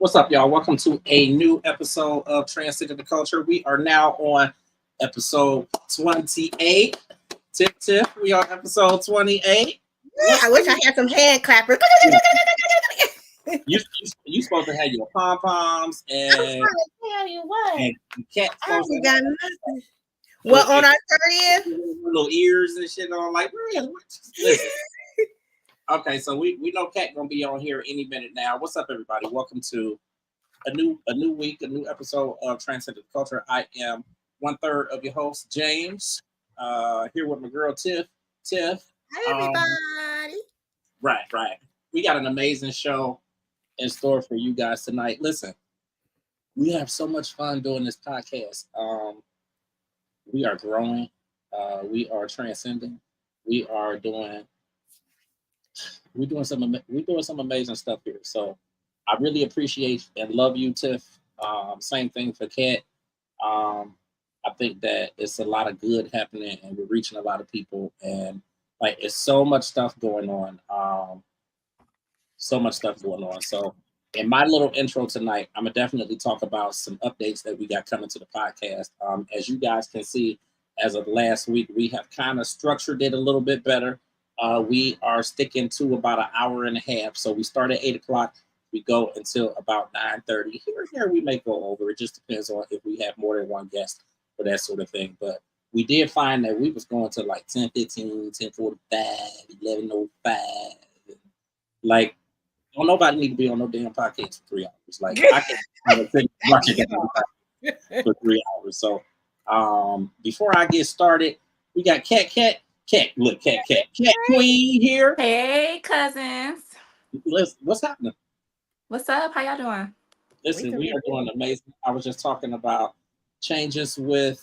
What's up, y'all? Welcome to a new episode of Transcending the Culture. We are now on episode 28. Tiff, we on episode 28. Yeah, I wish I had some hand clappers. You supposed to have your pom poms I'm trying and to tell you what. Kat I supposed haven't to have got nothing. Well, on our 30th? little ears and shit on. Like, really? Listen. Okay, so we know Kat gonna be on here any minute now. What's up, everybody? Welcome to a new week, a new episode of Transcending Culture. I am one third of your host, James. Here with my girl Tiff. Tiff. Hi, everybody. Right. We got an amazing show in store for you guys tonight. Listen, we have so much fun doing this podcast. We are growing. We are transcending. We're doing some amazing stuff here. So I really appreciate and love you, Tiff. Same thing for Kat. I think that it's a lot of good happening, and we're reaching a lot of people, and like it's so much stuff going on. So in my little intro tonight, I'm gonna definitely talk about some updates that we got coming to the podcast. As you guys can see, as of last week, we have kind of structured it a little bit better. We are sticking to about an hour and a half. So we start at 8 o'clock. We go until about 9:30. Here we may go over. It just depends on if we have more than one guest for that sort of thing. But we did find that we was going to like 10:15, 10:45, 11:05. Like, don't nobody need to be on no damn podcast for 3 hours. Like, I can watch it for 3 hours. So before I get started, we got Kat Kwueen here. Hey, cousins. What's happening? What's up? How y'all doing? Listen, we are doing amazing. I was just talking about changes with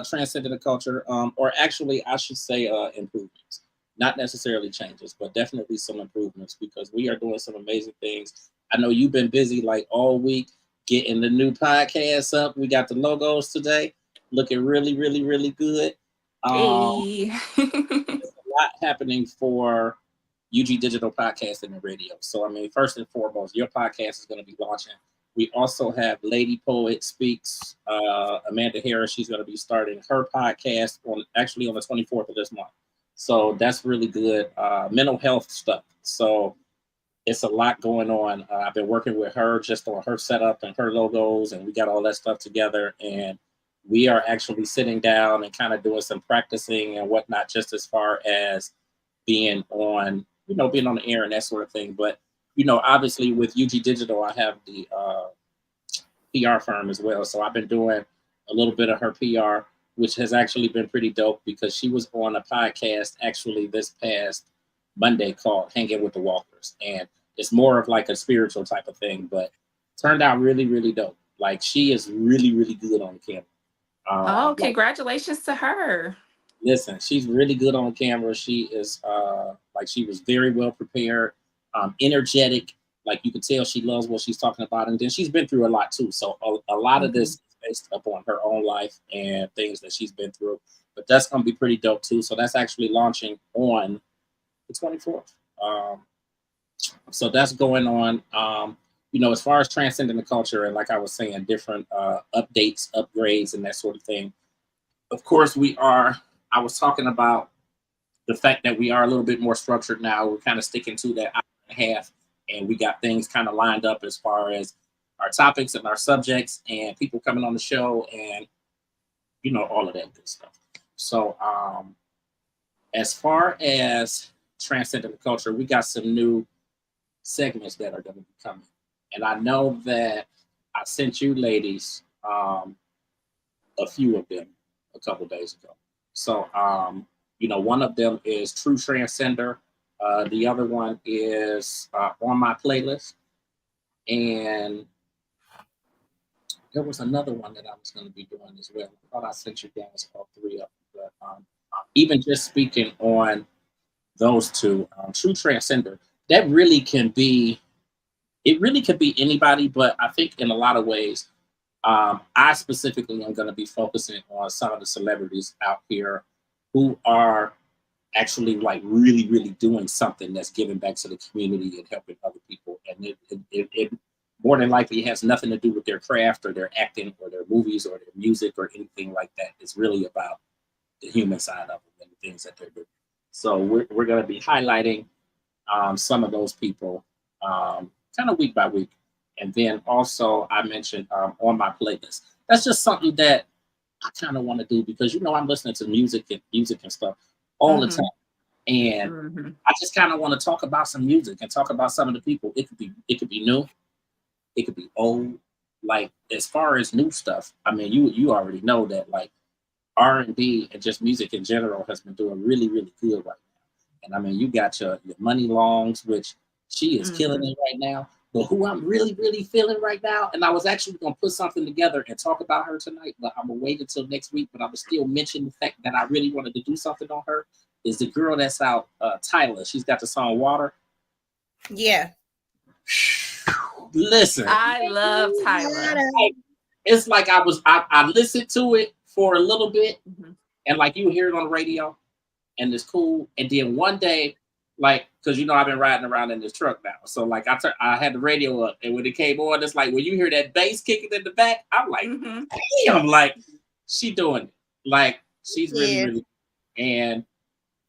Transcending the Culture, or actually, I should say improvements. Not necessarily changes, but definitely some improvements because we are doing some amazing things. I know you've been busy like all week getting the new podcast up. We got the logos today, looking really, really, really good. Hey. There's a lot happening for UG Digital Podcasting and Radio. So, I mean, first and foremost, your podcast is going to be launching. We also have Lady Poet Speaks, Amanda Harris. She's going to be starting her podcast on the 24th of this month. So that's really good. Mental health stuff. So it's a lot going on. I've been working with her just on her setup and her logos, and we got all that stuff together. And we are actually sitting down and kind of doing some practicing and whatnot, just as far as being on the air and that sort of thing. But, obviously with UG Digital, I have the PR firm as well. So I've been doing a little bit of her PR, which has actually been pretty dope because she was on a podcast actually this past Monday called Hanging with the Walkers. And it's more of like a spiritual type of thing, but turned out really, really dope. Like she is really, really good on camera. Congratulations to her. Listen, she's really good on camera. She is she was very well prepared, energetic. Like you can tell she loves what she's talking about. And then she's been through a lot too. So a lot of this is based upon her own life and things that she's been through. But that's going to be pretty dope too. So that's actually launching on the 24th. So that's going on. As far as Transcending the Culture, and like I was saying, different updates, upgrades, and that sort of thing. Of course, I was talking about the fact that we are a little bit more structured now. We're kind of sticking to that hour and a half, and we got things kind of lined up as far as our topics and our subjects and people coming on the show and, all of that good stuff. So as far as Transcending the Culture, we got some new segments that are going to be coming. And I know that I sent you ladies a few of them a couple days ago. So, one of them is True Transcender. The other one is on my playlist. And there was another one that I was going to be doing as well. I thought I sent you guys all three of them. But even just speaking on those two, True Transcender, that really can be, it really could be anybody, but I think in a lot of ways, I specifically am going to be focusing on some of the celebrities out here who are actually like really, really doing something that's giving back to the community and helping other people. And more than likely has nothing to do with their craft or their acting or their movies or their music or anything like that. It's really about the human side of them and the things that they're doing. So we're going to be highlighting some of those people kind of week by week. And then also I mentioned on my playlist. That's just something that I kind of want to do because I'm listening to music and stuff all the time. And I just kind of want to talk about some music and talk about some of the people. It could be new, it could be old. Like as far as new stuff, I mean, you already know that like R&B and just music in general has been doing really, really good right now. And I mean, you got your Money Longs, which she is killing it right now. But who I'm really, really feeling right now, and I was actually going to put something together and talk about her tonight, but I'm going to wait until next week. But I would still mention the fact that I really wanted to do something on her, is the girl that's out, Tyler. She's got the song Water. Yeah. Listen. I love Tyler. It's like I listened to it for a little bit, and like you hear it on the radio, and it's cool. And then one day, like, because I've been riding around in this truck now, so like I had the radio up, and when it came on, it's like when you hear that bass kicking in the back, I'm like, damn, like she doing it, like she's really, really, and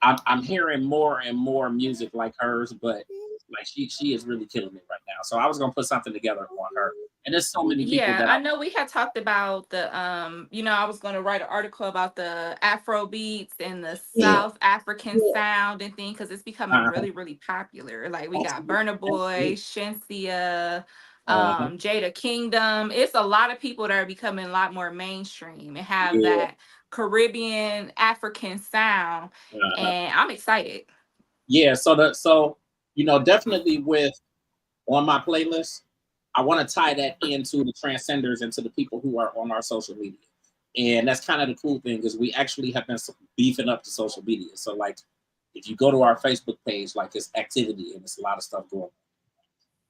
I'm hearing more and more music like hers, but like she is really killing it right now. So I was gonna put something together on her. And there's so many people that I know we had talked about the I was going to write an article about the Afro beats and the South African sound and thing because it's becoming really, really popular. Like we got Burna Boy, Shensia, Jada Kingdom. It's a lot of people that are becoming a lot more mainstream and have that Caribbean African sound, and I'm excited. Yeah, so definitely with on my playlist, I want to tie that into the transcenders and to the people who are on our social media. And that's kind of the cool thing is we actually have been beefing up the social media. So like if you go to our Facebook page, like it's activity and it's a lot of stuff going on.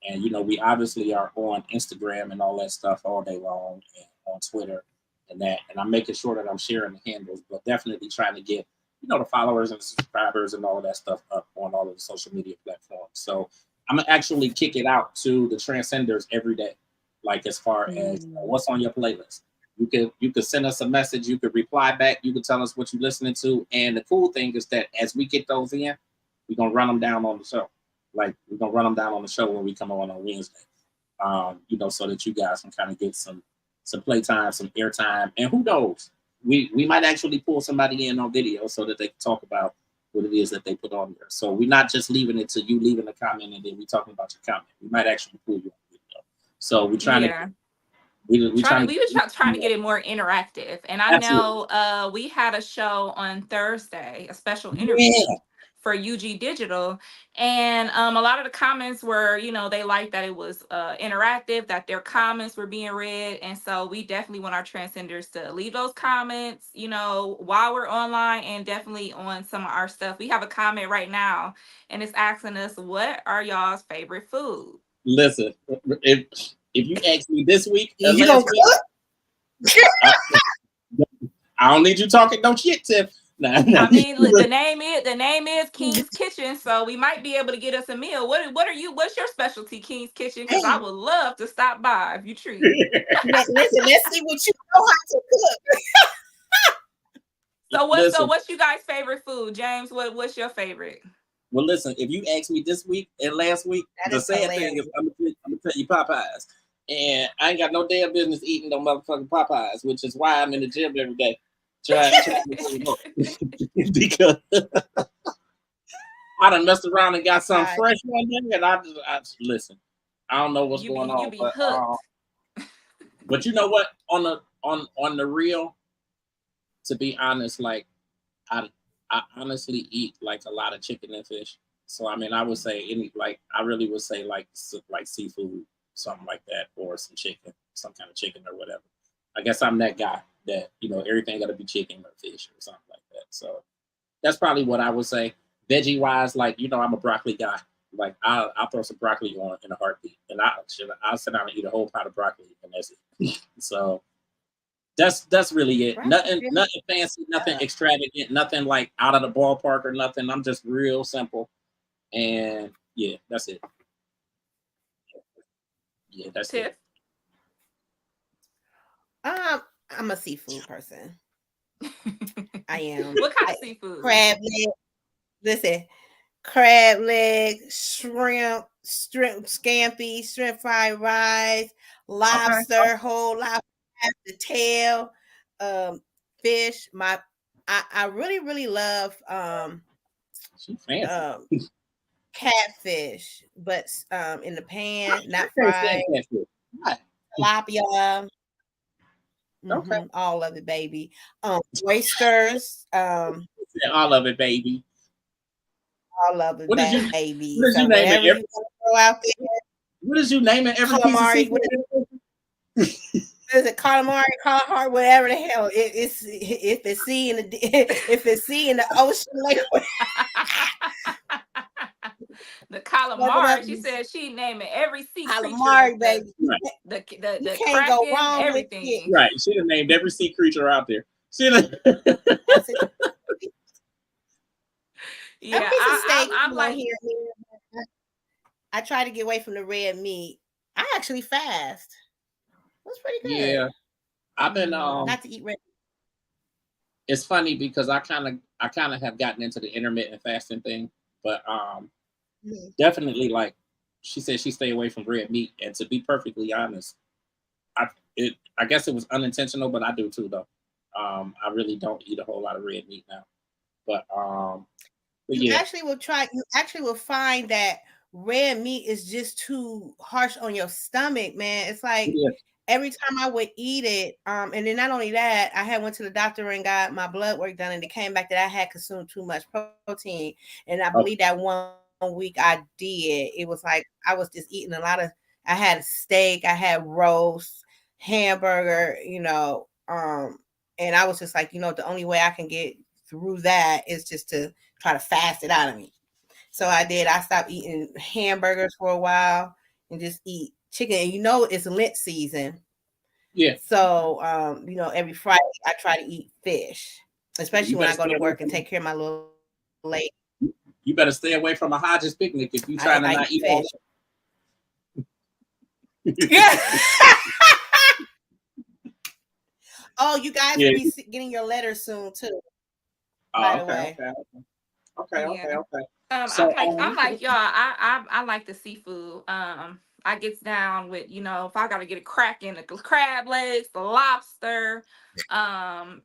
And we obviously are on Instagram and all that stuff all day long and on Twitter and that. And I'm making sure that I'm sharing the handles, but definitely trying to get the followers and the subscribers and all of that stuff up on all of the social media platforms. So I'm gonna actually kick it out to the transcenders every day. Like as far as what's on your playlist. You could send us a message, you could reply back, you could tell us what you're listening to. And the cool thing is that as we get those in, we're gonna run them down on the show. Like we're gonna run them down on the show when we come on Wednesday. So that you guys can kind of get some playtime, some airtime, and who knows, we might actually pull somebody in on video so that they can talk about what it is that they put on there. So we're not just leaving it to you leaving a comment and then we talking about your comment. We might actually pull you on video. So we're trying to we were trying to get it more interactive. And I know we had a show on Thursday, a special interview for UG Digital, and a lot of the comments were, they liked that it was interactive, that their comments were being read, and so we definitely want our transcenders to leave those comments, while we're online and definitely on some of our stuff. We have a comment right now, and it's asking us, what are y'all's favorite food? Listen, if you ask me this week, you gonna cook? I don't need you talking no shit, Tiff. Nah. I mean, the name is King's Kitchen, so we might be able to get us a meal. What's your specialty, King's Kitchen? Because I would love to stop by if you treat me. Listen, let's see what you know how to cook. So what's you guys' favorite food? James, what's your favorite? Well, listen, if you asked me this week and last week, the sad thing is I'm gonna tell you Popeyes. And I ain't got no damn business eating no motherfucking Popeyes, which is why I'm in the gym every day. Because I done messed around and got something fresh one day, and I just listen. I don't know what's going on, but you know what? On the real, to be honest, like I honestly eat like a lot of chicken and fish. So I mean, I would say I really would say like seafood, something like that, or some chicken, some kind of chicken or whatever. I guess I'm that guy that everything got to be chicken or fish or something like that. So that's probably what I would say. Veggie wise, like I'm a broccoli guy. Like I'll throw some broccoli on in a heartbeat, and I'll sit down and eat a whole pot of broccoli, and that's it. So that's really it. Nothing fancy, nothing extravagant, nothing like out of the ballpark or nothing. I'm just real simple, and yeah, that's it. Yeah, that's Tiff. it. I'm a seafood person. I am. What kind of seafood? Crab leg. Listen, crab leg, shrimp, scampi, shrimp fried rice, lobster, whole lobster, the tail, fish. I really love She's fancy. catfish, but in the pan, not I can't fried. stand catfish. Why? Tilapia, Okay. all of it, baby. Oysters, Yeah, all of it, baby. all of it, What is you? baby. What is you So naming whatever every? you want to throw out there, What is you naming every piece of calamari, seafood? is it calamari, whatever the hell it's if it's sea in the if it's sea in the ocean, like The calamari. She said she naming every sea creature. calamari, baby. Right. The can't go kraken, wrong with everything. it. Right. She done named every sea creature out there. She done. Yeah, I'm like here. I try to get away from the red meat. I actually fast. That's pretty good. Yeah, I've been not to eat red. It's funny because I kind of have gotten into the intermittent fasting thing, but definitely like she said she stay away from red meat, and to be perfectly honest, I guess it was unintentional, but I do too though. I really don't eat a whole lot of red meat now, but You yeah, actually will find that red meat is just too harsh on your stomach, man. It's like yeah. every time I would eat it, and then not only that, I had went to the doctor and got my blood work done, and it came back that I had consumed too much protein. And I believe that 1 week I did. It was like I was just eating a lot of. I had steak, I had roast, hamburger, and I was just like, the only way I can get through that is just to try to fast it out of me. So I did. I stopped eating hamburgers for a while and just eat chicken. And it's Lent season. Yeah. So every Friday I try to eat fish, especially when I go to work and take care of my little lady. You better stay away from a Hodges picnic if you trying to not eat fish. Yeah. Oh, you guys will be getting your letter soon too. Oh, okay. So, I'm like y'all. I like the seafood. I gets down with if I gotta get a crack in the crab legs, the lobster. Something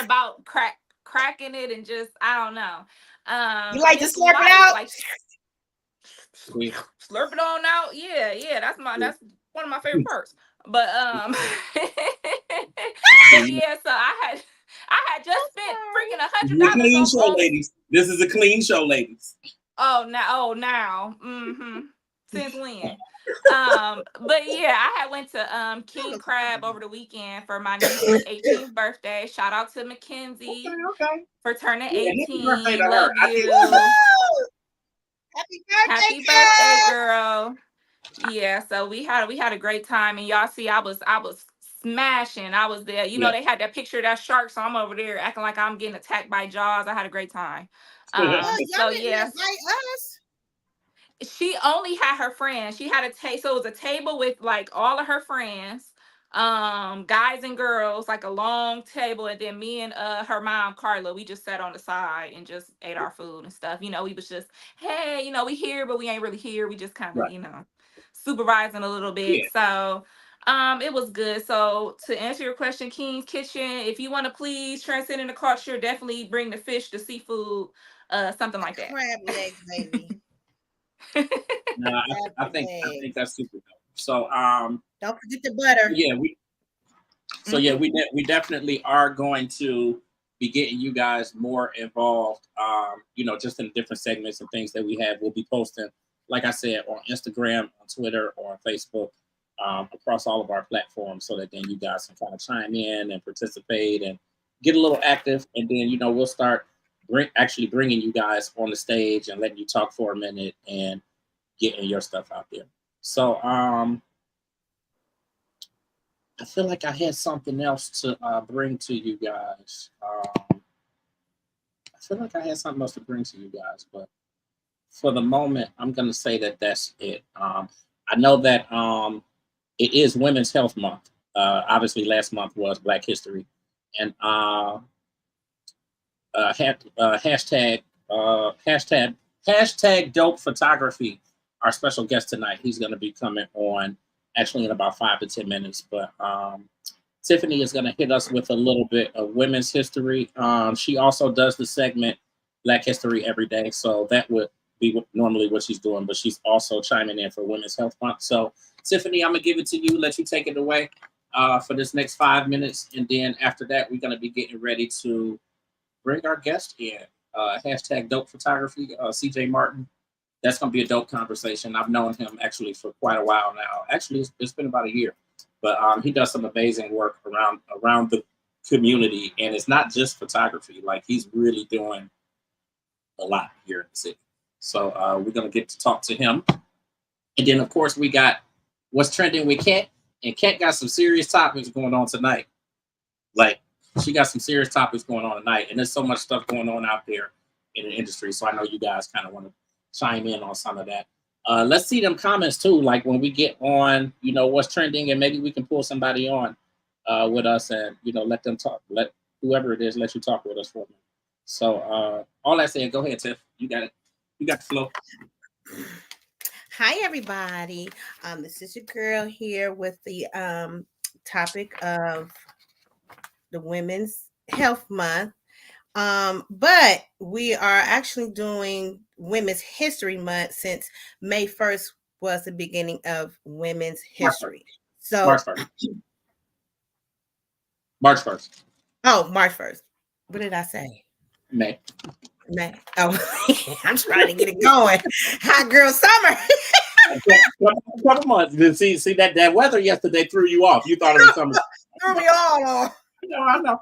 about cracking it and just I don't know. You like to slurp it out? Like slurp it on out. Yeah. That's one of my favorite parts. But yeah. So I had just spent freaking $100. Clean show, ladies. This is a clean show, ladies. Oh now. Since when? But yeah, I had went to King Crab over the weekend for my niece's 18th birthday. Shout out to Mackenzie for turning 18. Love you. Happy birthday, girl. Yeah, so we had a great time, and y'all see I was smashing. I was there. They had that picture of that shark, so I'm over there acting like I'm getting attacked by Jaws. I had a great time. So yes. She only had her friends. She had so it was a table with like all of her friends, guys and girls, like a long table, and then me and her mom Carla, we just sat on the side and just ate our food and stuff. We was just, hey, we here, but we ain't really here. We just kind of, supervising a little bit. So it was good. So to answer your question, King's Kitchen, if you want to please transcend in the culture, definitely bring the fish, the seafood, something like that. Crab legs, baby. No, I think that's super dope. So don't forget the butter. Yeah, we definitely are going to be getting you guys more involved. Just in different segments and things that we have. We'll be posting, like I said, on Instagram, on Twitter, or on Facebook, across all of our platforms, so that then you guys can kind of chime in and participate and get a little active. And then we'll start bringing you guys on the stage and letting you talk for a minute and getting your stuff out there. So I feel like I had something else to bring to you guys. But for the moment, I'm going to say that that's it. I know that it is Women's Health Month. Obviously, last month was Black History, and hashtag hashtag dope photography. Our special guest tonight. He's going to be coming on actually in about 5 to 10 minutes. But Tiffany is going to hit us with a little bit of women's history. She also does the segment Black History Every Day, so that would be normally what she's doing. But she's also chiming in for Women's Health Month. So Tiffany, I'm gonna give it to you. Let you take it away for this next 5 minutes, and then after that, we're going to be getting ready to bring our guest in. Hashtag dope photography, CJ Martin. That's going to be a dope conversation. I've known him actually for quite a while now. Actually, it's been about a year, but he does some amazing work around the community, and it's not just photography. Like, he's really doing a lot here in the city. So we're going to get to talk to him, and then of course we got what's trending with Kat, and Kat got some serious topics going on tonight. Like, she got some serious topics going on tonight, and there's so much stuff going on out there in the industry. So I know you guys kind of want to chime in on some of that. Let's see them comments too. Like, when we get on, what's trending, and maybe we can pull somebody on with us, and let them talk. Let whoever it is let you talk with us for a minute. So all that said, go ahead, Tiff. You got it. You got the flow. Hi, everybody. This is your girl here with the topic of the Women's Health Month. But we are actually doing Women's History Month, since May 1st was the beginning of Women's History. So March 1st. March 1st. Oh, March 1st. What did I say? May. Oh, I'm trying to get it going. Hot girl summer. A couple months. See that weather yesterday threw you off. You thought it was summer. Threw me all off. I know.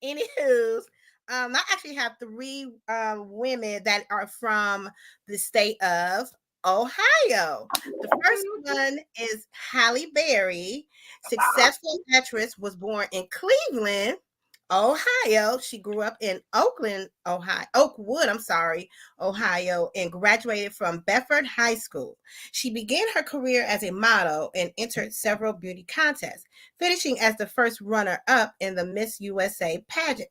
Anywho, I actually have 3 women that are from the state of Ohio. The first one is Halle Berry, successful actress, was born in Cleveland, Ohio. She grew up in Oakwood, Ohio, and graduated from Bedford High School. She began her career as a model and entered several beauty contests, finishing as the first runner-up in the Miss USA pageant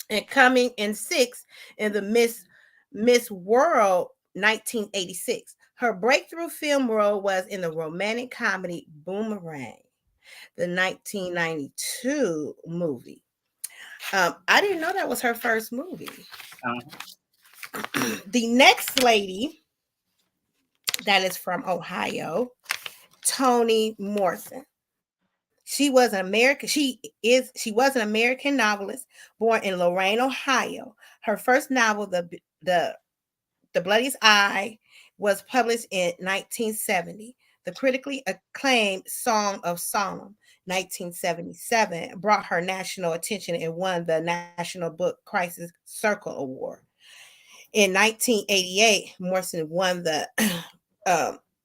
and coming in 6th in the Miss World 1986. Her breakthrough film role was in the romantic comedy Boomerang, the 1992 movie. I didn't know that was her first movie. The next lady that is from Ohio, Toni Morrison. She was an American novelist born in Lorain, Ohio. Her first novel, The Bloodiest Eye, was published in 1970. The critically acclaimed Song of Solomon, 1977, brought her national attention and won the National Book Crisis Circle Award. In 1988, Morrison won the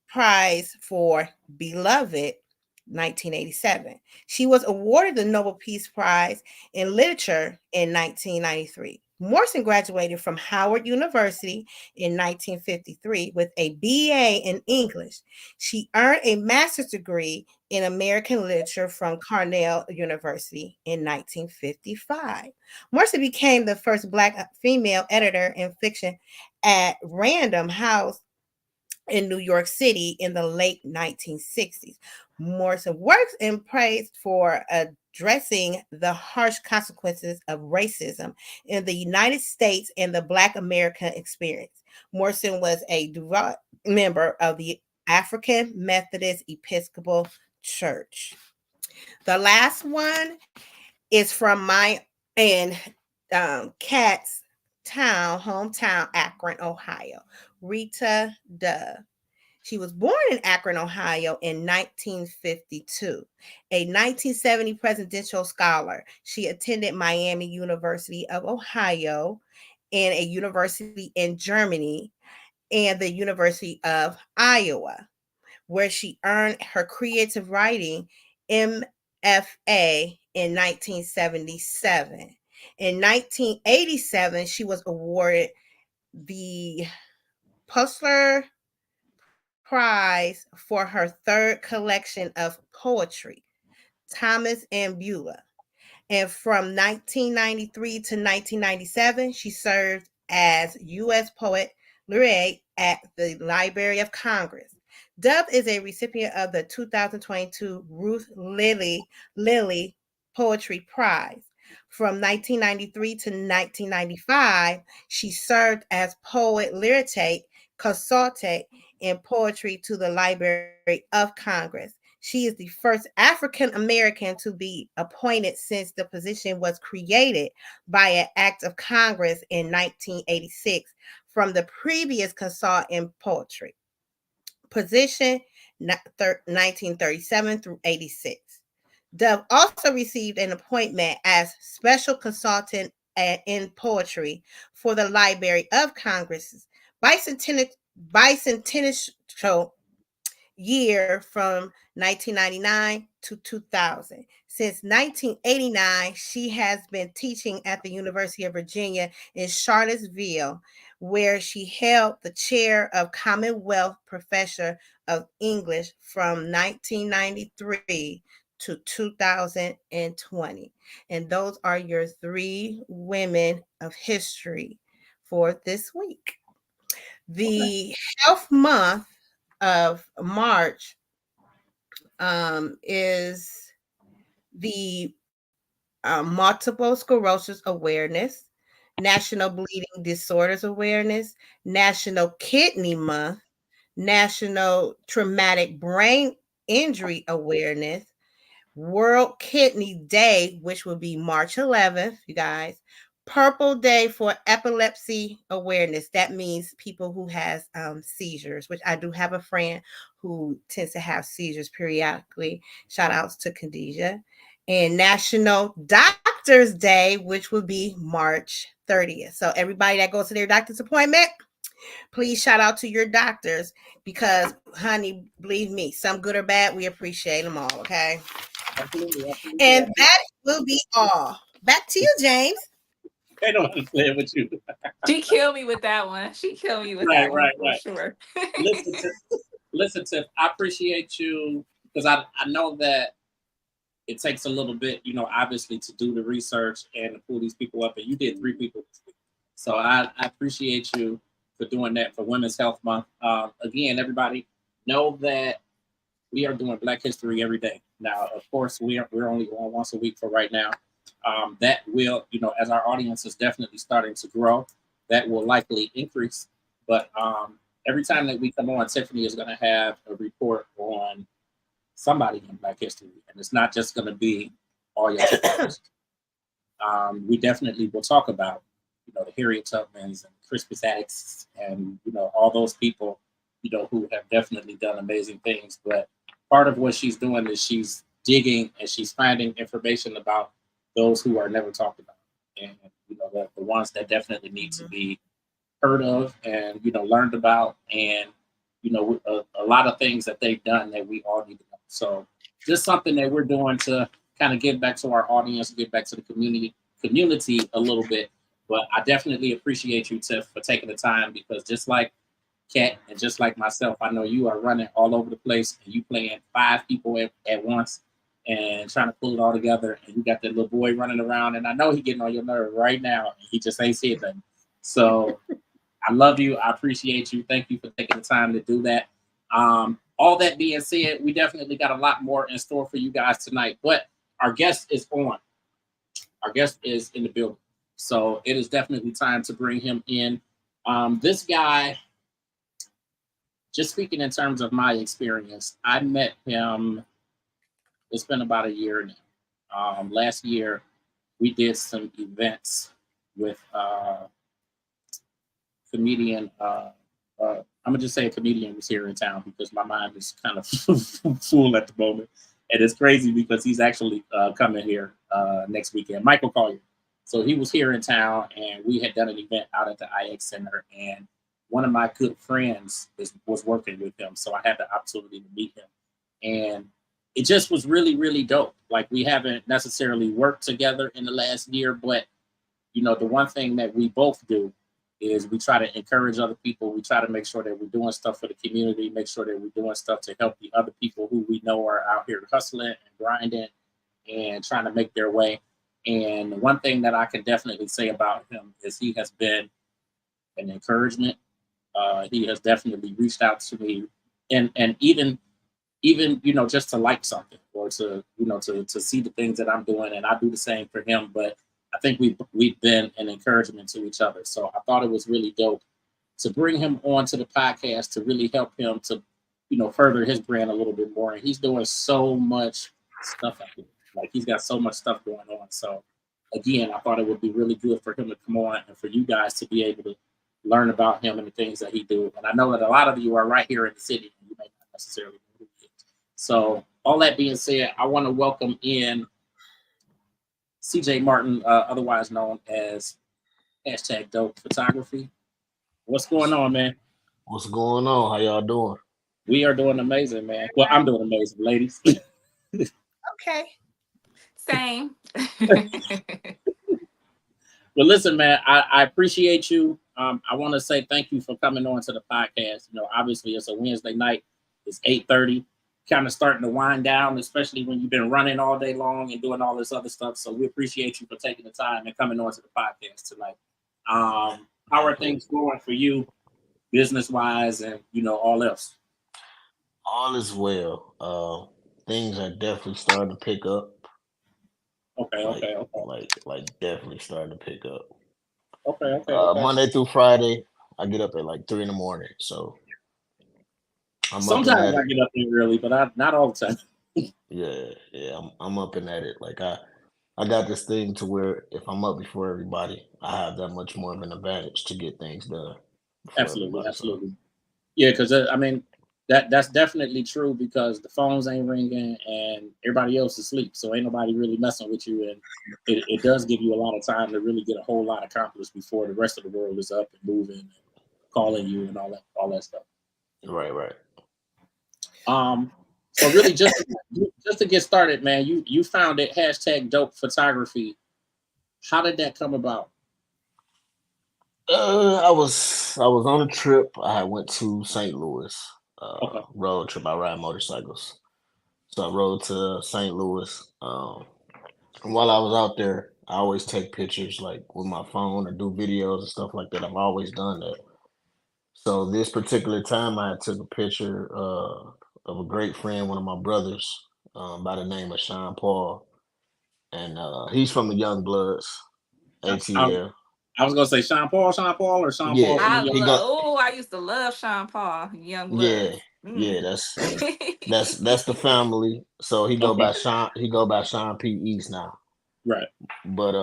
prize for Beloved, 1987. She was awarded the Nobel Peace Prize in Literature in 1993. Morrison graduated from Howard University in 1953 with a BA in English. She earned a master's degree in American Literature from Cornell University in 1955. Morrison became the first Black female editor in fiction at Random House in New York City in the late 1960s. Morrison works and praised for addressing the harsh consequences of racism in the United States and the Black American experience. Morrison was a devout member of the African Methodist Episcopal Church. The last one is from my and Kat's hometown, Akron, Ohio. Rita Dove. She was born in Akron, Ohio in 1952. A 1970 presidential scholar, she attended Miami University of Ohio and a university in Germany and the University of Iowa, where she earned her creative writing MFA in 1977. In 1987, she was awarded the Pulitzer Prize for her third collection of poetry, Thomas and Beulah. And from 1993 to 1997, she served as U.S. Poet Laureate at the Library of Congress. Dove is a recipient of the 2022 Ruth Lilly Poetry Prize. From 1993 to 1995, she served as Poet Laureate Consultant in Poetry to the Library of Congress. She is the first African American to be appointed since the position was created by an act of Congress in 1986 from the previous consultant in poetry position 1937 through 86. Dove also received an appointment as special consultant in poetry for the Library of Congress's bicentennial year from 1999 to 2000. Since 1989, she has been teaching at the University of Virginia in Charlottesville, where she held the chair of Commonwealth Professor of English from 1993 to 2020. And those are your 3 women of history for this week. The Health Month of March is the Multiple Sclerosis Awareness, National Bleeding Disorders Awareness, National Kidney Month, National Traumatic Brain Injury Awareness, World Kidney Day, which will be March 11th, you guys. Purple Day for Epilepsy Awareness. That means people who has seizures, which I do have a friend who tends to have seizures periodically. Shout outs to Khadijah. And National Doctor's Day, which will be March 30th. So everybody that goes to their doctor's appointment, please shout out to your doctors because, honey, believe me, some good or bad, we appreciate them all, okay? Absolutely. And that will be all. Back to you, James. I don't understand what you. She killed me with that one. She killed me with that one for sure. Listen, Tiff, I appreciate you because I know that it takes a little bit, obviously to do the research and to pull these people up. And you did 3 people this week. So I appreciate you for doing that for Women's Health Month. Again, everybody know that we are doing Black History every day. Now, of course, we're only on once a week for right now. That will, as our audience is definitely starting to grow, that will likely increase. But every time that we come on, Tiffany is going to have a report on somebody in Black History. And it's not just going to be all your history. We definitely will talk about, the Harriet Tubmans and Crispus Attucks and, all those people, who have definitely done amazing things. But part of what she's doing is she's digging and she's finding information about those who are never talked about. And, the ones that definitely need to be heard of and, learned about and, a lot of things that they've done that we all need to know. So just something that we're doing to kind of give back to our audience, get back to the community a little bit. But I definitely appreciate you, Tiff, for taking the time because just like Kat and just like myself, I know you are running all over the place and you playing 5 people at once and trying to pull it all together. And you got that little boy running around and I know he's getting on your nerve right now. And he just ain't said nothing. So I love you. I appreciate you. Thank you for taking the time to do that. All that being said, we definitely got a lot more in store for you guys tonight, but our guest is on. Our guest is in the building. So it is definitely time to bring him in. This guy, just speaking in terms of my experience, I met him, it's been about a year now. Last year, we did some events with comedian, I'm gonna just say a comedian was here in town because my mind is kind of full at the moment. And it's crazy because he's actually coming here next weekend, Michael Collier. So he was here in town and we had done an event out at the IX Center and one of my good friends was working with him. So I had the opportunity to meet him. And it just was really, really dope. Like we haven't necessarily worked together in the last year, but the one thing that we both do is we try to encourage other people. We try to make sure that we're doing stuff for the community, make sure that we're doing stuff to help the other people who we know are out here hustling and grinding and trying to make their way. And one thing that I can definitely say about him is he has been an encouragement. He has definitely reached out to me, and even just to like something or to to see the things that I'm doing, and I do the same for him. But I think we've been an encouragement to each other. So I thought it was really dope to bring him onto the podcast to really help him to further his brand a little bit more. And he's doing so much stuff out there. Like he's got so much stuff going on. So again, I thought it would be really good for him to come on and for you guys to be able to learn about him and the things that he do. And I know that a lot of you are right here in the city, and you may not necessarily know who he is. So all that being said, I want to welcome in CJ Martin, otherwise known as #Dope Photography. What's going on, man? What's going on? How y'all doing? We are doing amazing, man. Well, I'm doing amazing, ladies. Okay. Same. Well, listen, man, I appreciate you. I want to say thank you for coming on to the podcast. Obviously it's a Wednesday night. It's 8:30, kind of starting to wind down, especially when you've been running all day long and doing all this other stuff. So we appreciate you for taking the time and coming on to the podcast tonight. How are things going for you, business-wise, and all else? All is well. Things are definitely starting to pick up. Okay. Like definitely starting to pick up. Okay. Monday through Friday, I get up at like 3 a.m. So sometimes I get up there early, but not all the time. Yeah. I'm up and at it. Like I got this thing to where if I'm up before everybody, I have that much more of an advantage to get things done. Absolutely. Yeah, because I mean that's definitely true because the phones ain't ringing and everybody else is asleep, so ain't nobody really messing with you, and it does give you a lot of time to really get a whole lot accomplished before the rest of the world is up and moving, and calling you and all that stuff. Right. So really, just to get started, man, you founded #Dope Photography. How did that come about? I was on a trip. I went to St. Louis. Okay. Road trip. I ride motorcycles, so I rode to St. Louis. While I was out there, I always take pictures like with my phone or do videos and stuff like that. I've always done that. So this particular time, I took a picture of a great friend, one of my brothers, by the name of Sean Paul, and he's from the Young Bloods, ATL. I was gonna say Sean Paul or Sean Paul from the Young. I used to love Sean Paul, Young Bloods. Yeah, that's the family. So he go by Sean P. East now. Right. But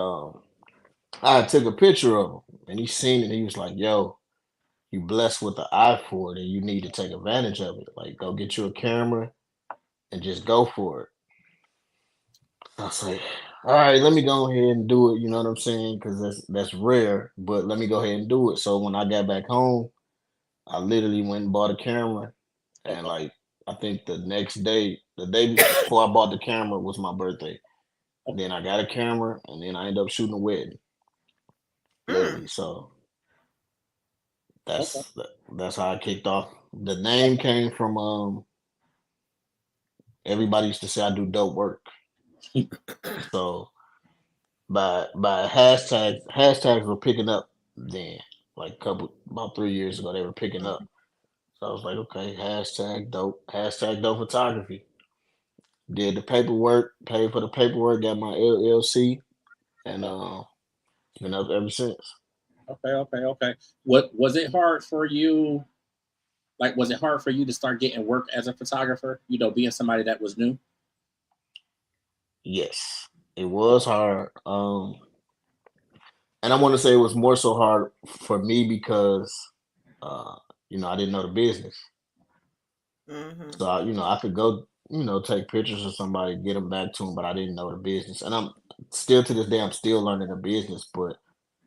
I took a picture of him and he seen it. He was like, "Yo, you blessed with the eye for it, and you need to take advantage of it. Like, go get you a camera and just go for it." I was like, "All right, let me go ahead and do it." You know what I'm saying? Because that's rare, but let me go ahead and do it. So when I got back home, I literally went and bought a camera, and like I think the next day, the day before I bought the camera was my birthday. And then I got a camera, and then I ended up shooting a wedding. Literally, so that's how I kicked off. The name came from everybody used to say I do dope work. So by hashtags were picking up then, like about 3 years ago, they were picking up. So I was like, okay, #dope photography. Did the paperwork, paid for the paperwork, got my LLC, and it's been up ever since. Okay. What was it hard for you? Like, was it hard for you to start getting work as a photographer? Being somebody that was new. Yes, it was hard. And I want to say it was more so hard for me because, I didn't know the business. So, I could go, take pictures of somebody, get them back to them, but I didn't know the business. And I'm still to this day, I'm still learning the business. But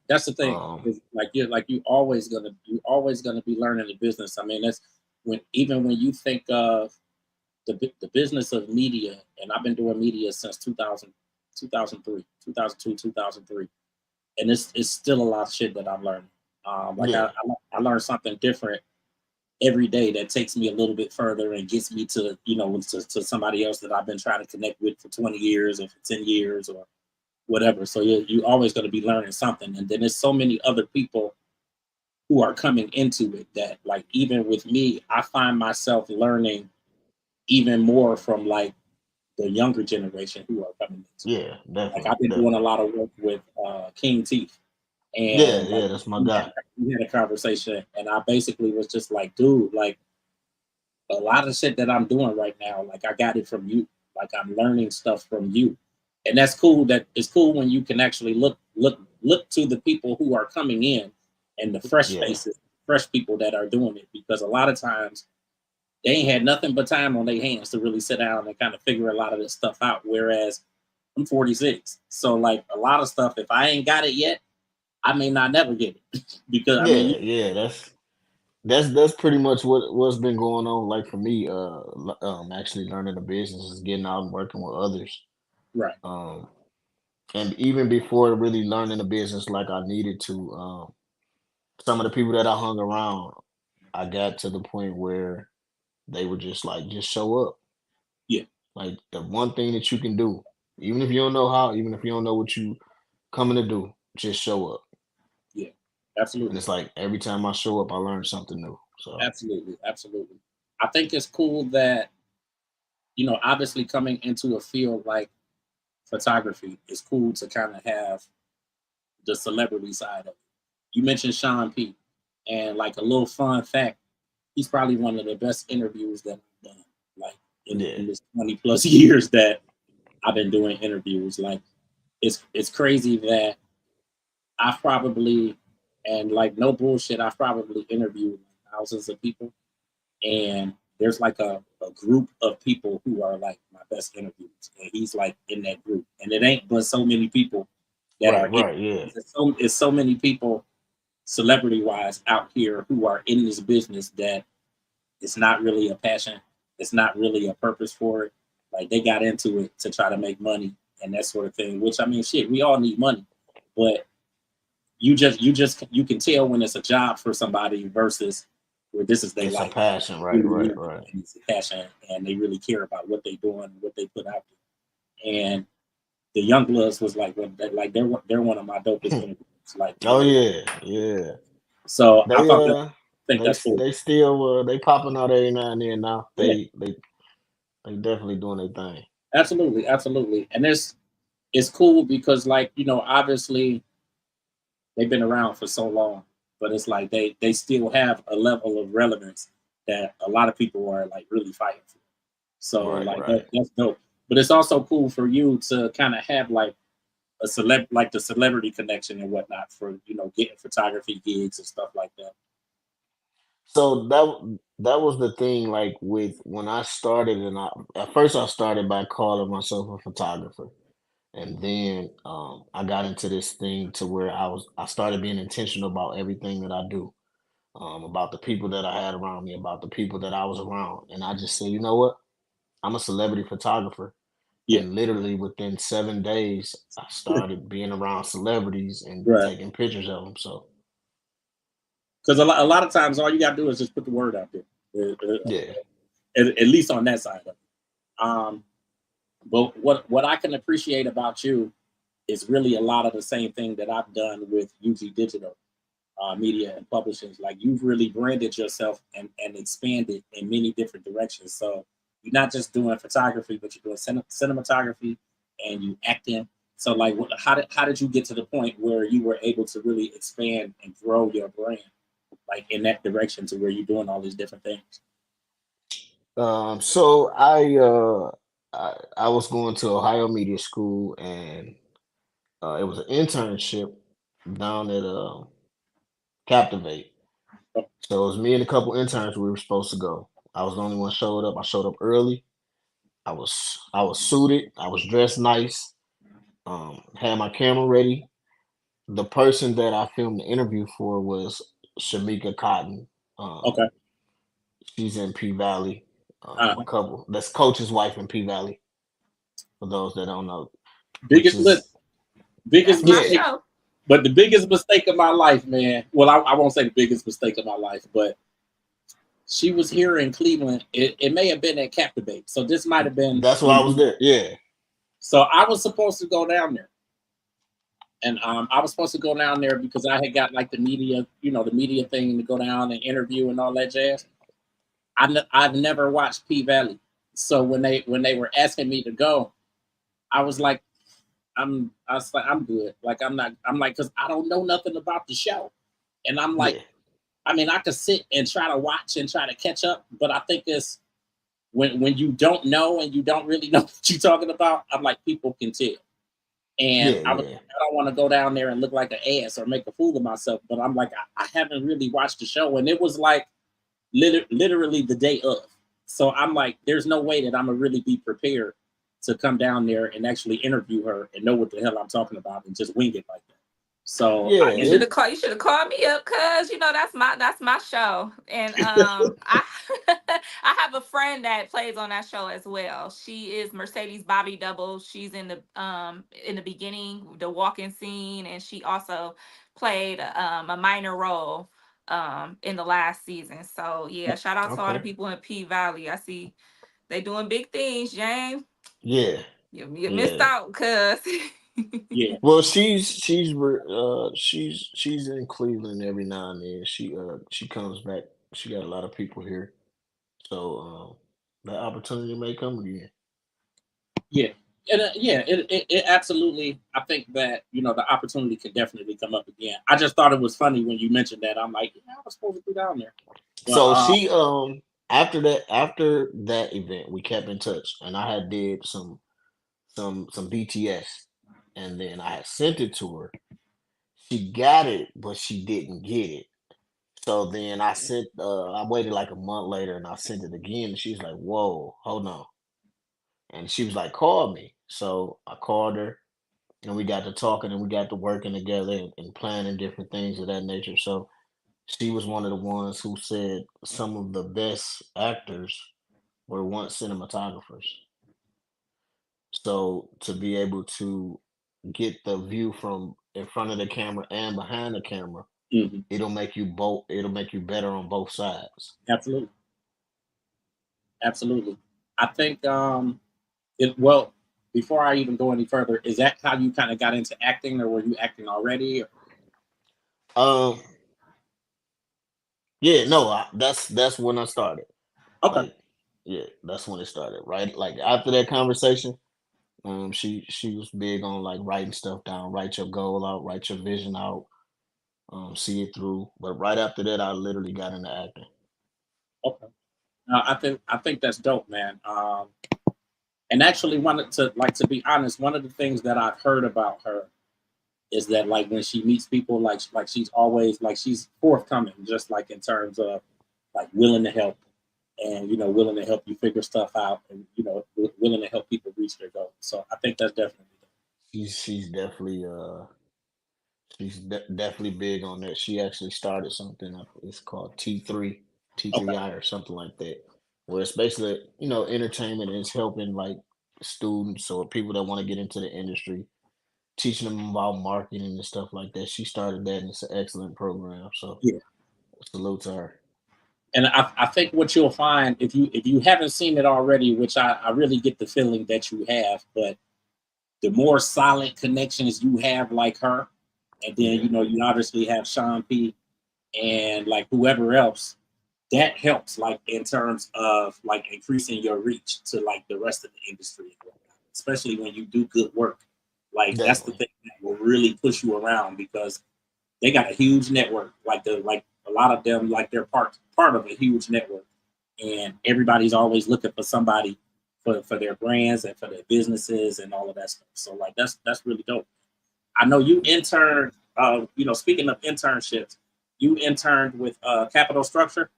that's the thing. You always gonna be learning the business. I mean, that's when you think of the business of media, and I've been doing media since 2000, 2003, 2002, 2003. And it's still a lot of shit that I'm learning. Like Yeah. I learn something different every day that takes me a little bit further and gets me to, to somebody else that I've been trying to connect with for 20 years or for 10 years or whatever. So you always going to be learning something. And then there's so many other people who are coming into it that, like, even with me, I find myself learning even more from like the younger generation who are coming into it. Yeah, Like definitely, I've been doing a definitely. lot of work with King Teeth, Yeah, and like yeah, that's my guy. we had a conversation, and I basically was just like, dude, like a lot of shit that I'm doing right now, like I got it from you. Like I'm learning stuff from you. And that's cool. That it's cool when you can actually look to the people who are coming in and the fresh Yeah, faces, fresh people that are doing it. Because a lot of times they ain't had nothing but time on their hands to really sit down and kind of figure a lot of this stuff out. Whereas I'm 46. So like a lot of stuff, if I ain't got it yet, I may not never get it. Because I mean, yeah, yeah. That's pretty much what's been going on. Like for me, actually learning the business is getting out and working with others. right. Um, and even before really learning the business, like I needed to, some of the people that I hung around, I got to the point where they were just like, just show up. Yeah, Like the one thing that you can do, even if you don't know how, even if you don't know what you coming to do, just show up. yeah. And Absolutely. it's like every time I show up, I learn something new. So Absolutely. Absolutely. I think it's cool that, obviously coming into a field like photography, it's cool to kind of have the celebrity side of it. You mentioned Sean P. And like a little fun fact, he's probably one of the best interviews that I've done. Like yeah, in this 20 plus years that I've been doing interviews. Like it's crazy that I've probably, and like no bullshit, I've probably interviewed thousands of people. And there's like a group of people who are like my best interviews. And he's like in that group. And it ain't but so many people that are right, in, right, yeah, it's so many people celebrity wise out here who are in this business that it's not really a passion. It's not really a purpose for it. Like they got into it to try to make money and that sort of thing. Which I mean, shit, we all need money, but you can tell when it's a job for somebody versus where this is their it's a life. passion, right, Really right, is, right. and it's a passion, and they really care about what they're doing and what they put out there. And the Young Bloods was like, well, like they're one of my dopest interviews. Like Oh without, yeah, yeah. so I They thought that think they that's cool. they still they popping out every now and then now. Yeah, They definitely doing their thing. absolutely, absolutely. And it's cool because like obviously they've been around for so long, but it's like they still have a level of relevance that a lot of people are like really fighting for. So Right, like right. that's dope. But it's also cool for you to kind of have like like the celebrity connection and whatnot for getting photography gigs and stuff like that. So that was the thing. Like with when I started, and at first I started by calling myself a photographer, and then I got into this thing to where I started being intentional about everything that I do, about the people that I had around me, about the people that I was around, and I just said, you know what, I'm a celebrity photographer, Yeah, and literally within 7 days, I started being around celebrities and right. taking pictures of them. So Because a lot of times all you got to do is just put the word out there. yeah, At least on that side of it. Um, but what I can appreciate about you is really a lot of the same thing that I've done with UG Digital Media and Publishings. Like you've really branded yourself and expanded in many different directions. So you're not just doing photography, but you're doing cinematography and you acting. So like, how did you get to the point where you were able to really expand and grow your brand, like in that direction to where you're doing all these different things? so I was going to Ohio Media School, and it was an internship down at Captivate. Oh, So it was me and a couple interns. We were supposed to go. I was the only one showed up. I showed up early. I was suited. I was dressed nice. Had my camera ready. The person that I filmed the interview for was Shamika Cotton. Um, okay. she's in P Valley. A Uh, couple. That's Coach's wife in P Valley. For those that don't know, which biggest look, is biggest That's my yeah, mistake. show. But the biggest mistake of my life, man. Well, I won't say the biggest mistake of my life, but she was here in Cleveland. It may have been at Captivate, so this might have been. That's why I was there. Yeah. So I was supposed to go down there, and I was supposed to go down there because I had got like the media, the media thing to go down and interview and all that jazz. I've never watched P Valley, so when they were asking me to go, I was like, I was like, I'm good. Like I'm like, because I don't know nothing about the show, and I'm like, Yeah. I mean, I could sit and try to watch and try to catch up, but I think it's when you don't know and you don't really know what you're talking about. I'm like, people can tell. And I don't want to go down there and look like an ass or make a fool of myself. But I'm like, I haven't really watched the show. And it was like literally the day of. So I'm like, there's no way that I'm going to really be prepared to come down there and actually interview her and know what the hell I'm talking about and just wing it like that. So yeah, you should have called me up, cause that's my show, and I I have a friend that plays on that show as well. She is Mercedes Bobby Double. She's in the beginning, the walking scene, and she also played a minor role in the last season. So yeah, shout out to all the people in P Valley. I see they doing big things, James. Yeah. You missed out, cuz. Yeah. Well, she's in Cleveland every now and then. She comes back. She got a lot of people here, so the opportunity may come again. Yeah. And it absolutely. I think that the opportunity could definitely come up again. I just thought it was funny when you mentioned that. I'm like, I was supposed to be down there. But, so she after that event, we kept in touch, and I had did some BTS, and then I had sent it to her. She got it, but she didn't get it. So then I waited like a month later, and I sent it again, and she's like, "Whoa, hold on." And she was like, "Call me." So I called her, and we got to talking, and we got to working together and planning different things of that nature. So she was one of the ones who said some of the best actors were once cinematographers. So to be able to get the view from in front of the camera and behind the camera, it'll make you better on both sides. Absolutely. I think before I even go any further, is that how you kind of got into acting, or were you acting already? Yeah, no, that's when I started. Okay. Like, yeah, that's when it started. Right, like after that conversation, she was big on like writing stuff down, write your goal out, write your vision out, see it through. But right after that, I literally got into acting. Okay. I think that's dope, man. And actually wanted to be honest, one of the things that I've heard about her is that like when she meets people, like she's always like she's forthcoming, just like in terms of like willing to help and willing to help you figure stuff out and willing to help people reach their goals. So I think that's definitely She's definitely definitely big on that. She actually started something. It's called T3I or something like that, where it's basically entertainment is helping like students or people that want to get into the industry, teaching them about marketing and stuff like that. She started that, and it's an excellent program. So yeah. salute to her. And I think what you'll find if you haven't seen it already, which I really get the feeling that you have, but the more solid connections you have like her, and then you obviously have Sean P and like whoever else, that helps like in terms of like increasing your reach to like the rest of the industry, especially when you do good work. Like Definitely. That's the thing that will really push you around because they got a huge network. Like a lot of them, like they're part of a huge network, and everybody's always looking for somebody for their brands and for their businesses and all of that stuff. So like that's really dope. I know you interned. Speaking of internships, you interned with Capital Structure.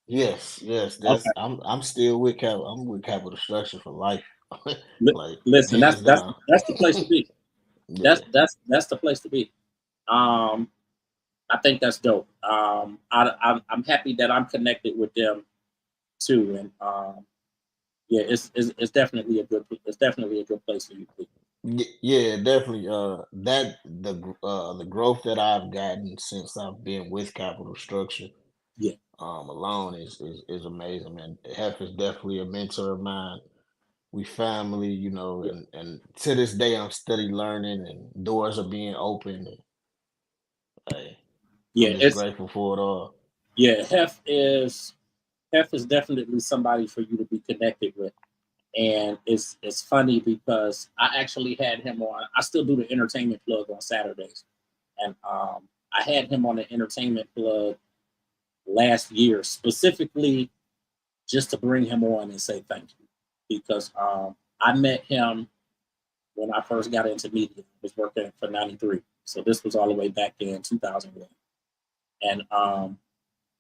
Yes. That's Okay. I'm still with I'm with Capital Structure for life. Like Listen, that's hands down. the place to be. Yeah. That's the place to be. I think that's dope. I'm happy that I'm connected with them too, and yeah, it's definitely a good place for you to be. Yeah, definitely. the growth that I've gotten since I've been with Capital Structure Yeah, alone is amazing, man. Hef is definitely a mentor of mine. We family, you know, yeah, and to this day I'm steady learning and doors are being opened. And, hey, I'm yeah. just It's grateful for it all. yeah. Hef is definitely somebody for you to be connected with. And it's funny because I actually had him on. I still do the entertainment plug on Saturdays, and I had him on the entertainment plug last year specifically just to bring him on and say thank you because I met him when I first got into media. I was working for 93, so this was all the way back in 2001, and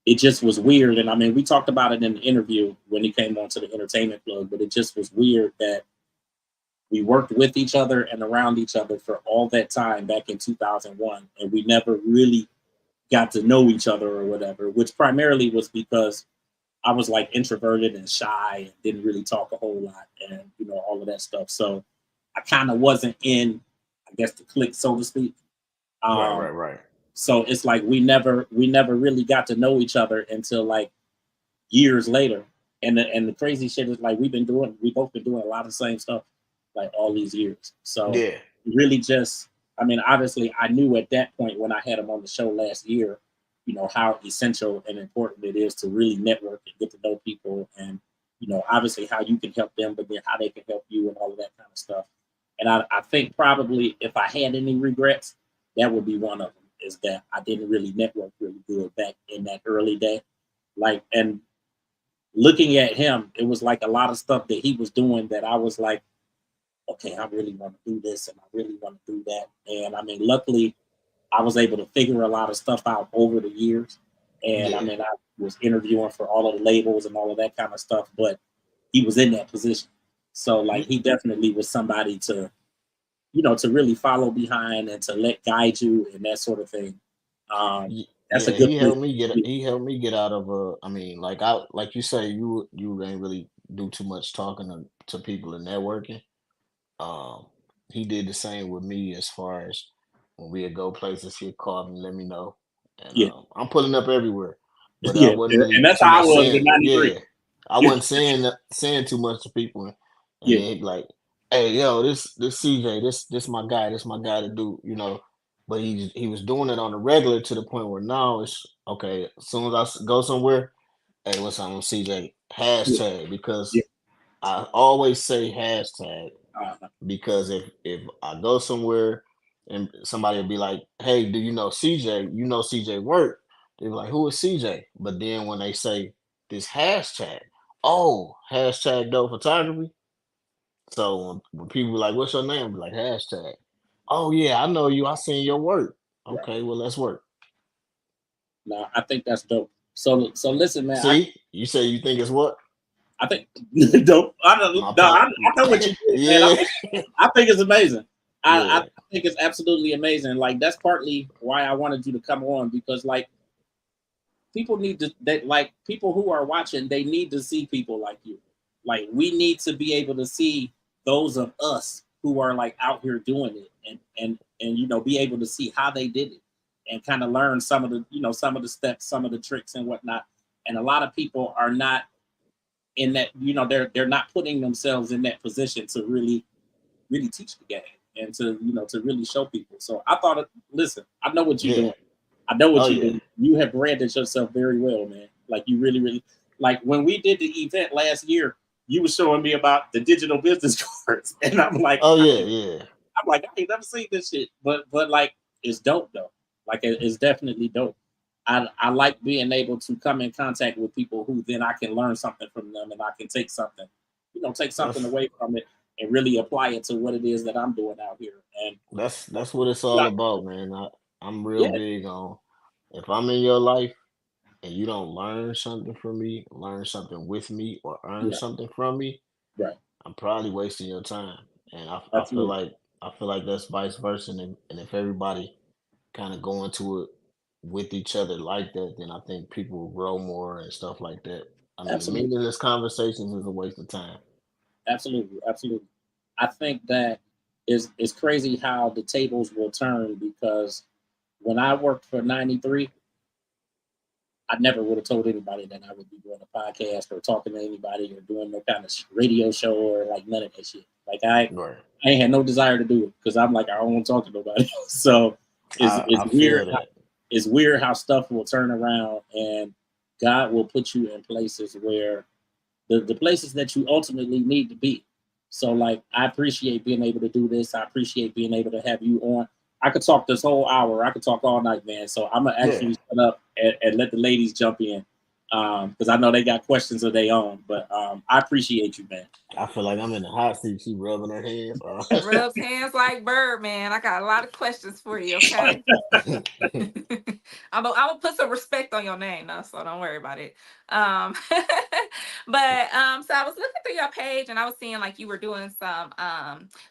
it just was weird. And I mean, we talked about it in the interview when he came on to the entertainment plug, but it just was weird that we worked with each other and around each other for all that time back in 2001, and we never really got to know each other or whatever, which primarily was because I was like introverted and shy and didn't really talk a whole lot and all of that stuff. So I kind of wasn't in, I guess, the clique, so to speak. Right, Um, right, right. so it's like we never really got to know each other until like years later. And the crazy shit is like we both been doing a lot of the same stuff like all these years. So Yeah, really just I mean, obviously I knew at that point when I had him on the show last year, how essential and important it is to really network and get to know people and obviously how you can help them, but then how they can help you and all of that kind of stuff. And I think probably if I had any regrets, that would be one of them is that I didn't really network really good back in that early day. Like, and looking at him, it was like a lot of stuff that he was doing that I was like, okay, I really want to do this and I really want to do that. And I mean, luckily, I was able to figure a lot of stuff out over the years. And I yeah. mean, I was interviewing for all of the labels and all of that kind of stuff, but he was in that position. So, like, he definitely was somebody to really follow behind and to let guide you and that sort of thing. Um, that's a Yeah, good place. he helped me get out of I mean, like you say, you ain't really do too much talking to people and networking. Um, he did the same with me as far as when we'd go places, he'd call me, let me know. And Yeah, I'm pulling up everywhere. But I yeah, wasn't and really that's too how I much was in saying, '93. yeah. I wasn't saying too much to people. And Yeah, then he'd be like, hey, yo, this CJ, this my guy to do, you know. But he was doing it on the regular to the point where now it's okay. As soon as go somewhere, hey, what's up, I'm CJ? yeah, Hashtag yeah. because I always say hashtag Uh, because if I go somewhere and somebody will be like, "Hey, do you know CJ? You know CJ work?" They're like, "Who is CJ?" But then when they say this hashtag, oh, hashtag dope photography. So when people be like, "What's your name?" I be like, hashtag. Oh yeah, I know you. I seen your work. right. Okay, well let's work. No, I think that's dope. So listen, man. See, you say you think it's what? I think dope. I don't. My No, pop. I know what you did, man. Yeah, I think it's amazing. I yeah, think it's absolutely amazing. Like that's partly why I wanted you to come on because like people need to that like people who are watching they need to see people like you. Like we need to be able to see those of us who are like out here doing it and be able to see how they did it and kind of learn some of the steps, some of the tricks and whatnot. And a lot of people are not in that they're not putting themselves in that position to really teach the game and to really show people. So I thought, listen, I know what you're yeah. doing. I know Oh what you yeah. do. You have branded yourself very well, man. Like you really, really like when we did the event last year. You were showing me about the digital business cards, and I'm like, Oh yeah, yeah. I ain't never seen this shit, but like it's dope though. Like it's definitely dope. I like being able to come in contact with people who then I can learn something from them and I can take something That's away from it and really apply it to what it is that I'm doing out here. And that's what it's you all know, about, man. I'm real yeah, big on if I'm in your life and you don't learn something from me, learn something with me, or earn right, something from me, right, I'm probably wasting your time. And absolutely, I feel like that's vice versa. And if everybody kind of go into it with each other like that, then I think people will grow more and stuff like that. I mean, absolutely, meaningless conversations is a waste of time. absolutely, absolutely. I think that it's crazy how the tables will turn, because when I worked for 93, I never would have told anybody that I would be doing a podcast or talking to anybody or doing no kind of radio show or like none of that shit. Like Right. I ain't had no desire to do it because I'm like, I don't want to talk to nobody. So it's I feel weird. that. It's weird how stuff will turn around and God will put you in places where the places that you ultimately need to be. So like I appreciate being able to do this. I appreciate being able to have you on. I could talk this whole hour. I could talk all night, man. So I'm gonna Yeah. actually shut up and let the ladies jump in, because I know they got questions of their own. But I appreciate you, man. I feel like I'm in the hot seat. She rubbing her hands. Rubs hands like Birdman. I got a lot of questions for you, okay? I'm gonna put some respect on your name though, so don't worry about it. Um, but so I was looking through your page and I was seeing like you were doing some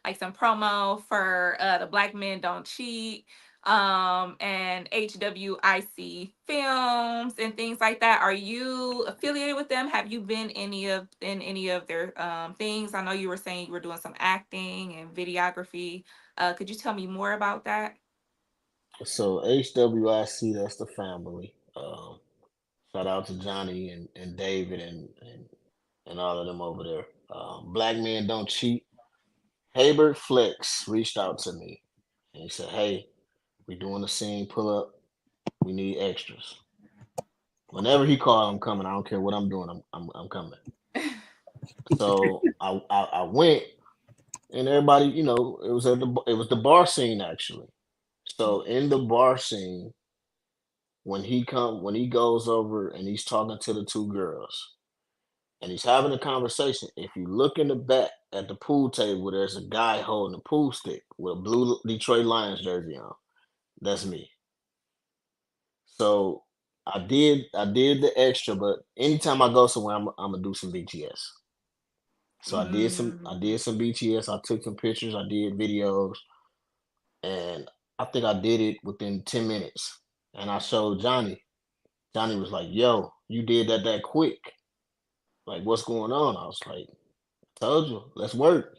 like some promo for the Black Men Don't Cheat and HWIC films and things like that. Are you affiliated with them? Have you been in any of their things? I know you were saying you were doing some acting and videography. Could you tell me more about that? So HWIC, that's the family. Shout out to Johnny and David and all of them over there. Black Men Don't Cheat. Haber Flex reached out to me and he said, "Hey, we doing a scene pull up. We need extras." Whenever he called, I'm coming. I don't care what I'm doing. I'm coming. So I went, and everybody, it was the bar scene actually. So in the bar scene, when he goes over and he's talking to the two girls and he's having a conversation, if you look in the back at the pool table, there's a guy holding a pool stick with a blue Detroit Lions jersey on. That's me. So I did the extra, but anytime I go somewhere, I'm gonna do some BTS. So I Mm. did some BTS. I took some pictures. I did videos, and I think I did it within 10 minutes. And I showed Johnny. Johnny was like, "Yo, you did that quick. Like, what's going on?" I was like, "Told you, let's work."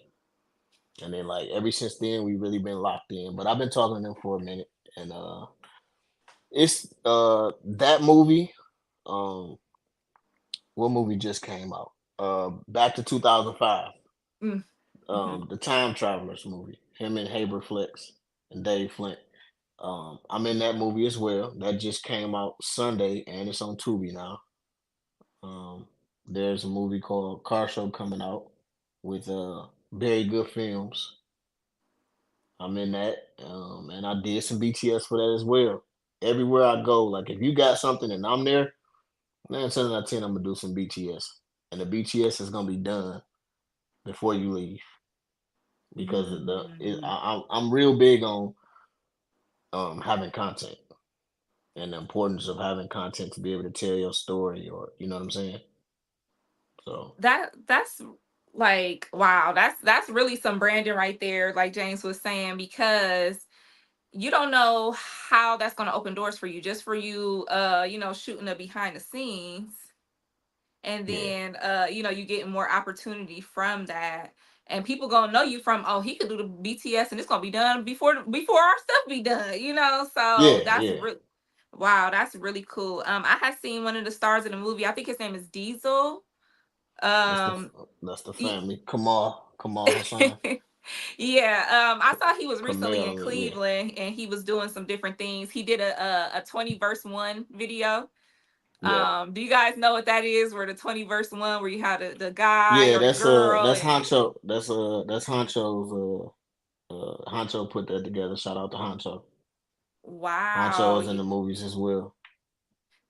And then like ever since then, we really been locked in. But I've been talking to them for a minute, and it's that movie. Um, what movie just came out? Back to 2005. Mm. Mhm. The Time Travelers movie. Him and Haber Flex and Dave Flint. I'm in that movie as well. That just came out Sunday and it's on Tubi now. Um, there's a movie called Car Show coming out with very good films. I'm in that. And I did some BTS for that as well. Everywhere I go, like if you got something and I'm there, 9 times out of 10, I'm gonna do some BTS. And the BTS is gonna be done before you leave. Because Mm. I'm real big on having content and the importance of having content to be able to tell your story, or you know what I'm saying. So That's like wow, that's really some branding right there, like James was saying, because you don't know how that's going to open doors for you, just for you shooting the behind the scenes, and yeah, then you getting more opportunity from that, and people gonna know you from, oh, he could do the BTS and it's gonna be done before our stuff be done, so yeah, that's yeah. really wow, that's really cool. I had seen one of the stars in the movie. I think his name is Diesel. That's the um that's the y- family. Kamal Hassan, yeah, I saw he was recently in Kamel. Yeah, Cleveland and he was doing some different things. He did a 20 verse 1 video. yep, Do you guys know what that is? Where the 20 verse 1, where you have the guy yeah. or the girl That's and Honcho. That's Honcho's. Honcho put that together. Shout out to Honcho. Honcho wow. is in the movies as well.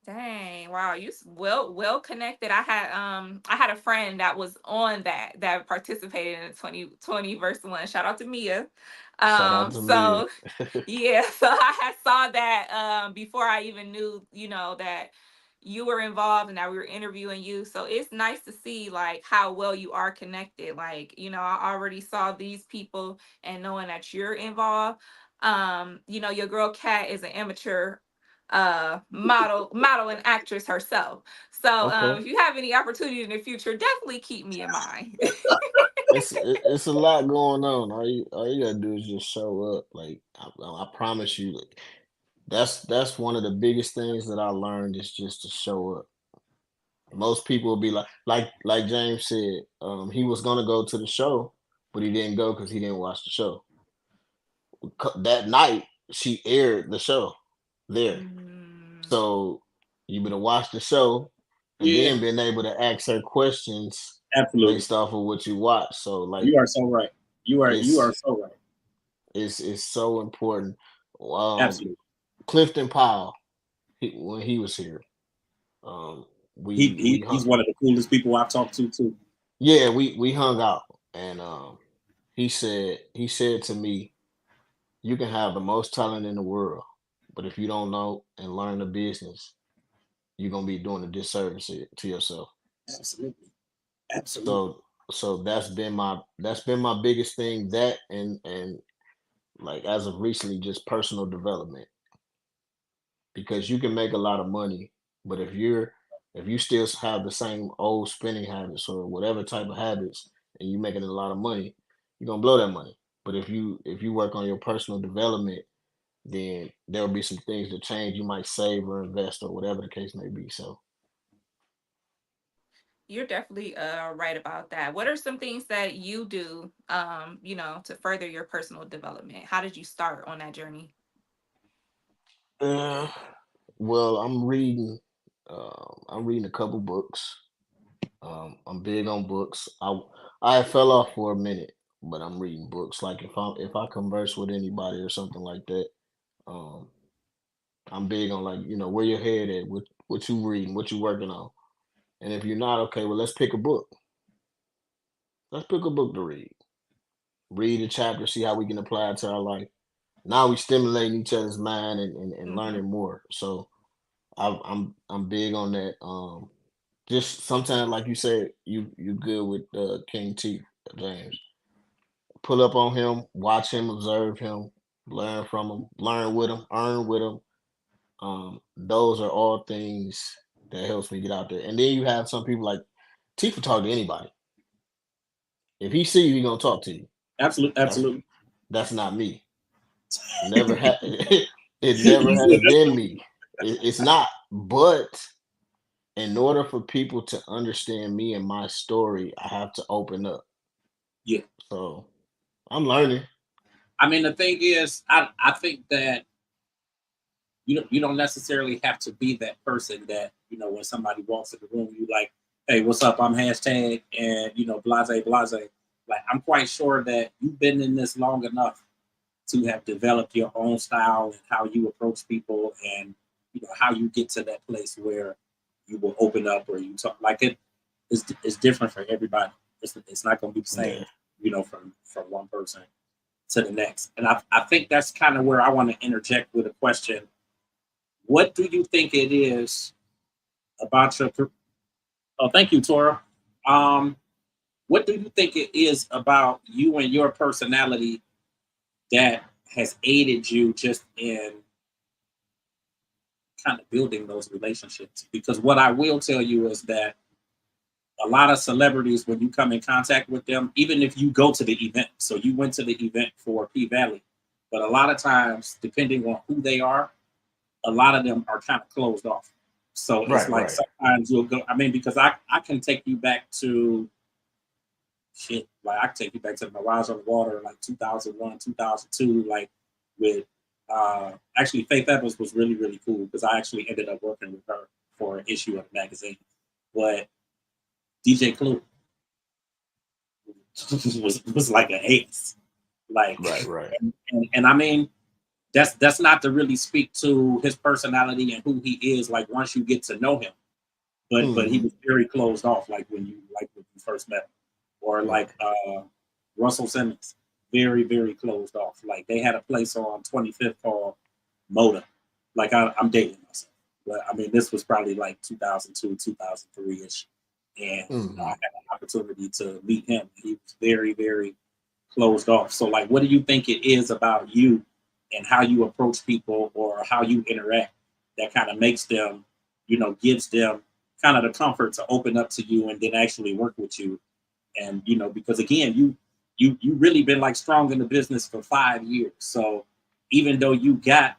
Dang, wow, well connected. I had a friend that was on that participated in the 20 verse 1. Shout out to Mia. Shout out to me. So yeah, so I had saw that before I even knew, that you were involved and that we were interviewing you. So it's nice to see like how well you are connected. Like, I already saw these people, and knowing that you're involved. Your girl Kat is an amateur model and actress herself. So Okay. if you have any opportunity in the future, definitely keep me in mind. it's a lot going on. All you gotta do is just show up. Like I promise you, like, that's one of the biggest things that I learned is just to show up. Most people will be like James said, he was gonna go to the show, but he didn't go because he didn't watch the show. That night she aired the show there. Mm. So you better watch the show and Yeah, then being able to ask her questions absolutely. based off of what you watch. So like You are so right. You are it's so right. it's so important. Absolutely. Clifton Powell, when he was here, we He's hung, one of the coolest people I've talked to too. yeah, we hung out, and he said to me, "You can have the most talent in the world, but if you don't know and learn the business, you're gonna be doing a disservice to yourself." Absolutely. Absolutely. So that's been my biggest thing. That and like as of recently, just personal development, because you can make a lot of money, but if you still have the same old spending habits or whatever type of habits, and you making a lot of money, you're gonna blow that money. But if you work on your personal development, then there'll be some things to change. You might save or invest or whatever the case may be. So You're definitely right about that. What are some things that you do, to further your personal development? How did you start on that journey? uh, well, I'm reading a couple books. I'm big on books. I fell off for a minute, but I'm reading books. Like if I converse with anybody or something like that, um, I'm big on like where your head at, what you reading, what you working on, and if you're not okay, well let's pick a book. Let's pick a book to read. Read a chapter, see how we can apply it to our life. Now we stimulating each other's mind and Hmm. learning more. So I'm big on that. Just sometimes, like you said, you good with King T, James. Pull up on him, watch him, observe him, learn from him, learn with him, earn with him. Those are all things that helps me get out there. And then you have some people like T can talk to anybody. If he see you, he gonna talk to you. Absolutely. That's Absolutely. that's not me. Never had it never has been me. It's not. But in order for people to understand me and my story, I have to open up. Yeah. So I'm learning. I mean, the thing is, I think that you don't necessarily have to be that person that when somebody walks in the room, you like, hey, what's up? I'm hashtag and blase blase. Like I'm quite sure that you've been in this long enough to have developed your own style and how you approach people and how you get to that place where you will open up or you talk like it's different for everybody. It's not going to be the Yeah. same from one person to the next. And I think that's kind of where I want to interject with a question. What do you think it is about your oh, thank you, Tora. um what do you think it is about you and your personality that has aided you just in kind of building those relationships? Because what I will tell you is that a lot of celebrities, when you come in contact with them, even if you go to the event, so you went to the event for P Valley, but a lot of times, depending on who they are, a lot of them are kind of closed off. So it's Right, like right. sometimes you'll go, I mean, because I can take you back to shit, like I can take you back to Mirage on the Water, like 2001, 2002, like with actually Faith Evans was really, really cool because I actually ended up working with her for an issue of the magazine. But DJ Clue was like an ace. Like Right, right. and I mean that's not to really speak to his personality and who he is like once you get to know him. But he Hmm. was very closed off like when you first met him. Or Right. like Russell Simmons, very, very closed off. Like they had a place on 25th called Moda. Like I'm dating myself. But I mean this was probably like 2002, 2003 ish. And I Hmm. had an opportunity to meet him. He was very, very closed off. So like what do you think it is about you and how you approach people or how you interact that kind of makes them, gives them kind of the comfort to open up to you and then actually work with you And because again, you really been like strong in the business for 5 years. So even though you got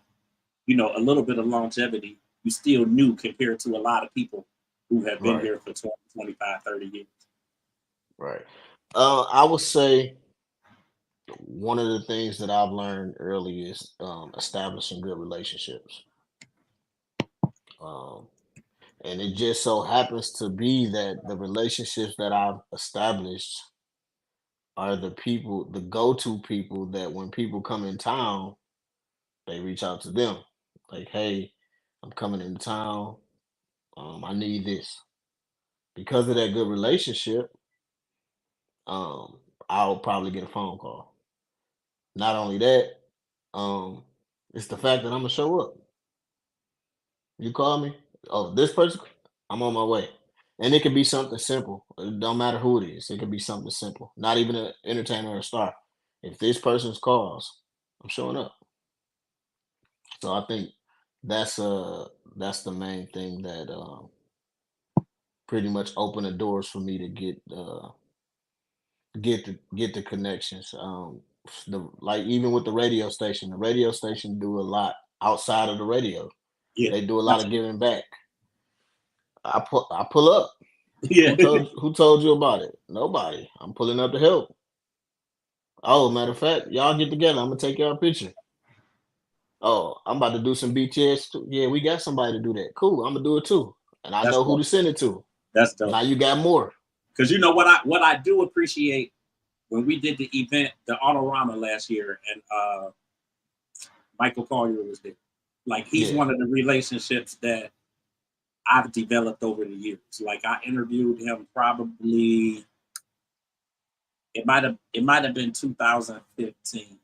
a little bit of longevity, you still new compared to a lot of people who have been Right. here for 20, 25, 30 years. Right. I would say one of the things that I've learned early is establishing good relationships. Um, and it just so happens to be that the relationships that I've established are the go-to people that when people come in town, they reach out to them. Like, hey, I'm coming into town. I need this. Because of that good relationship, um, I'll probably get a phone call. Not only that, um, it's the fact that I'm gonna show up. You call me, oh, this person, I'm on my way. And it could be something simple. It don't matter who it is. It could be something simple. Not even an entertainer or a star. If this person's calls, I'm showing up. So I think that's that's the main thing that pretty much opened the doors for me to get the connections. Like even with the radio station do a lot outside of the radio. Yeah, They do a lot of absolutely. giving back. I pull up. Yeah, Who told you about it? Nobody. I'm pulling up to help. Oh, matter of fact, y'all get together. I'm gonna take y'all a picture. Oh, I'm about to do some BTS too. Yeah, we got somebody to do that. Cool. I'm gonna do it too. And I that's know who dope. to send it to. That's dope. Now you got more. Because what I do appreciate when we did the event, the Autorama last year, and Michael Collier was there. Like he's Yeah. one of the relationships that I've developed over the years. Like I interviewed him probably it might have been 2015.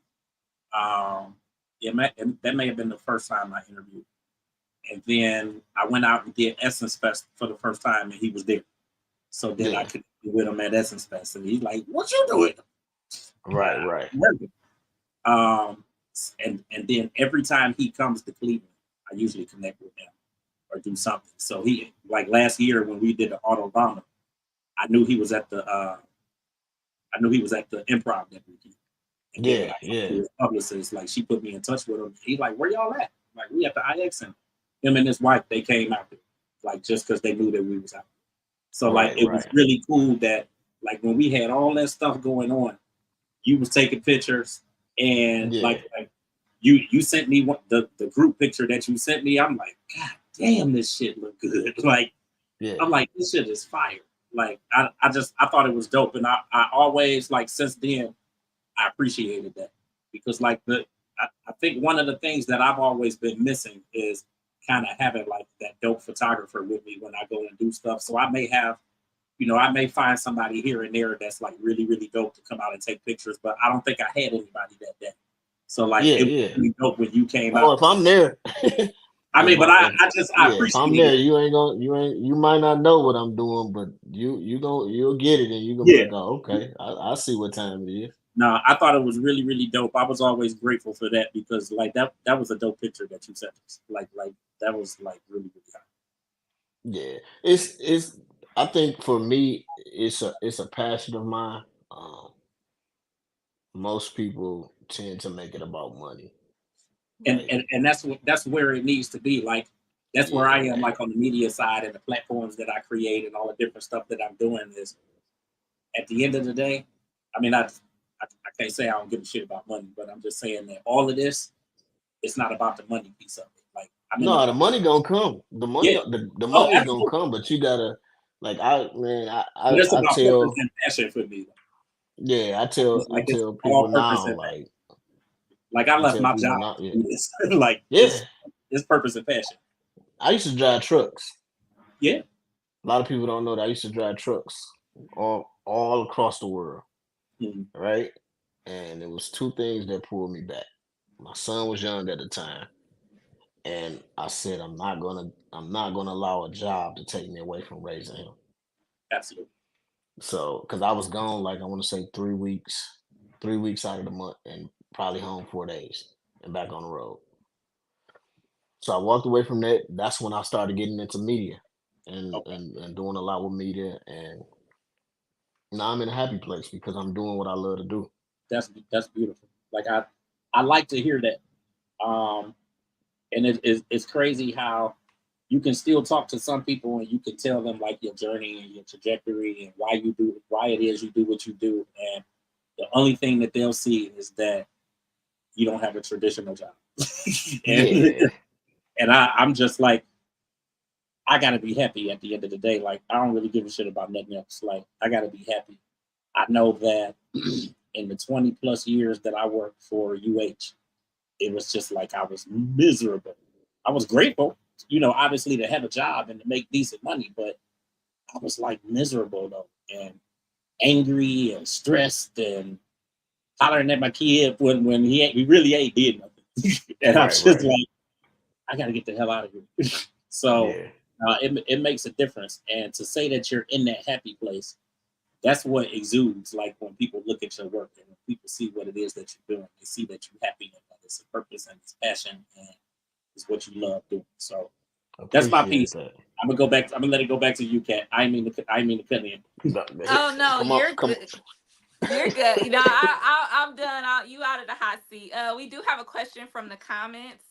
Um, that may have been the first time I interviewed. And then I went out and did Essence Fest for the first time, and he was there. So then I Yeah. could be with him at Essence Fest, and he's like, "What you doing?" Right, right. Working. Um, and then every time he comes to Cleveland, I usually connect with him or do something. So he like last year when we did the Autobahn, I knew he was at the Improv that weekend. And then when Yeah, I talked to yeah. his publicist, like she put me in touch with him. He's like, "Where y'all at?" Like we at the IX, and him and his wife they came out there, like just because they knew that we was out. So like Right, it was right. really cool that like when we had all that stuff going on, you was taking pictures and Yeah, like you sent me the group picture that you sent me. I'm like, God damn, this shit look good. Like yeah. I'm like, this shit is fire. Like I thought it was dope, and I always like since then I appreciated that because like I think one of the things that I've always been missing is kind of having like that dope photographer with me when I go and do stuff. So I may have, I may find somebody here and there that's like really, really dope to come out and take pictures, but I don't think I had anybody that day. So like Yeah, it was yeah. really dope when you came Oh, out. if I'm there, I mean, but I, if I just I if I'm appreciate there, it. you might not know what I'm doing, but you'll get it and you gonna be Yeah. like, oh, okay, I see what time it is. No, I thought it was really, really dope. I was always grateful for that because like that was a dope picture that you sent us. Like that was like really, really hot. Yeah, it's. I think for me, it's a passion of mine. Most people tend to make it about money. and Like, and, and that's where it needs to be. Like that's where yeah, I am, man. like on the media side and the platforms that I create and all the different stuff that I'm doing is at the end of the day, I mean I can't say I don't give a shit about money, but I'm just saying that all of this, it's not about the money piece of it. Like I'm in No, the money gonna come. yeah. The Oh, money is gonna absolutely. come, but you gotta like I man, But it's I about purpose tell and passion for me. yeah, It's I like it's tell all people purpose now, and passion. like Like I I left tell my people job now, to yeah. do this. Like Yeah. it's purpose and passion. I used to drive trucks. Yeah. A lot of people don't know that I used to drive trucks all across the world, Mhm. right? And it was two things that pulled me back. My son was young at the time, and I said I'm not gonna allow a job to take me away from raising him. Absolutely. So, because I was gone, like I want to say 3 weeks out of the month, and probably home 4 days, and back on the road. So I walked away from that. That's when I started getting into media, and Okay. and doing a lot with media, and Now I'm in a happy place because I'm doing what I love to do. That's beautiful. Like I like to hear that. Um, and it's crazy how you can still talk to some people and you can tell them like your journey and your trajectory and why it is you do what you do, and the only thing that they'll see is that you don't have a traditional job. and Yeah, I'm just like, I gotta be happy at the end of the day. Like I don't really give a shit about nothing else. Like I gotta be happy. I know that in the 20 plus years that I worked for UH, it was just like I was miserable. I was grateful, obviously to have a job and to make decent money, but I was like miserable though, and angry and stressed and hollering at my kid when he really ain't did nothing. And I'm right, just right. like, I gotta get the hell out of here. So Yeah, it makes a difference. And to say that you're in that happy place, that's what exudes like when people look at your work and when people see what it is that you're doing. They see that you're happy and that it's a purpose and it's passion and it's what you love doing. So that's my appreciate piece. that. I'm gonna let it go back to you, Kat. I mean to cut in. Oh no, Come on, you're come. good. You're good. I'm done. You out of the hot seat. We do have a question from the comments.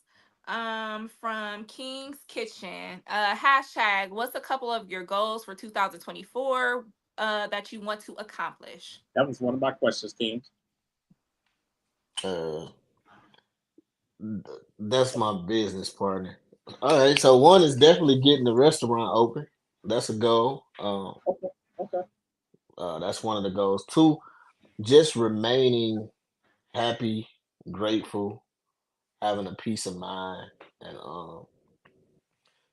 From King's Kitchen. Hashtag. What's a couple of your goals for 2024? That you want to accomplish. That was one of my questions, King. Uh, that's my business partner. All right, so one is definitely getting the restaurant open. That's a goal. Okay, okay. That's one of the goals. Two, just remaining happy, grateful, having a peace of mind, and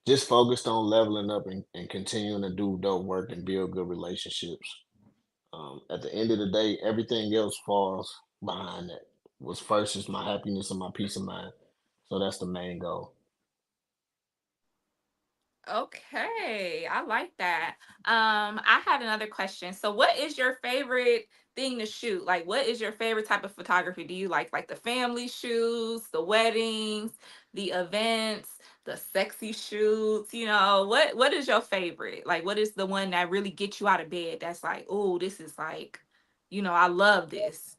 just focused on leveling up and continuing to do dope work and build good relationships. At the end of the day, everything else falls behind that. Was first is my happiness and my peace of mind. So that's the main goal. Okay, I like that. I had another question. So what is your favorite thing to shoot? Like what is your favorite type of photography? Do you like the family shoots, the weddings, the events, the sexy shoots? What is your favorite? Like what is the one that really gets you out of bed that's like, "Oh, this is like, I love this."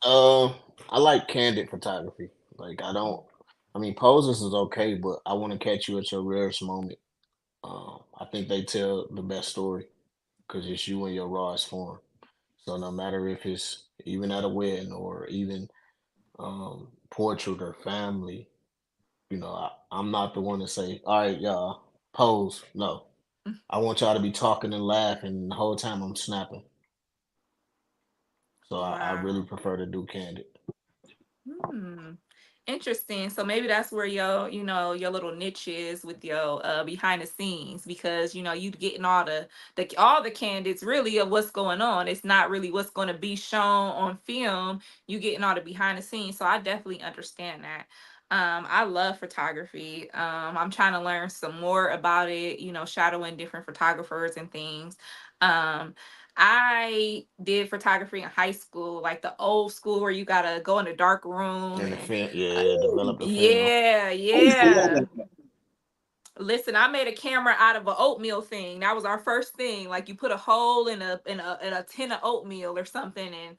Uh, I like candid photography. Like I mean, poses is okay, but I want to catch you at your rarest moment. I think they tell the best story because it's you in your rawest form. So no matter if it's even at a wedding or even portrait or family, I'm not the one to say, all right, y'all, pose. No, I want y'all to be talking and laughing the whole time I'm snapping. So I really Wow. prefer to do candid. Hmm. Interesting. So maybe that's where your little niche is with your behind the scenes because you getting all the candidates really of what's going on. It's not really what's going to be shown on film. You getting all the behind the scenes. So I definitely understand that. I love photography. I'm trying to learn some more about it, shadowing different photographers and things. Um, I did photography in high school, like the old school where you gotta go in a dark room And the and film, uh, yeah, develop the film. yeah, I used to love yeah. that. Listen, I made a camera out of an oatmeal thing. That was our first thing. Like you put a hole in a tin of oatmeal or something, and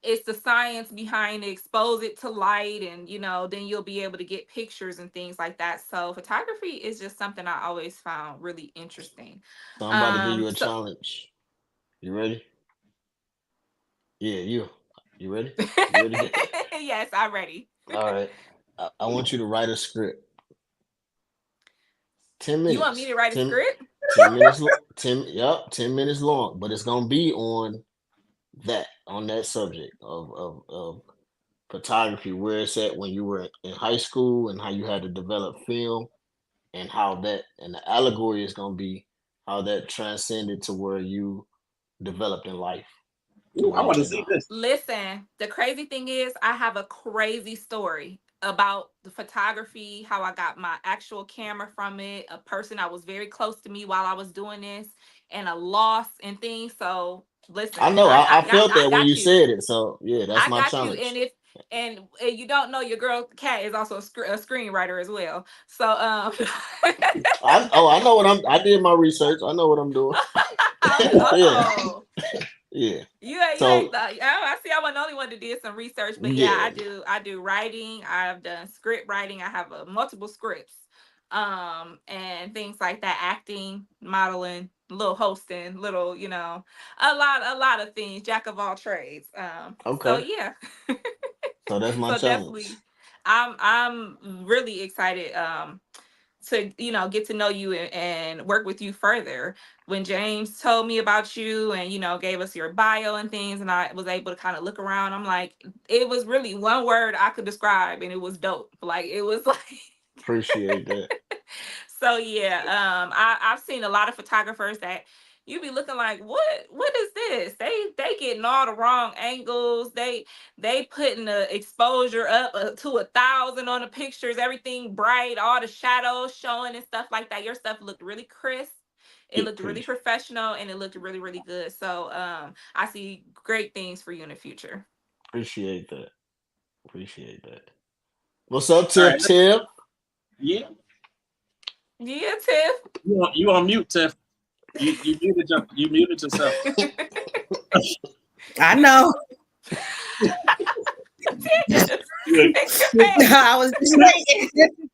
it's the science behind it. Expose it to light, and then you'll be able to get pictures and things like that. So photography is just something I always found really interesting. So I'm about to give you a So challenge. You ready? Yeah, you. You ready? You ready? yes, I'm ready. All right. I want you to write a script. 10 You want me minutes. to write a 10, script? 10 minutes. 10 minutes long. But it's gonna be on that subject of photography, where it's at when you were in high school and how you had to develop film and and the allegory is gonna be how that transcended to where you developed in life to Ooh, where I you want to are see now. this. Listen, the crazy thing is, I have a crazy story about the photography, how I got my actual camera from it, a person that was very close to me while I was doing this, and a loss and things. So, I listen, know. I, I I got felt I that when you got you. said it. So yeah, that's I my got you. And challenge. if and you don't know, your girl Kat is also a screenwriter as well. So I know what I did my research. I know what I'm doing. Oh. Yeah. You So ain't I see I wasn't the only one that did some research, but yeah, I do writing. I've done script writing. I have multiple scripts. And things like that, acting, modeling, little hosting, little, a lot of things, jack of all trades. So okay. yeah. So that's my So challenge. definitely I'm really excited to get to know you and work with you further. When James told me about you and gave us your bio and things, and I was able to kind of look around, I'm like, it was really one word I could describe, and it was dope. Like, it was like Appreciate that. so yeah, I've seen a lot of photographers that you be looking like, what is this? They getting all the wrong angles. They putting the exposure up to 1,000 on the pictures, everything bright, all the shadows showing and stuff like that. Your stuff looked really crisp. It looked really professional, and it looked really, really good. So I see great things for you in the future. Appreciate that. Appreciate that. What's up, All Tiff? right. Tiff? Yeah. Yeah, Tiff. You on mute, Tiff. You muted yourself. I know. I was just waiting.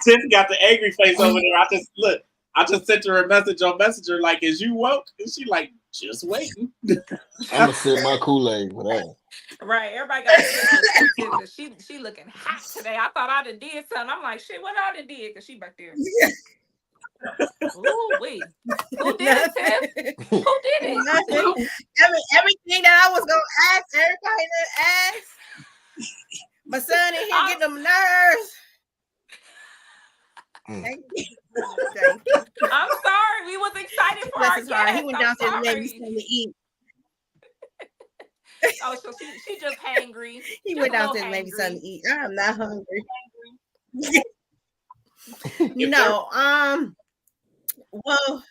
Tiff got the angry face over there. I just sent her a message on Messenger like, "Is you woke?" And she like, "Just waiting." I'm gonna sip my Kool-Aid for that. Right, everybody got to sit. She looking hot today. I thought I done did something. I'm like, shit, what I done did? Cause she back there. Ooh, wait, who did it, Tiff? Who did it? Everything that I was gonna ask, everybody that asked. My son in here getting them nerves. Thank you. Thank you. I'm sorry. We was excited for our guest. He went downstairs and made me something to eat. Oh, so she just hangry. He went downstairs and made me something to eat. I'm not hungry. No, well,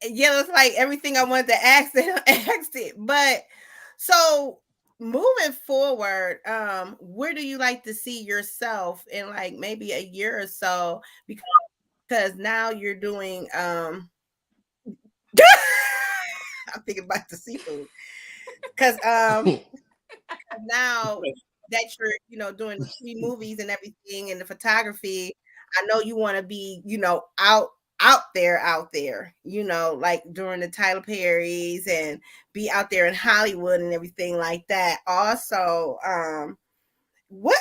yeah, it's like everything I wanted to ask it, asked it. But so moving forward, where do you like to see yourself in like maybe a year or so? Because now you're doing I'm thinking about the seafood. Because now that you're doing 3 movies and everything and the photography, I know you want to be out there, like during the Tyler Perry's and be out there in Hollywood and everything like that. Also, what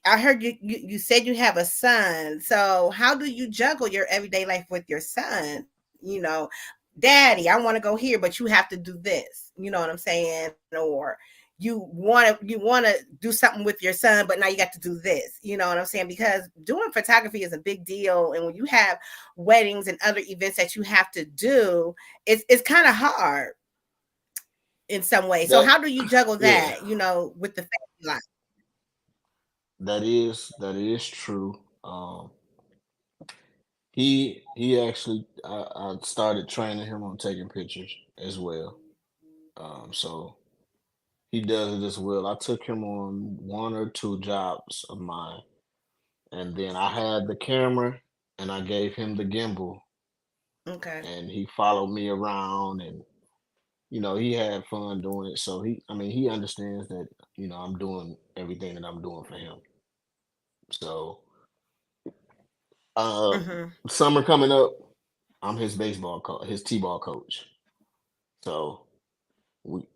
I heard you said you have a son, so how do you juggle your everyday life with your son? Daddy, I want to go here, but you have to do this. You know what I'm saying? Or you want to do something with your son, but now you got to do this. You know what I'm saying? Because doing photography is a big deal, and when you have weddings and other events that you have to do, it's kind of hard in some way. So how do you juggle that? With the family life? That is true. He actually I started training him on taking pictures as well. So he does it as well. I took him on 1 or 2 jobs of mine, and then I had the camera and I gave him the gimbal, Okay. and he followed me around, and he had fun doing it. So he understands that I'm doing everything that I'm doing for him. So summer coming up, I'm his baseball coach, his t-ball coach. So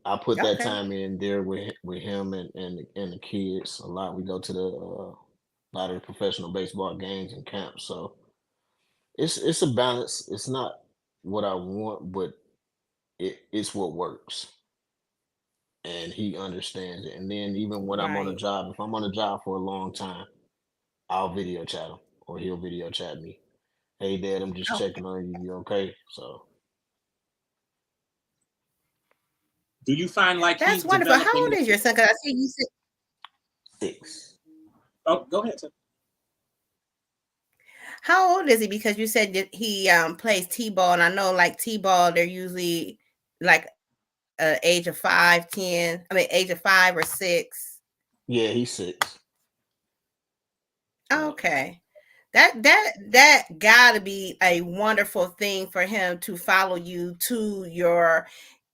I put that time in there with him and the kids a lot. We go to a lot of the professional baseball games and camps. So it's a balance. It's not what I want, but it's what works. And he understands it. And then even when I'm on a job, if I'm on a job for a long time, I'll video chat him or he'll video chat me. Hey Dad, I'm just checking on you. You okay? So do you find like that's wonderful? How old is your son? Because I see you said 6. Oh, go ahead, Tim. How old is he? Because you said that he plays t-ball, and I know like t-ball, they're usually like age of 5, 10. I mean, age of 5 or 6. Yeah, he's 6. Okay. That gotta be a wonderful thing for him to follow you to your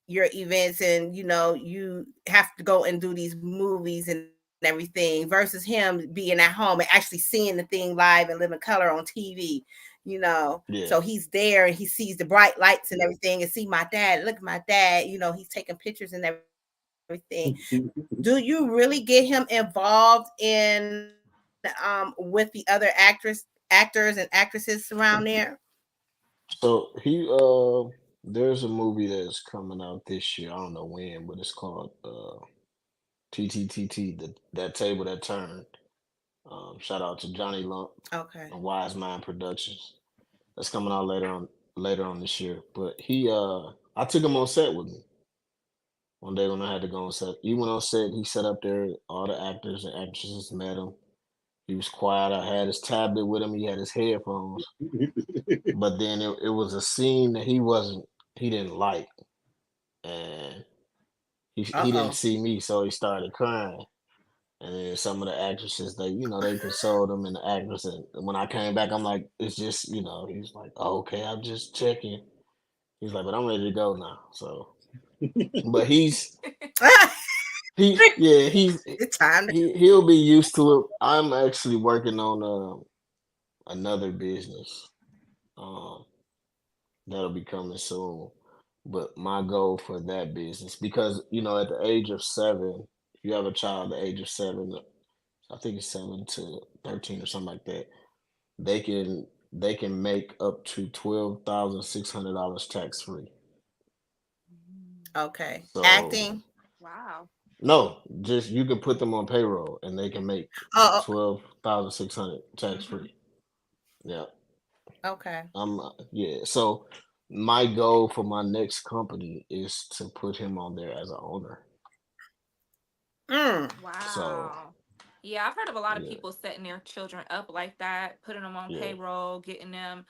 events, and you have to go and do these movies and everything versus him being at home and actually seeing the thing live and living color on TV. Yeah. So he's there and he sees the bright lights and everything and see my dad, look at my dad, he's taking pictures and everything. Do you really get him involved in with the other actors and actresses around there? So there's a movie that's coming out this year. I don't know when, but it's called TTTT, that table that turned. Shout out to Johnny Lump Okay. and Wise Mind Productions. That's coming out later on this year. But I took him on set with me one day when I had to go on set. He went on set, he sat up there, all the actors and actresses met him. He was quiet. I had his tablet with him, he had his headphones. But then it was a scene that he didn't like. And he didn't Uh-oh. see me, so he started crying. And then some of the actresses, they consoled him, and the actress. And when I came back, I'm like, it's just, he's like, oh, okay, I'm just checking. He's like, but I'm ready to go now. So, but yeah, It's time to he'll be used to it. I'm actually working on another business um, that'll be coming soon. But my goal for that business, because at the age of 7, if you have a child at the age of 7, I think it's 7 to 13 or something like that. They can make up to $12,600 tax free. okay. So Acting. Wow. no, just you can put them on payroll and they can make Oh, 12,600 tax Hmm. free. Yeah, okay. yeah. So my goal for my next company is to put him on there as an owner. Mm. So Wow. Yeah, I've heard of a lot of yeah, people setting their children up like that, putting them on yeah. payroll, getting them,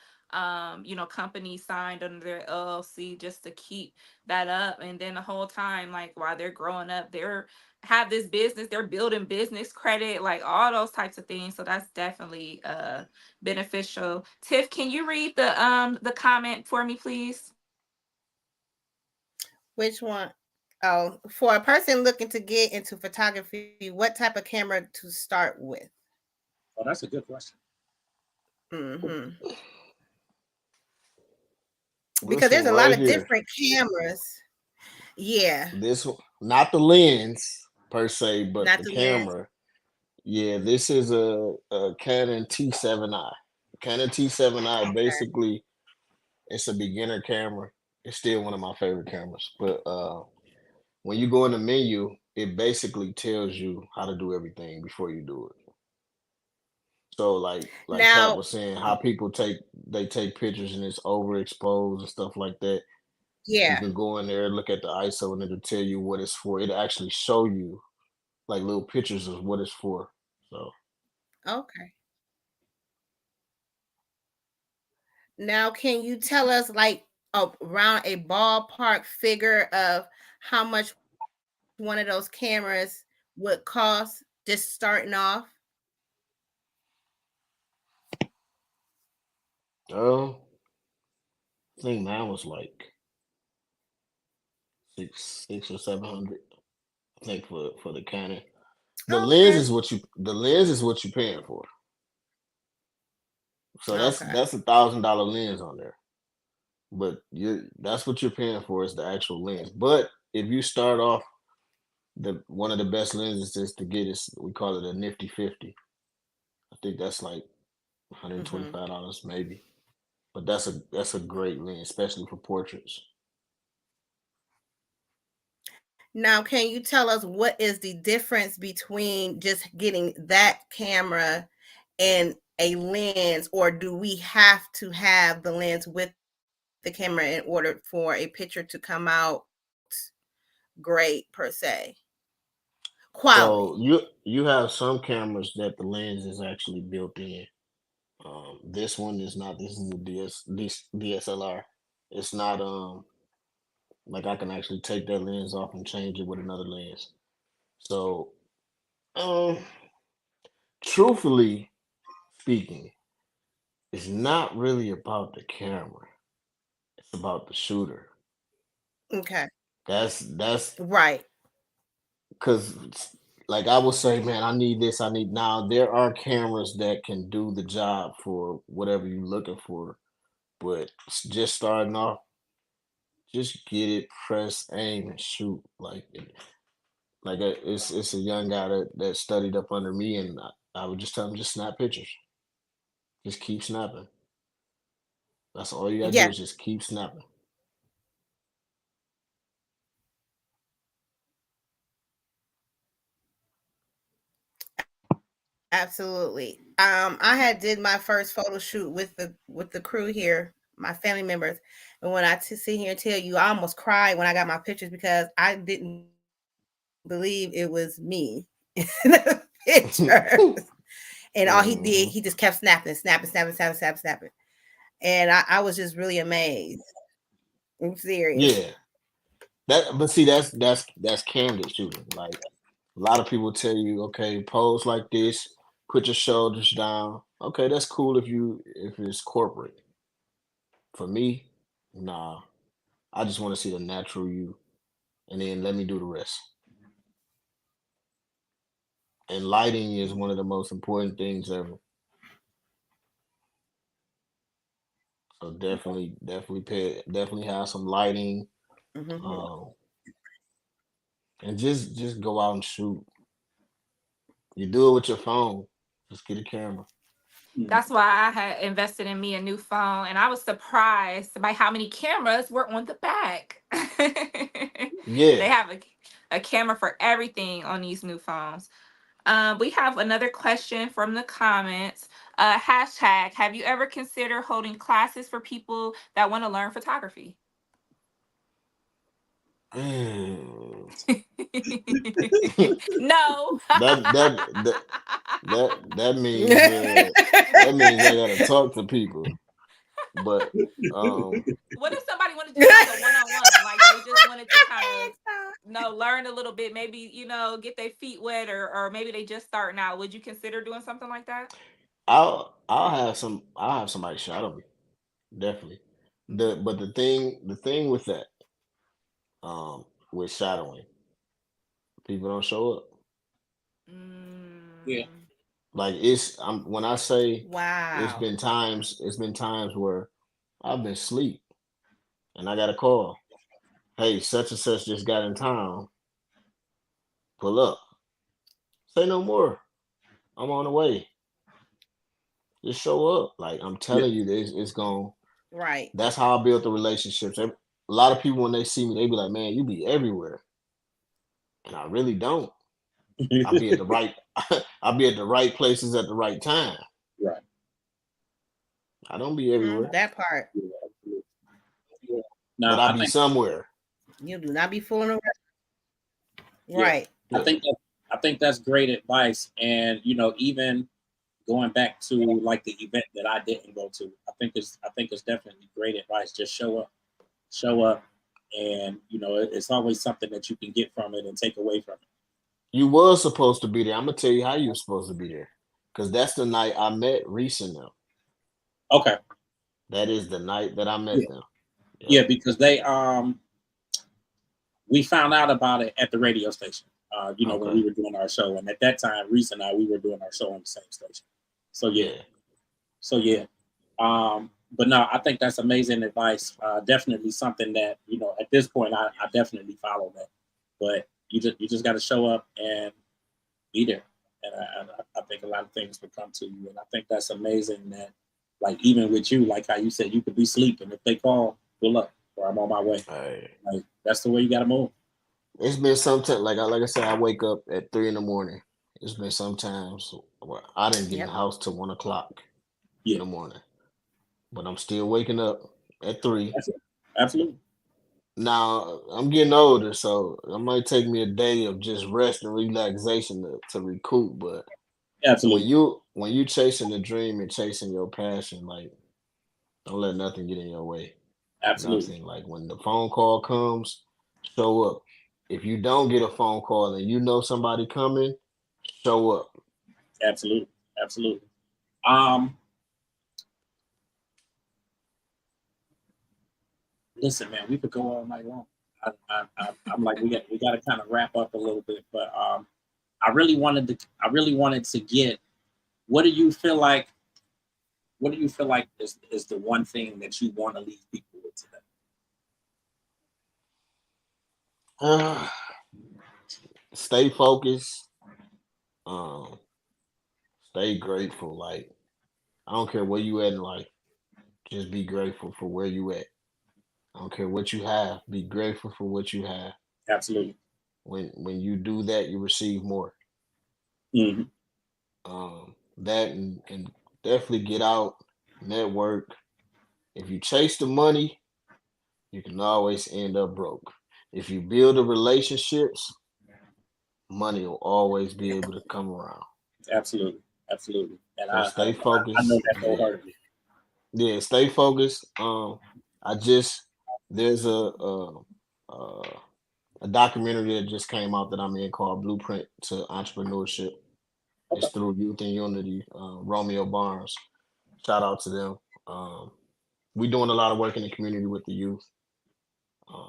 companies signed under their LLC just to keep that up. And then the whole time, like while they're growing up, they're have this business, they're building business credit, like all those types of things. So that's definitely beneficial. Tiff, can you read the comment for me, please? Which one? Oh, for a person looking to get into photography, what type of camera to start with? Oh, that's a good question. Hmm. Because This there's one a lot right of here. different cameras. Yeah, This one, not the lens per se, but not the the lens. camera. Yeah, this is a Canon T7i. Canon T7i, Okay. basically, it's a beginner camera. It's still one of my favorite cameras. But when you go in the menu, it basically tells you how to do everything before you do it. So like Kat Now, was saying, how people take pictures and it's overexposed and stuff like that. You yeah. can go in there, look at the ISO, and it'll tell you what it's for. It'll actually show you like little pictures of what it's for. So Okay. Now, can you tell us like around a ballpark figure of how much one of those cameras would cost just starting off? uh, I think mine was like 6 or 700. I think for the Canon. Okay. The lens is what you're paying for. So Okay. that's $1,000 lens on there. But that's what you're paying for is the actual lens. But if you start off, the one of the best lenses is to get is we call it a nifty 50. I think that's like Hmm. $125 maybe. But that's a great lens, especially for portraits. Now, can you tell us what is the difference between just getting that camera and a lens, or do we have to have the lens with the camera in order for a picture to come out great per se? Quality. So you have some cameras that the lens is actually built in. This one is not. This is a DSLR. It's not like I can actually take that lens off and change it with another lens. So um truthfully speaking, it's not really about the camera. It's about the shooter. Okay. That's Right. because like I would say, man, I need this. I need now. There are cameras that can do the job for whatever you're looking for, but just starting off, just get it, press, aim, and shoot. It's a young guy that studied up under me, and I would just tell him just snap pictures, just keep snapping. That's all you gotta do Yeah, is just keep snapping. absolutely. I had did my first photo shoot with the crew here, my family members, and when I sit here and tell you, I almost cried when I got my pictures because I didn't believe it was me in the pictures. And all he did, Mhm. he just kept snapping, snapping, snapping, snapping, snapping, snapping. And I was just really amazed. I'm serious. Yeah, but see, that's candid shooting. Like a lot of people tell you, okay, pose like this, put your shoulders down. Okay, that's cool if it's corporate. For me, nah. I just want to see the natural you, and then let me do the rest. And lighting is one of the most important things ever. So definitely have some lighting, Hmm. um, and just go out and shoot. You do it with your phone. Just get a camera. Mhm. That's why I had invested in me a new phone, and I was surprised by how many cameras were on the back. They Yeah. have a camera for everything on these new phones. We have another question from the comments. Hashtag, have you ever considered holding classes for people that want to learn photography? Mm. No. that that that that means that means I gotta talk to people. But um What if somebody wanted to do like a one-on-one? Like they just wanted to kind of learn a little bit, maybe, get their feet wet, or maybe they just starting out. Would you consider doing something like that? I'll have somebody shadow me. Definitely. Mm. The thing with that, with shadowing, people don't show up. Yeah. Mm. Like when I say Wow. it's been times where I've been asleep and I got a call. Hey, such and such just got in town. Pull up. Say no more. I'm on the way. Just show up. Like I'm Yeah. telling you, this it's going. Right. That's how I built the relationships. A lot of people when they see me, they be like, "Man, you be everywhere," and I really don't. I be at the right. I be at the right places at the right time. Right. I don't be everywhere, That part. Yeah, absolutely. Yeah. but Now, I I be think, somewhere. You do not be fooling around. yeah, Right. I Yeah. think that I think that's great advice. And even going back to like the event that I didn't go to, I think it's definitely great advice. Just show up, and it's always something that you can get from it and take away from it. You was supposed to be there. I'm gonna tell you how you were supposed to be there, because that's the night I met Reese and them. Okay. That is the night that I met Yeah. them. Yep. Yeah, because we found out about it at the radio station. When Okay. we were doing our show, and at that time, Reese and I, we were doing our show on the same station. So yeah, Yeah. so yeah. But no, I think that's amazing advice. Definitely something that at this point, I definitely follow that. But you just got to show up and be there, and I think a lot of things will come to you, and I think that's amazing that like even with you, like how you said you could be sleeping if they call, pull up, or I'm on my way. Hey. Like that's the way you got to move. It's been sometimes like I said, I wake up at 3 in the morning. It's been sometimes where I didn't get in the Yep. house till 1 o'clock in Yeah, the morning, but I'm still waking up at 3. that's it. Absolutely, Now I'm getting older, so it might take me a day of just rest and relaxation to recoup. But absolutely, when you chasing the dream and chasing your passion, like don't let nothing get in your way. You know what I'm absolutely, saying? Like when the phone call comes, show up. If you don't get a phone call and you know somebody coming, show up. absolutely, absolutely. Um, Listen, man, we could go all night long. I'm like, we got to kind of wrap up a little bit, but I really wanted to get. What do you feel like? What do you feel like is the one thing that you want to leave people with today? Stay focused. Um, stay grateful. Like I don't care where you at in life. Just be grateful for where you at. I don't care what you have. Be grateful for what you have. Absolutely. When you do that, you receive more. Hmm. That and definitely get out, network. If you chase the money, you can always end up broke. If you build the relationships, money will always be able to come around. Absolutely. Absolutely. And So stay I know focused. that Yeah, wholeheartedly. yeah. Stay focused. I just there's uh, a documentary that just came out that I'm in called Blueprint to Entrepreneurship. Okay. It's through Youth and Unity. Romeo Barnes. Shout out to them. Um, we doing a lot of work in the community with the youth.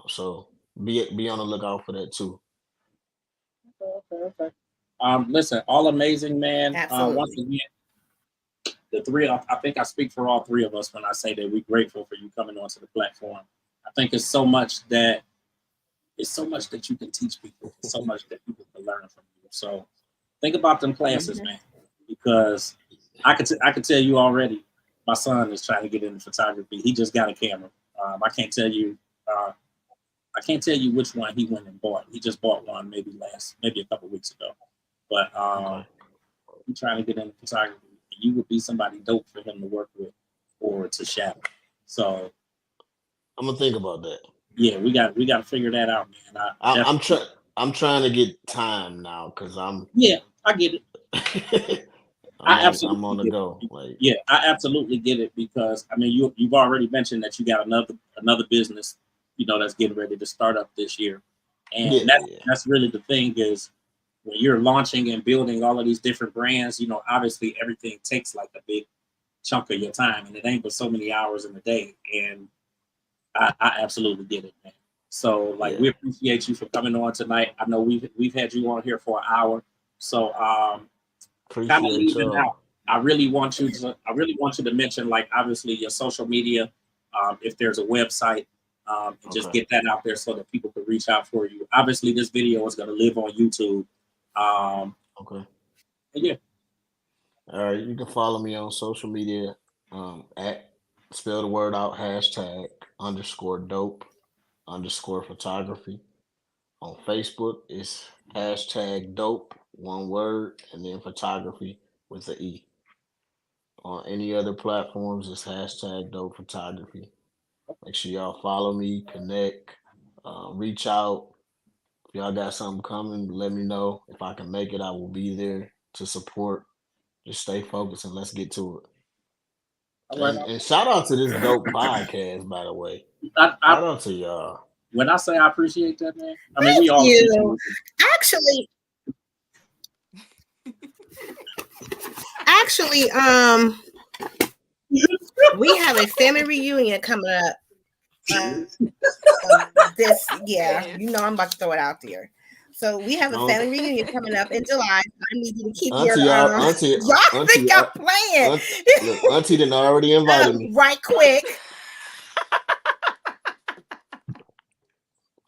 So be on the lookout for that too. Okay. Okay. Listen, all amazing, man. Once Absolutely. again, the three. I think I speak for all three of us when I say that we're grateful for you coming onto the platform. I think it's so much that you can teach people. It's so much that people can learn from you. So think about them classes, Hmm. man, because I could tell you already. My son is trying to get into photography. He just got a camera. I can't tell you. Uh, I can't tell you which one he went and bought. He just bought one maybe a couple weeks ago. But Okay. he's trying to get into photography. You would be somebody dope for him to work with or to shadow. So I'm gonna think about that. yeah, we got to figure that out, man. I I, I'm definitely. trying. I'm trying to get time now because I'm Yeah, I get it. I I'm absolutely on the get go. it. Like Yeah, I absolutely get it because I mean you've already mentioned that you got another business, that's getting ready to start up this year. yeah, And that's yeah, that's really the thing is when you're launching and building all of these different brands, obviously everything takes like a big chunk of your time and it ain't but so many hours in a day. And I absolutely get it, man. So like yeah. we appreciate you for coming on tonight. I know we've had you on here for an hour. So kind of Appreciate leaving out, y'all. I really want you to mention like obviously your social media, if there's a website, and just Okay, get that out there so that people can reach out for you. Obviously, this video is going to live on YouTube. Um, okay. and yeah, All right. You can follow me on social media. At spell the word out hashtag underscore dope underscore photography. On Facebook, it's hashtag dope, one word, and then photography with the E. On any other platforms, it's hashtag dope photography. Make sure y'all follow me, connect, reach out. If y'all got something coming, let me know. If I can make it, I will be there to support. Just stay focused and let's get to all it. right. And shout out to this dope podcast, by the way. I Shout out to y'all. when I say I appreciate that, man, I mean Thank we all you. appreciate it. Actually, actually, we have a family reunion coming up. Yeah, Yes. I'm about to throw it out there. So we have a Don't family reunion coming up in July. I need you to keep your auntie y'all auntie y'all auntie think I'm playing aunt, look, auntie done already invited me. right quick.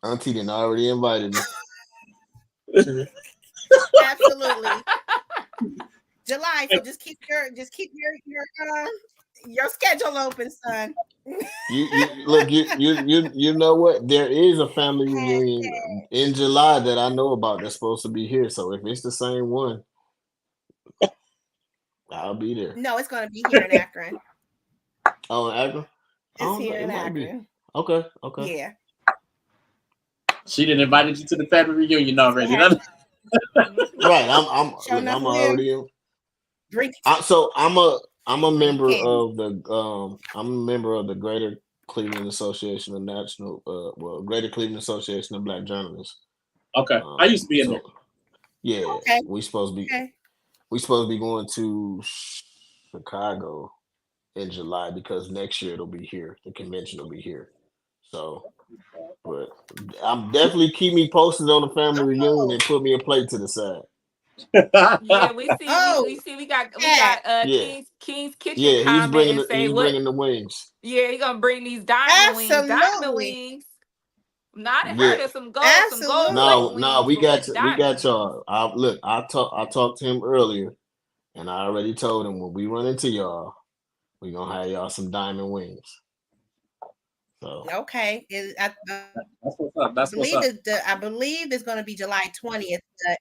Auntie done already invited me. Absolutely. July. So just keep your schedule open, son. You look you know what? There is a family reunion in July that I know about that's supposed to be here. So if it's the same one, I'll be there. No, it's gonna be here in Akron. Oh, in Akron? I It's don't know. here It in might be. Akron. Okay, okay. Yeah. She didn't invited you to the family reunion So already. Right. I'm show look, enough I'm will already in. drink So I'm a member candy. of the Greater Cleveland Association of Greater Cleveland Association of Black Journalists. Okay, I used to be in there. So yeah, Okay. Okay. we supposed to be going to Chicago in July because next year it'll be here. The convention will be here. So, but I'm definitely keep me posted on the family reunion Oh, and put me a plate to the side. Yeah, we see we oh, see we Cat. got Yeah, King's Kitchen yeah. comment and say He's what. bringing the wings. Yeah, he gonna bring these diamond wings. Diamond Absolutely. wings. Not Yeah. heard of some gold Absolutely. plate No, wings, but what we got diamond? y'all. I talked to him earlier, and I already told him when we run into y'all, we gonna have y'all some diamond wings. So Okay. That's what's up. That's what's up. I believe it's going to be July 20th, but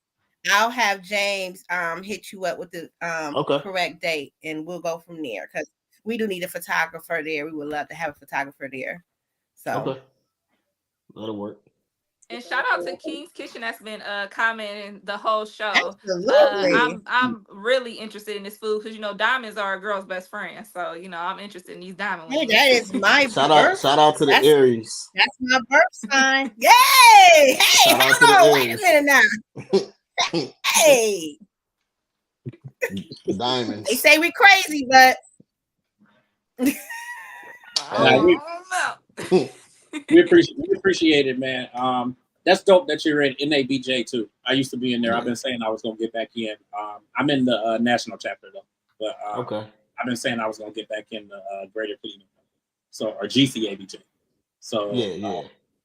I'll have James hit you up with the okay, correct date, and we'll go from there because we do need a photographer there. We would love to have a photographer there. So okay, that'll work. And shout out to King's Kitchen that's been commenting the whole show. absolutely. I'm really interested in this food because diamonds are a girl's best friend. So I'm interested in these diamond Hey, wings. that is my birth. Shout out to the That's Aries. that's my birth sign. Yay! Hey, Shout out to the hold on. Wait a Aries. minute now. Hey, they Diamonds. say we crazy, but Nah, I don't know. we appreciate it, man. That's dope that you're in NABJ too. I used to be in there. I've Yeah. been saying I was gonna get back in. I'm in the national chapter though, but Okay. I've been saying I was gonna get back in the Greater Cleveland, so or GCABJ. So Yeah.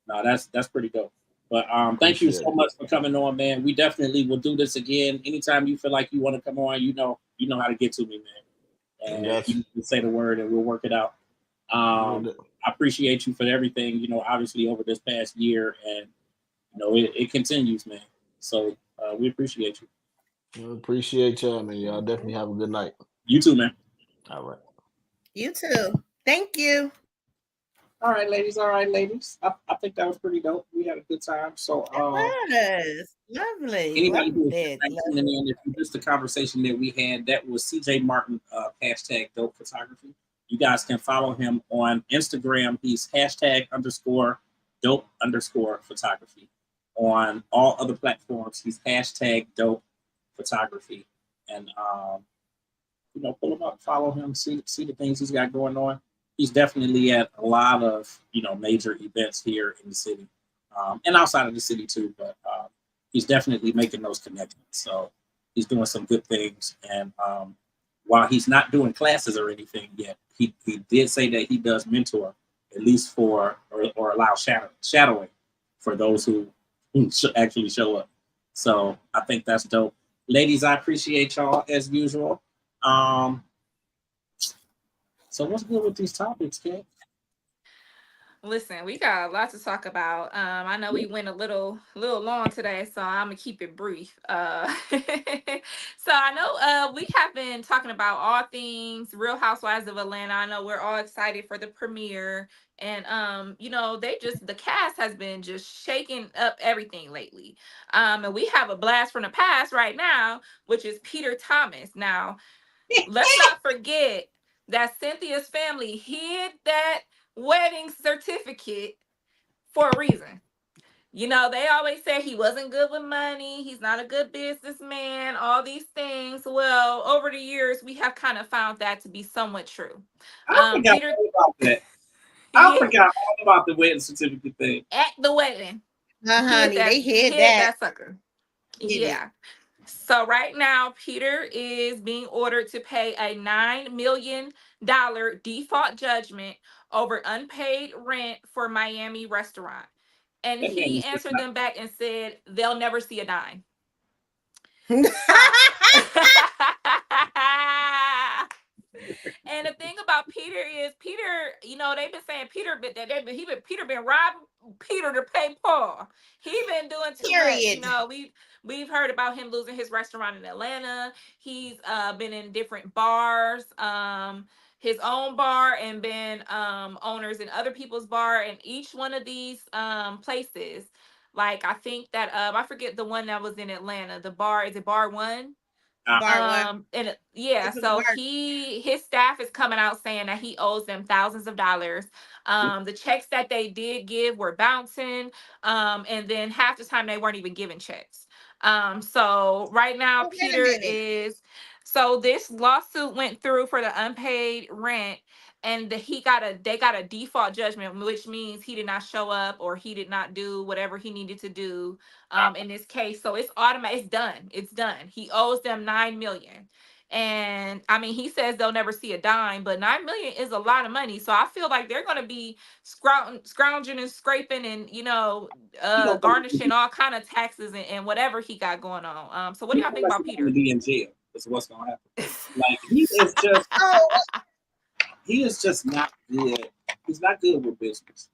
no, that's pretty dope. But thank you Appreciate so it. much for coming on, man. We definitely will do this again. Anytime you feel like you want to come on, you know how to get to me, man. I And got you. you can say the word, and we'll work it out. Will Um, do. I appreciate you for everything, obviously over this past year, and it continues, man. So we appreciate you. I appreciate y'all, man. Y'all definitely have a good night. You too, man. All right. you too. Thank you. All right, ladies. All right, ladies. I think that was pretty dope. We had a good time. So It was lovely. anybody who Loved was just it. like tuning in, if you missed the conversation that we had, that was CJ Martin, hashtag dope photography. You guys can follow him on Instagram. He's hashtag underscore dope underscore photography. On all other platforms, he's hashtag dope photography. And pull him up, follow him, see the things he's got going on. He's definitely at a lot of major events here in the city, and outside of the city too. But he's definitely making those connections. So he's doing some good things. And while he's not doing classes or anything yet, he did say that he does mentor, at least for or allow shadowing for those who actually show up. So I think that's dope. Ladies, I appreciate y'all as usual. Um, so what's good with these topics, Kat? Listen, we got a lot to talk about. I know we went a little long today, so I'm gonna keep it brief. So I know we have been talking about all things Real Housewives of Atlanta. I know we're all excited for the premiere, and the cast has been just shaking up everything lately. And we have a blast from the past right now, which is Peter Thomas. Now, let's not forget that Cynthia's family hid that wedding certificate for a reason. They always say he wasn't good with money, he's not a good businessman, all these things. Well, over the years, we have kind of found that to be somewhat true. I forgot Peter, all about that. I yeah, forgot all about the wedding certificate thing. at the wedding, Honey, they hid hid that. that sucker. Hid it. Yeah. So right now, Peter is being ordered to pay a $9 million default judgment over unpaid rent for Miami restaurant. And That man he is just answered not. them back and said they'll never see a dime. Huh. And the thing about Peter is Peter, they've been saying Peter, but Peter been robbing Peter to pay Paul. He been doing too much. Period. We've heard about him losing his restaurant in Atlanta. He's been in different bars, his own bar, and been owners in other people's bar. And each one of these places, like I think that I forget the one that was in Atlanta. The bar, is it Bar One? Bar one. Yeah, It's a so bar. his staff is coming out saying that he owes them thousands of dollars. The checks that they did give were bouncing, and then half the time they weren't even giving checks. So right now Oh, wait a minute. So this lawsuit went through for the unpaid rent, and they got a default judgment, which means he did not show up or he did not do whatever he needed to do in this case. So it's automatic. It's done. It's done. He owes them $9 million. And I mean, he says they'll never see a dime, but $9 million is a lot of money. So I feel like they're going to be scrounging and scraping and, garnishing all kind of taxes and whatever he got going on. So what do y'all think about Peter? To be in jail is what's going to happen. Like he is just not good. He's not good with business.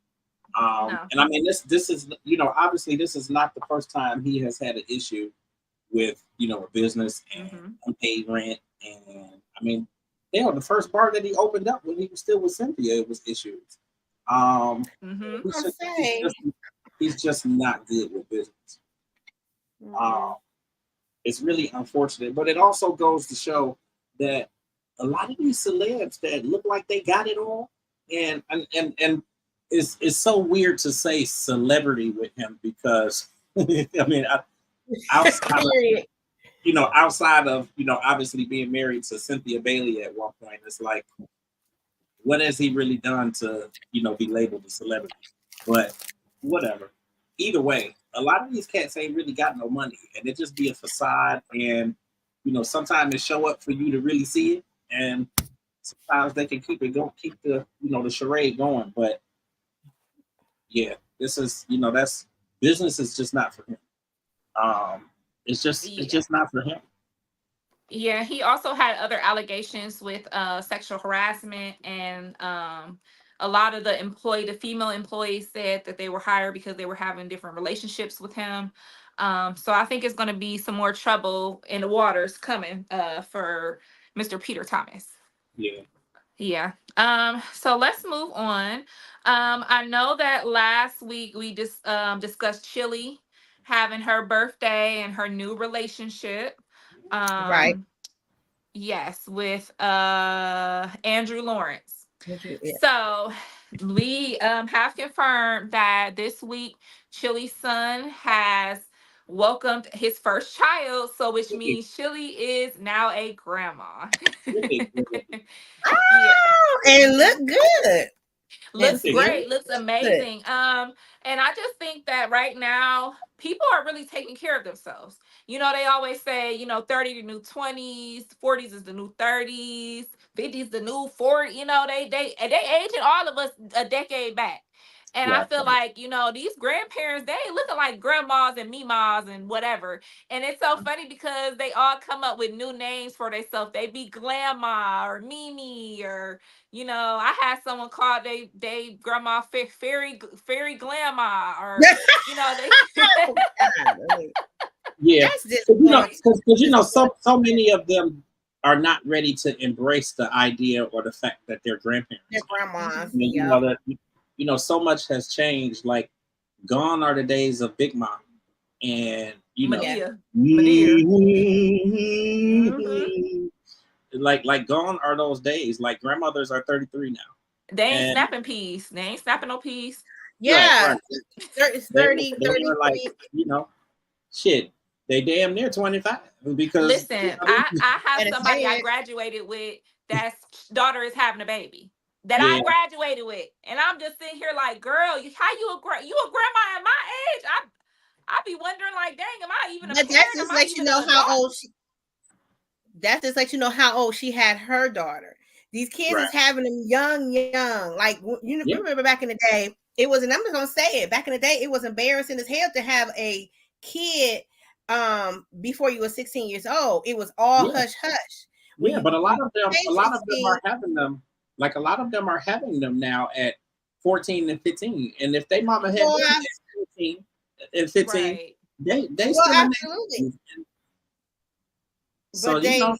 No. And I mean, this is, obviously this is not the first time he has had an issue with, a business and unpaid rent. And I mean, the first bar that he opened up when he was still with Cynthia, it was issues. He's just not good with business. It's really unfortunate, but it also goes to show that a lot of these celebs that look like they got it all, and it's so weird to say celebrity with him because I mean, outside of obviously being married to Cynthia Bailey at one point, it's like, what has he really done to be labeled a celebrity? But whatever. Either way, a lot of these cats ain't really got no money, and it just be a facade. And sometimes it show up for you to really see it, and sometimes they can keep it going, keep the the charade going. But yeah, this is that's business is just not for him. It's just not for him. Yeah, he also had other allegations with sexual harassment, and a lot of the female employees said that they were hired because they were having different relationships with him. So I think it's going to be some more trouble in the waters coming for Mr. Peter Thomas. Yeah. So let's move on. I know that last week we just discussed Chili having her birthday and her new relationship. Right. Yes, with Andrew Lawrence. So we have confirmed that this week Chili's son has welcomed his first child, so which means Chili is now a grandma. And look good. Looks great, looks amazing. And I just think that right now people are really taking care of themselves. They always say, 30 the new 20s, 40s is the new 30s, 50s the new 40. They aging all of us a decade back. And I feel like, these grandparents, they ain't looking like grandmas and memas and whatever. And it's so funny because they all come up with new names for themselves. They be Glamma or Mimi, or, I had someone call they grandma fairy Glamma, or, they. Yeah, because so many of them are not ready to embrace the idea or the fact that they're grandparents. Their grandmas. So much has changed. Like, gone are the days of Big Mom, and Medea. Like gone are those days. Like, grandmothers are 33 now. They ain't snapping peas. They ain't snapping no peas. Yeah, right. 30, they were like, shit. They damn near 25 because listen, I have somebody I graduated with that's daughter is having a baby that I graduated with, and I'm just sitting here like, girl, how you a grandma at my age? I be wondering like, dang, am I even a parent? That just lets you know how old she. That just lets you know how old she had her daughter. These kids is having them young. Like you remember back in the day, it was, and I'm just gonna say it. Back in the day, it was embarrassing as hell to have a kid before you were 16 years old. It was all hush. But a lot of them are having them. Like, a lot of them are having them now at 14 and 15. And if they mama had them at 14 and 15, they still absolutely. So remember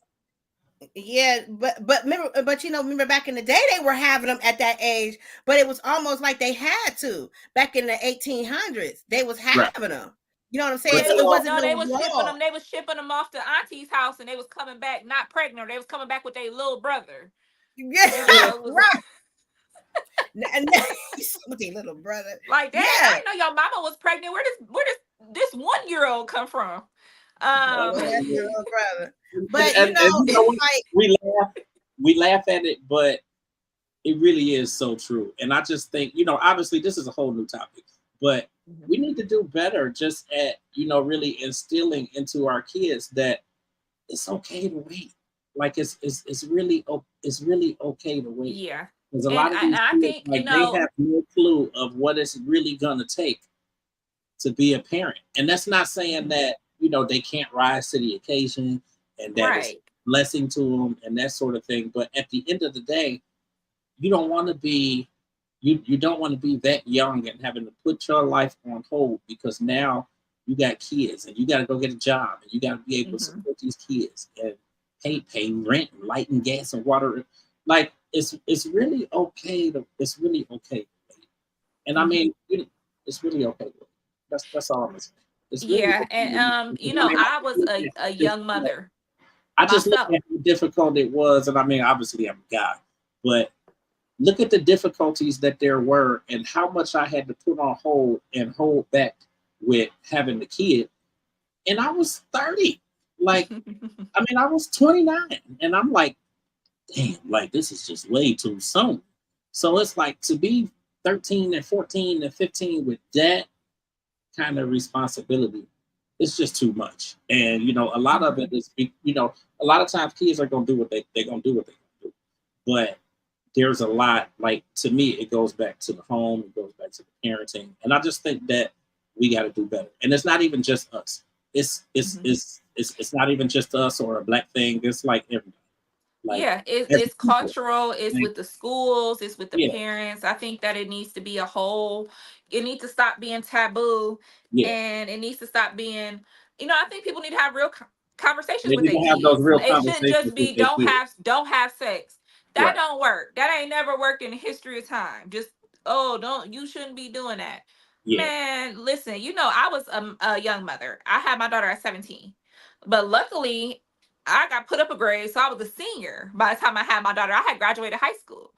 back in the day they were having them at that age, but it was almost like they had to. Back in the 1800s, they was having them. You know what I'm saying? So it wasn't they was shipping them. They was shipping them off to auntie's house, and they was coming back not pregnant. They was coming back with their little brother. Yeah, right. With their little brother. Like, dang, I didn't know your mama was pregnant. Where does this 1-year-old come from? Oh, that's your little brother. But and you know it's what? like We laugh at it, but it really is so true. And I just think, obviously this is a whole new topic, but we need to do better just at, really instilling into our kids that it's okay to wait. Like it's really okay to wait. Yeah. Because a And lot of these I kids, think, like they have no clue of what it's really gonna take to be a parent. And that's not saying that, they can't rise to the occasion and that it's a right. blessing to them and that sort of thing. But at the end of the day, you don't want to be you don't want to be that young and having to put your life on hold because now you got kids and you got to go get a job and you got to be able to support these kids and pay rent and light and gas and water. Like it's really okay to wait. And I mean it's really okay to wait. That's all I'm saying. It's really Yeah. okay to wait. And Because, I mean, I was a young mother I just look myself. at how difficult it was, and I mean, obviously I'm a guy, but look at the difficulties that there were and how much I had to put on hold and hold back with having the kid. And I was 30. Like, I mean, I was 29. And I'm like, damn, like this is just way too soon. So it's like to be 13 and 14 and 15 with that kind of responsibility, it's just too much. And a lot of it is a lot of times kids are gonna do what they're gonna do what they gonna do. But there's a lot, like to me it goes back to the home, it goes back to the parenting, and I just think that we got to do better. And it's not even just us, it's not even just us or a black thing, it's like everybody, like Yeah, every it's people. cultural, it's Like, with the schools, it's with the yeah, parents. I think that it needs to be a whole, it needs to stop being taboo, yeah, and it needs to stop being, I think people need to have real conversations they with need their to have those kids. real It shouldn't conversations just with be their kids. don't have sex. That Right. don't work. That ain't never worked in the history of time. Just, oh, don't, you shouldn't be doing that. Yeah. Man, listen, I was a young mother. I had my daughter at 17. But luckily, I got put up a grade, so I was a senior by the time I had my daughter. I had graduated high school.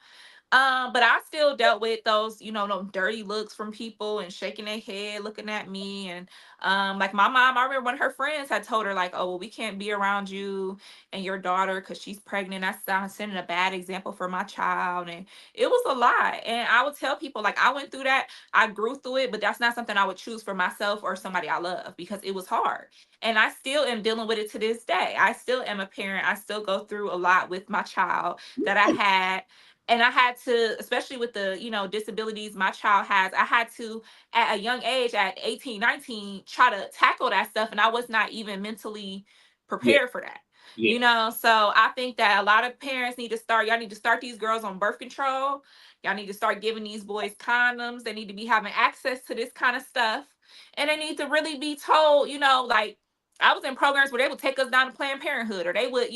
But I still dealt with those, those dirty looks from people and shaking their head, looking at me. And like my mom, I remember when her friends had told her, like, oh, well, we can't be around you and your daughter because she's pregnant. That's sending a bad example for my child. And it was a lot. And I would tell people, like, I went through that, I grew through it, but that's not something I would choose for myself or somebody I love because it was hard. And I still am dealing with it to this day. I still am a parent. I still go through a lot with my child that I had, and I had to, especially with the disabilities my child has, I had to at a young age, at 18, 19, try to tackle that stuff, and I was not even mentally Yeah. prepared for that. Yeah. So I think that a lot of parents need to start, y'all need to start these girls on birth control. Y'all need to start giving these boys condoms. They need to be having access to this kind of stuff, and they need to really be told, like, I was in programs where they would take us down to Planned Parenthood, or they would,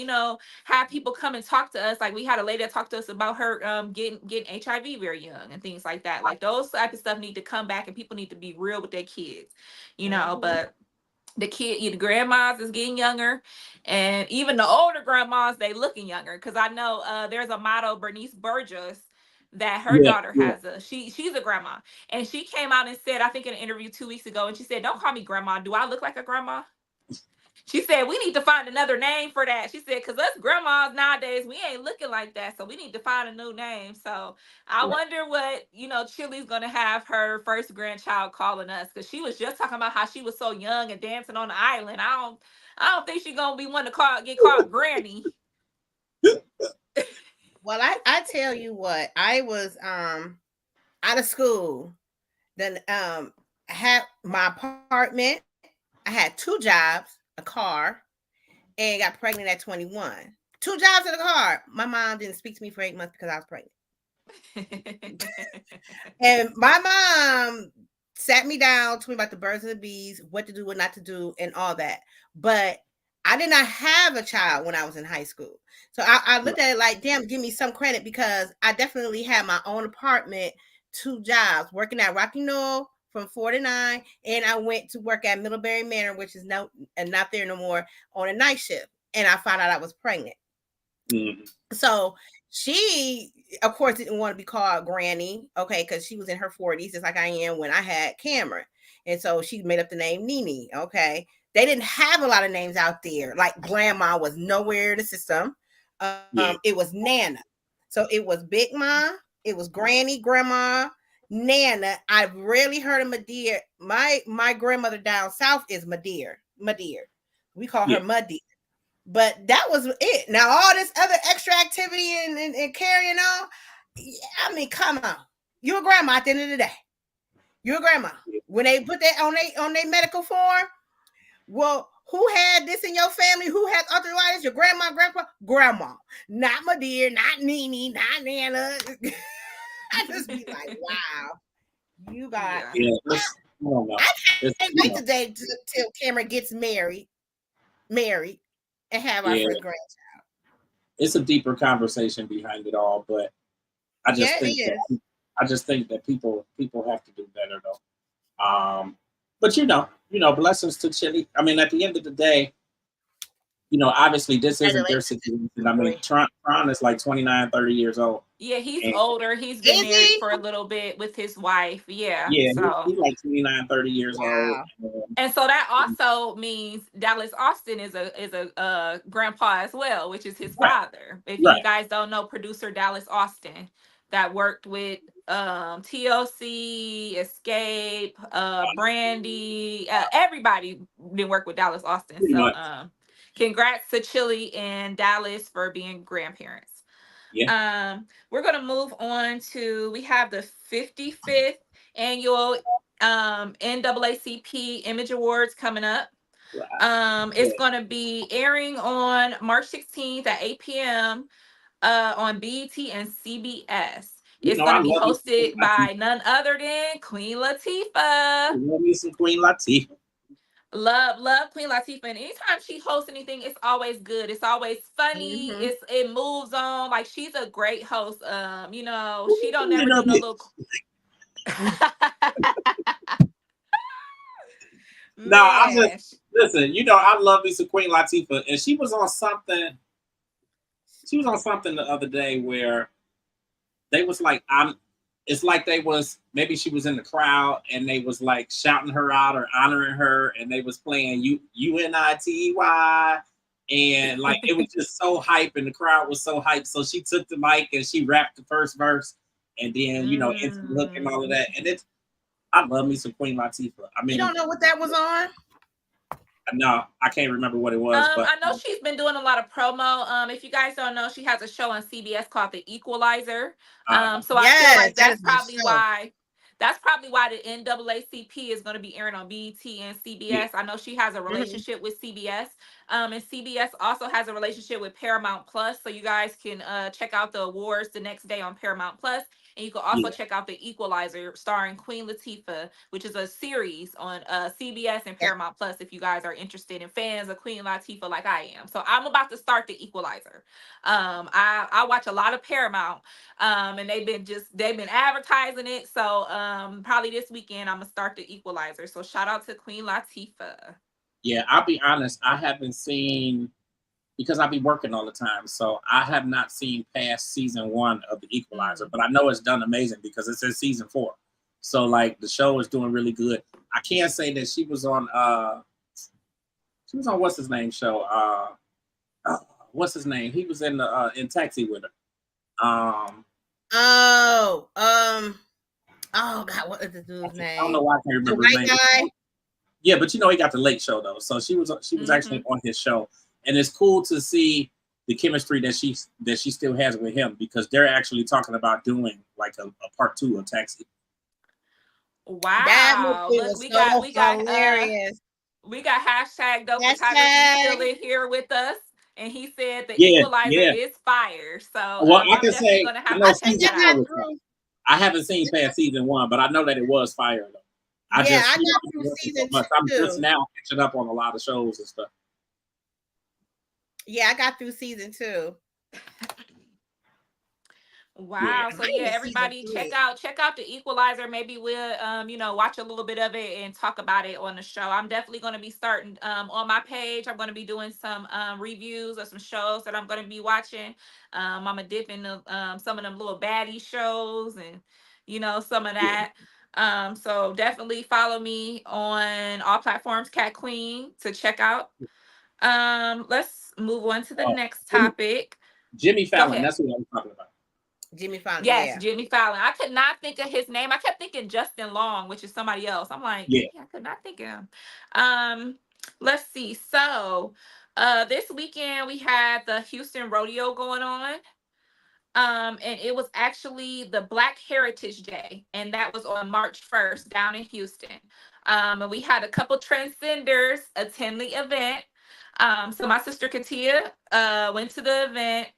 have people come and talk to us. Like, we had a lady that talked to us about her getting HIV very young and things like that. Like, those type of stuff need to come back, and people need to be real with their kids, But the grandmas is getting younger, and even the older grandmas, they looking younger. Because I know there's a model, Bernice Burgess, that her Yeah. daughter Yeah. has she's a grandma, and she came out and said, I think in an interview 2 weeks ago, and she said, "Don't call me grandma. Do I look like a grandma?" She said, we need to find another name for that. She said, because us grandmas nowadays, we ain't looking like that. So we need to find a new name. So I Right. wonder what, Chili's going to have her first grandchild calling us. Because she was just talking about how she was so young and dancing on the island. I don't think she's going to be one to get called Granny. Well, I tell you what, I was out of school. Then I had my apartment. I had 2 jobs, a car, and got pregnant at 21. 2 jobs and a car. My mom didn't speak to me for 8 months because I was pregnant. And my mom sat me down, told me about the birds and the bees, what to do, what not to do, and all that. But I did not have a child when I was in high school. So I looked at it like, damn, give me some credit, because I definitely had my own apartment, 2 jobs, working at Rocky Knoll from 4 to 9. And I went to work at Middlebury Manor, which is not there no more, on a night shift. And I found out I was pregnant. Mm-hmm. So she, of course, didn't want to be called Granny, okay, because she was in her 40s, just like I am when I had Cameron. And so she made up the name Nene, okay. they didn't have a lot of names out there. Like grandma was nowhere in the system. It was Nana. So it was Big Ma, it was Granny, Grandma, Nana. I've rarely heard of Madeir. My grandmother down south is Madeir. We call her Muddy. But that was it. Now all this other extra activity and carrying on. I mean, come on. You're a grandma at the end of the day. You're a grandma. When they put that on their medical form, well, who had this in your family? Who has arthritis? Your grandma, grandpa, grandma. Not my dear, not Nene, not Nana. I just be like, wow, you got. Yeah, I can't wait today till Cameron gets married, and have our first grandchild. It's a deeper conversation behind it all, but I just think that people have to do better though. But blessings to Chili. I mean, at the end of the day, obviously this isn't their situation. I mean, Tron is like 29, 30 years old. Yeah, he's older. He's been married for a little bit with his wife. Yeah. Yeah, so he's like 29, 30 years old. And so that also means Dallas Austin is a grandpa as well, which is his father. If you guys don't know, producer Dallas Austin that worked with TLC, Escape, Brandy, everybody didn't work with Dallas Austin. So congrats to Chili and Dallas for being grandparents. We're gonna move on to, we have the 55th annual NAACP Image Awards coming up. It's gonna be airing on March 16th at 8 p.m. On BET and CBS. It's gonna be hosted by none other than Queen Latifah. Love me some Queen Latifah. Love Queen Latifah, and anytime she hosts anything, it's always good. It's always funny. It moves on. Like, she's a great host. She don't never do no little. No, I just listen. I love me some Queen Latifah, and she was on something. She was on something the other day where they was like, it's like they was, maybe she was in the crowd and they was like shouting her out or honoring her, and they was playing UNITY, and like it was just so hype, and the crowd was so hype. So she took the mic and she rapped the first verse, and then instant hook and all of that. And I love me some Queen Latifah. I mean, you don't know what that was on? No, I can't remember what it was. But I know she's been doing a lot of promo. If you guys don't know, she has a show on CBS called The Equalizer. So I feel like that's probably why the NAACP is going to be airing on BET and CBS. I know she has a relationship with CBS. And CBS also has a relationship with Paramount Plus. So you guys can check out the awards the next day on Paramount Plus. And you can also check out The Equalizer starring Queen Latifah, which is a series on CBS and Paramount Plus if you guys are interested in fans of Queen Latifah like I am. So I'm about to start The Equalizer. I watch a lot of Paramount, and they've been advertising it. So probably this weekend I'm gonna start The Equalizer. So shout out to Queen Latifah. Yeah, I'll be honest, I haven't seen, because I be working all the time, so I have not seen past season 1 of The Equalizer, but I know it's done amazing because it's in season 4. So like the show is doing really good. I can't say that she was on what's his name show? What's his name? He was in Taxi with her. Oh God, what is the dude's name? I don't know why I can't remember his name. Guy? Yeah, but he got the Late Show though. So she was actually on his show. And it's cool to see the chemistry that she still has with him, because they're actually talking about doing like a part 2 of Taxi. Wow! Look, we got hilarious. We got hashtag Dope Photography still in here with us, and he said the Equalizer is fire. So well, I can say I haven't seen past season 1, but I know that it was fire though. I got through season 2. I'm just now catching up on a lot of shows and stuff. Yeah, I got through season 2. Wow. So yeah, everybody check out The Equalizer. Maybe we'll watch a little bit of it and talk about it on the show. I'm definitely going to be starting on my page. I'm going to be doing some reviews of some shows that I'm going to be watching. I'm gonna dip into some of them little baddie shows and some of that. So definitely follow me on all platforms, Kat Kwueen, to check out. Let's move on to the next topic. Jimmy Go Fallon, ahead. that's what I'm talking about. Jimmy Fallon. Yes, Yeah. Jimmy Fallon. I could not think of his name. I kept thinking Justin Long, which is somebody else. I'm like, Yeah. I could not think of him. Let's see. So, this weekend we had the Houston Rodeo going on. And it was actually the Black Heritage Day, and that was on March 1st down in Houston. And we had a couple transcenders attend the event. So my sister Katia went to the event,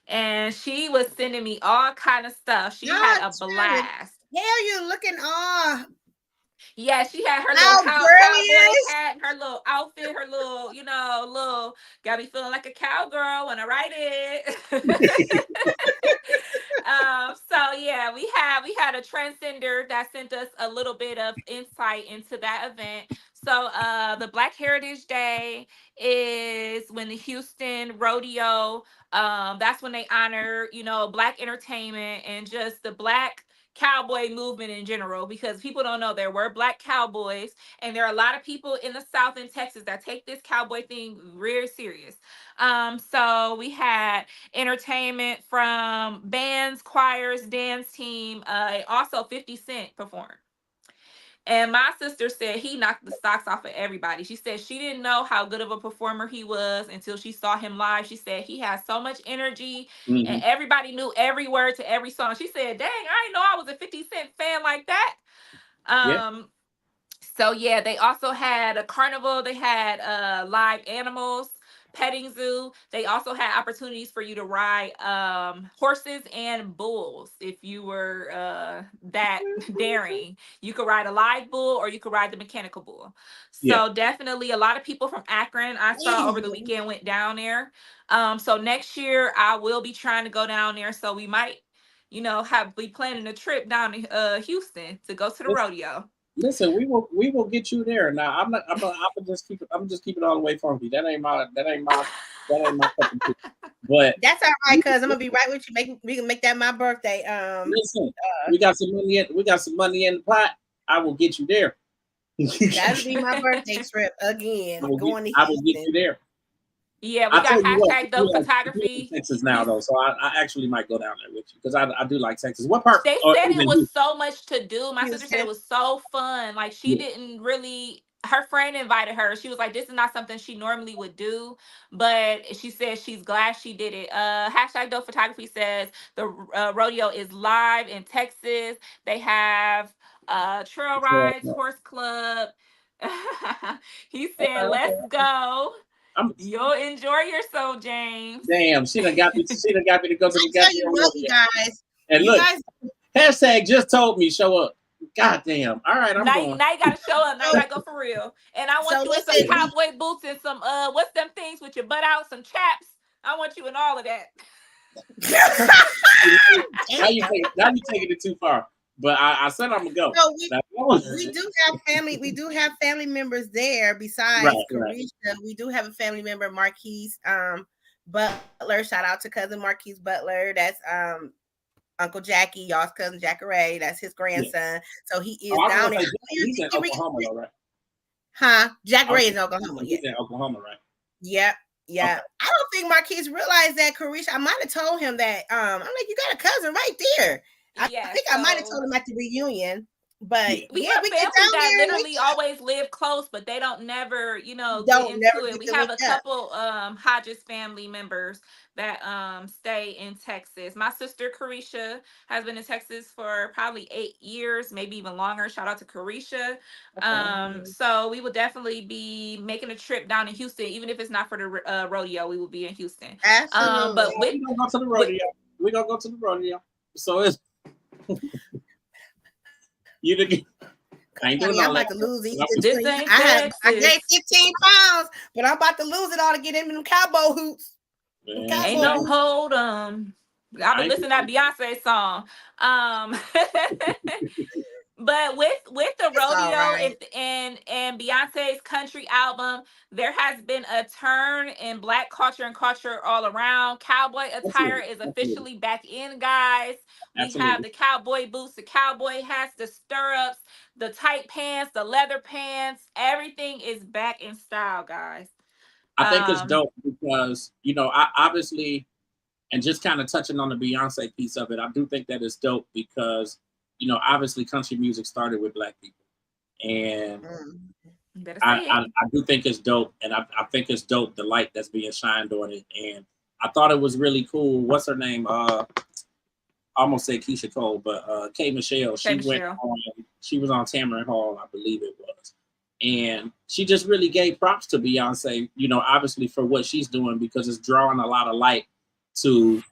and she was sending me all kind of stuff. She had a blast. Hell, you looking all. Yeah, she had her How little cowboy hat, her little outfit, her little, got me feeling like a cowgirl when I write it. So yeah, we had a transcender that sent us a little bit of insight into that event. So the Black Heritage Day is when the Houston Rodeo, that's when they honor, Black entertainment and just the Black cowboy movement in general, because people don't know there were Black cowboys, and there are a lot of people in the South and Texas that take this cowboy thing very serious. So we had entertainment from bands, choirs, dance team, also 50 Cent performed. And my sister said he knocked the socks off of everybody. She said she didn't know how good of a performer he was until she saw him live. She said he has so much energy, and everybody knew every word to every song. She said, dang, I didn't know I was a 50 Cent fan like that. So yeah, they also had a carnival. They had live animals, petting zoo. They also had opportunities for you to ride horses and bulls if you were that daring. You could ride a live bull or you could ride the mechanical bull. So definitely a lot of people from Akron I saw over the weekend went down there. So next year I will be trying to go down there. So we might, be planning a trip down to Houston to go to the rodeo. Listen, we will get you there. Now I'm just keep it. I'm just keep it all the way funky. That ain't my cup of tea. But that's all right, cuz I'm gonna be right with you. We can make that my birthday. Listen, we got some money in the pot. I will get you there. That'll be my birthday trip again. I will get you there. Yeah, we got hashtag dope photography. Texas now though, so I actually might go down there with you because I do like Texas. What part? They said it was so much to do. My sister said it was so fun. Like she didn't really. Her friend invited her. She was like, "This is not something she normally would do," but she said she's glad she did it. Hashtag dope photography says the rodeo is live in Texas. They have trail rides, horse club. He said, "Let's go." You'll enjoy yourself, James. Damn, she done got me to go to the goddamn rodeo. Guys. And look, hashtag just told me show up. God damn. All right, I'm going. Now you gotta show up. Now you gotta go for real. And I want you in some cowboy boots and some what's them things with your butt out, some chaps. I want you in all of that. Now you taking it too far. But I said I'm gonna go. No, we do have family. We do have family members there besides Carisha. We do have a family member, Marquise Butler. Shout out to cousin Marquise Butler. That's Uncle Jackie, y'all's cousin Jackaray. That's his grandson. So he is down there. He's in Oklahoma, though, right? Huh? Jackaray is in Oklahoma. He's in Oklahoma, right? Yeah. Yeah, okay. I don't think Marquise realized that, Carisha. I might have told him that. I'm like, you got a cousin right there. I think I might have told him at the reunion, but we have family that literally always live close, but they don't never, get into it. We have a couple Hodges family members that stay in Texas. My sister Carisha has been in Texas for probably 8 years, maybe even longer. Shout out to Carisha. So we will definitely be making a trip down in Houston, even if it's not for the rodeo. We will be in Houston. Absolutely. But we're gonna go to the rodeo. We're gonna go to the rodeo. So it's I ain't doing I'm about to lose these. I gained 15 pounds, but I'm about to lose it all to get in them cowboy hoots. Ain't no hold 'em. I've been listening to that Beyonce song. But with the It's all rodeo right. and Beyonce's country album, there has been a turn in Black culture and culture all around. Cowboy attire Absolutely. is Absolutely. officially back in, guys. We have Absolutely. the cowboy boots, the cowboy hats, the stirrups, the tight pants, the leather pants. Everything is back in style, guys. I think it's Um, dope because, you know, I obviously, and just kind of touching on the Beyonce piece of it, I do think that it's dope because, you know, obviously country music started with Black people. And Mm. you better I, say I, it. I do think it's dope. And I think it's dope, the light that's being shined on it. And I thought it was really cool. What's her name? I almost said Keisha Cole, but K Michelle, Okay, Michelle. she was on Tamron Hall, I believe it was. And she just really gave props to Beyonce, you know, obviously for what she's doing because it's drawing a lot of light to,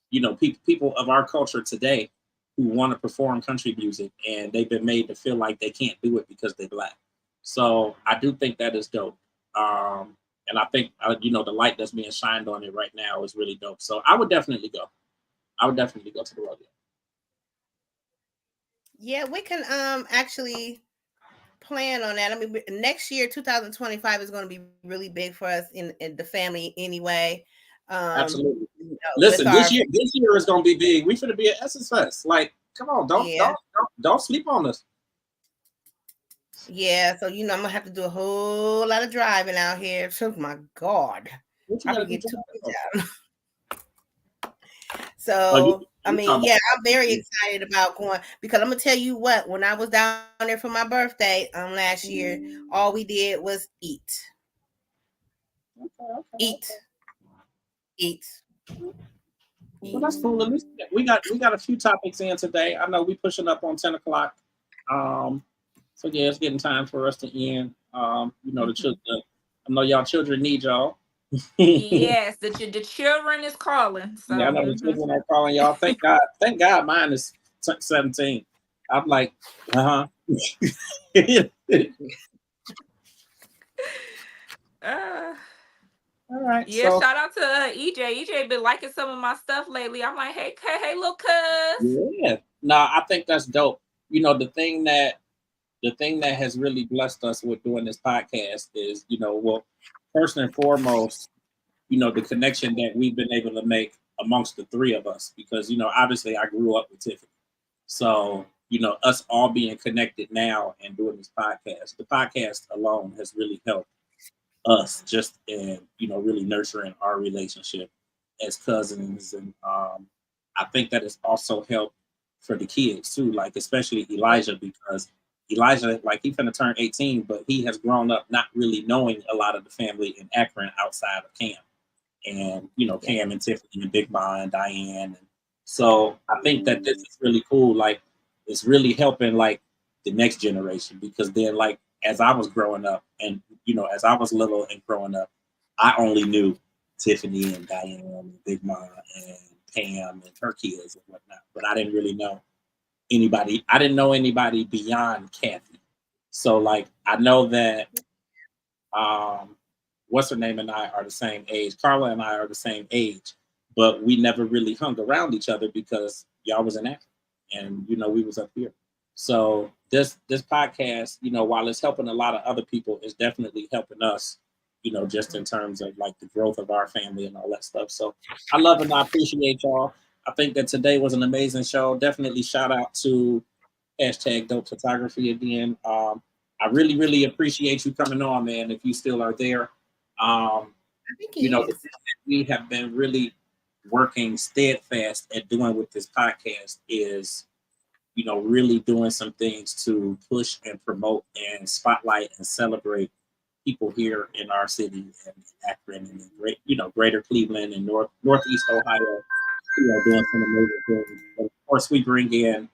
you know, people of our culture today who want to perform country music and they've been made to feel like they can't do it because they're Black. So I do think that is dope. And I think, you know, the light that's being shined on it right now is really dope. So I would definitely go. I would definitely go to the rodeo. Yeah, we can actually plan on that. I mean, next year, 2025 is going to be really big for us in the family anyway. Absolutely. You know, with Listen, our this year is gonna be big. We finna be at SSS. Like, come on, yeah, don't sleep on us. yeah. So you know, I'm gonna have to do a whole lot of driving out here. So my God, What you probably gotta do get too tonight? much Oh, out. you, So I you mean, talking yeah, I'm about very excited about going because I'm gonna tell you what. When I was down there for my birthday last year, all we did was eat, eat, okay. eat, Well, eat. that's cool. At least we got a few topics in today. I know we pushing up on 10 o'clock. Um, so yeah, it's getting time for us to end. You know the Mhm. children. I know y'all children need y'all. Yeah, Yes, the children is calling. So I know the mhm. children are calling y'all. Thank God. Thank God, mine is 17. I'm like, uh huh. uh, All right, yeah, so shout out to EJ. EJ been liking some of my stuff lately. I'm like, hey, little cuz. yeah, no, I think that's dope. You know, the thing that has really blessed us with doing this podcast is, you know, well, first and foremost, you know, the connection that we've been able to make amongst the three of us, because, you know, obviously I grew up with Tiffany. So, you know, us all being connected now and doing this podcast, the podcast alone has really helped us just in, you know, really nurturing our relationship as cousins. And I think that it's also helped for the kids too, like especially Elijah, because Elijah, like he finna turn 18, but he has grown up not really knowing a lot of the family in Akron outside of Cam. And, you know, Yeah. Cam and Tiffany and Big Ma and Diane. And so I think that this is really cool. Like it's really helping like the next generation, because then like as I was growing up and, you know, as I was little and growing up, I only knew Tiffany and Diane and Big Ma and Pam and her kids and whatnot. But I didn't really know anybody. I didn't know anybody beyond Kathy. So like I know that um, what's her name and I are the same age. Carla and I are the same age, but we never really hung around each other because y'all was in Africa, and you know we was up here. So this podcast, you know, while it's helping a lot of other people, is definitely helping us. You know, just in terms of like the growth of our family and all that stuff. So I love and I appreciate y'all. I think that today was an amazing show. Definitely shout out to hashtag dope photography again. I really, really appreciate you coming on, man. If you still are there, I think you he know, the is. thing that we have been really working steadfast at doing with this podcast is, you know, really doing some things to push and promote and spotlight and celebrate people here in our city and Akron and in great, you know, greater Cleveland and Northeast Ohio who are doing some amazing things. But of course, we bring in,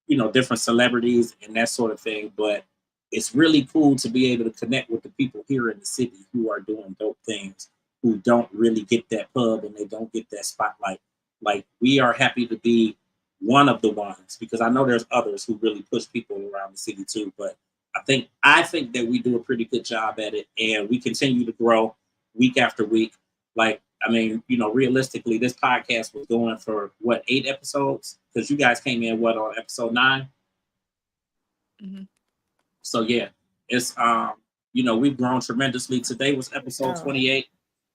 you know, different celebrities and that sort of thing. But it's really cool to be able to connect with the people here in the city who are doing dope things, who don't really get that pub and they don't get that spotlight. Like we are happy to be one of the ones, because I know there's others who really push people around the city too. But I think that we do a pretty good job at it, and we continue to grow week after week. Like, I mean, you know, realistically, this podcast was going for what, 8 episodes? Because you guys came in what, on episode 9? Mm-hmm. So yeah, it's we've grown tremendously. Today was episode 28.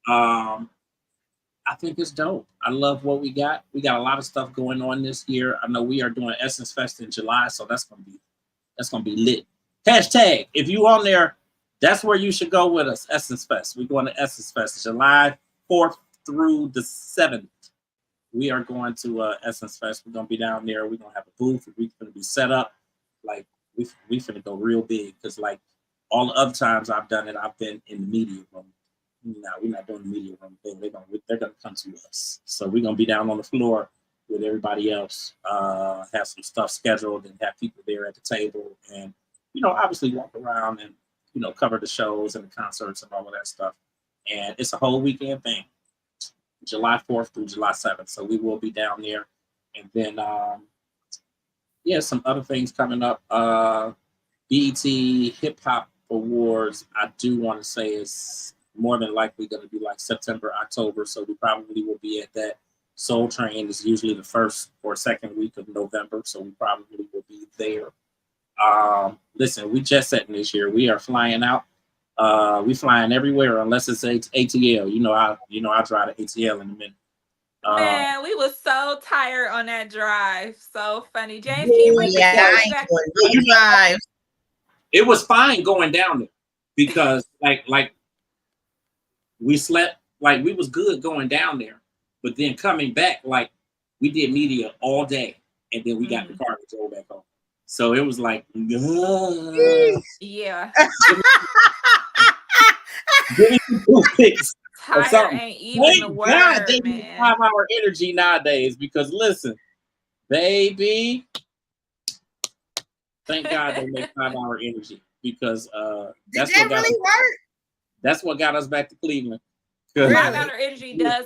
I think it's dope. I love what we got. We got a lot of stuff going on this year. I know we are doing Essence Fest in July, so that's gonna be lit. Hashtag, if you on there, that's where you should go with us. Essence Fest. We're going to Essence Fest July 4th through the 7th. We are going to Essence Fest. We're gonna be down there. We're gonna have a booth. We're gonna be set up. Like we finna go real big because like all the other times I've done it, I've been in the media room. No, we're not doing the media room thing. They're gonna come to us. So we're gonna be down on the floor with everybody else. Have some stuff scheduled and have people there at the table, and obviously walk around and cover the shows and the concerts and all of that stuff. And it's a whole weekend thing, July 4th through July 7th. So we will be down there, and then some other things coming up. BET Hip Hop Awards. I do want to say is more than likely going to be like September, October. So we probably will be at that. Soul Train is usually the first or second week of November. So we probably will be there. Listen, we jet setting this year. We are flying out. We flying everywhere unless it's ATL. I drive to ATL in a minute. Man, we was so tired on that drive. So funny. James, can you bring the camera back? Drive. It was fine going down there because like we slept, like we was good going down there, but then coming back, like we did media all day and then we got the car and drove back home. So it was like, yeah. Give me some toothpicks. Tired ain't even the word, God, they man. need 5-hour energy nowadays because listen, baby, thank God they make 5-hour energy because that's Did that really work? That's what got us back to Cleveland. 5-hour energy does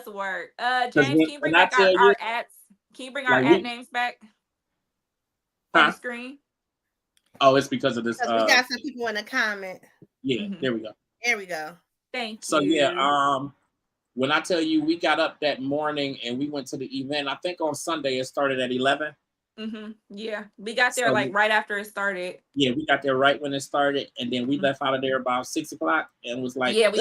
work. James, can you bring back our ads? Can you bring our ad names back on the screen? Oh, it's because of this. We got some people in the comment. Yeah, there we go. There we go. Thank you. So yeah, when I tell you we got up that morning and we went to the event, I think on Sunday it started at 11. Yeah, we got there right after it started. Yeah, we got there right when it started, and then we left out of there about 6 o'clock and was like, yeah, we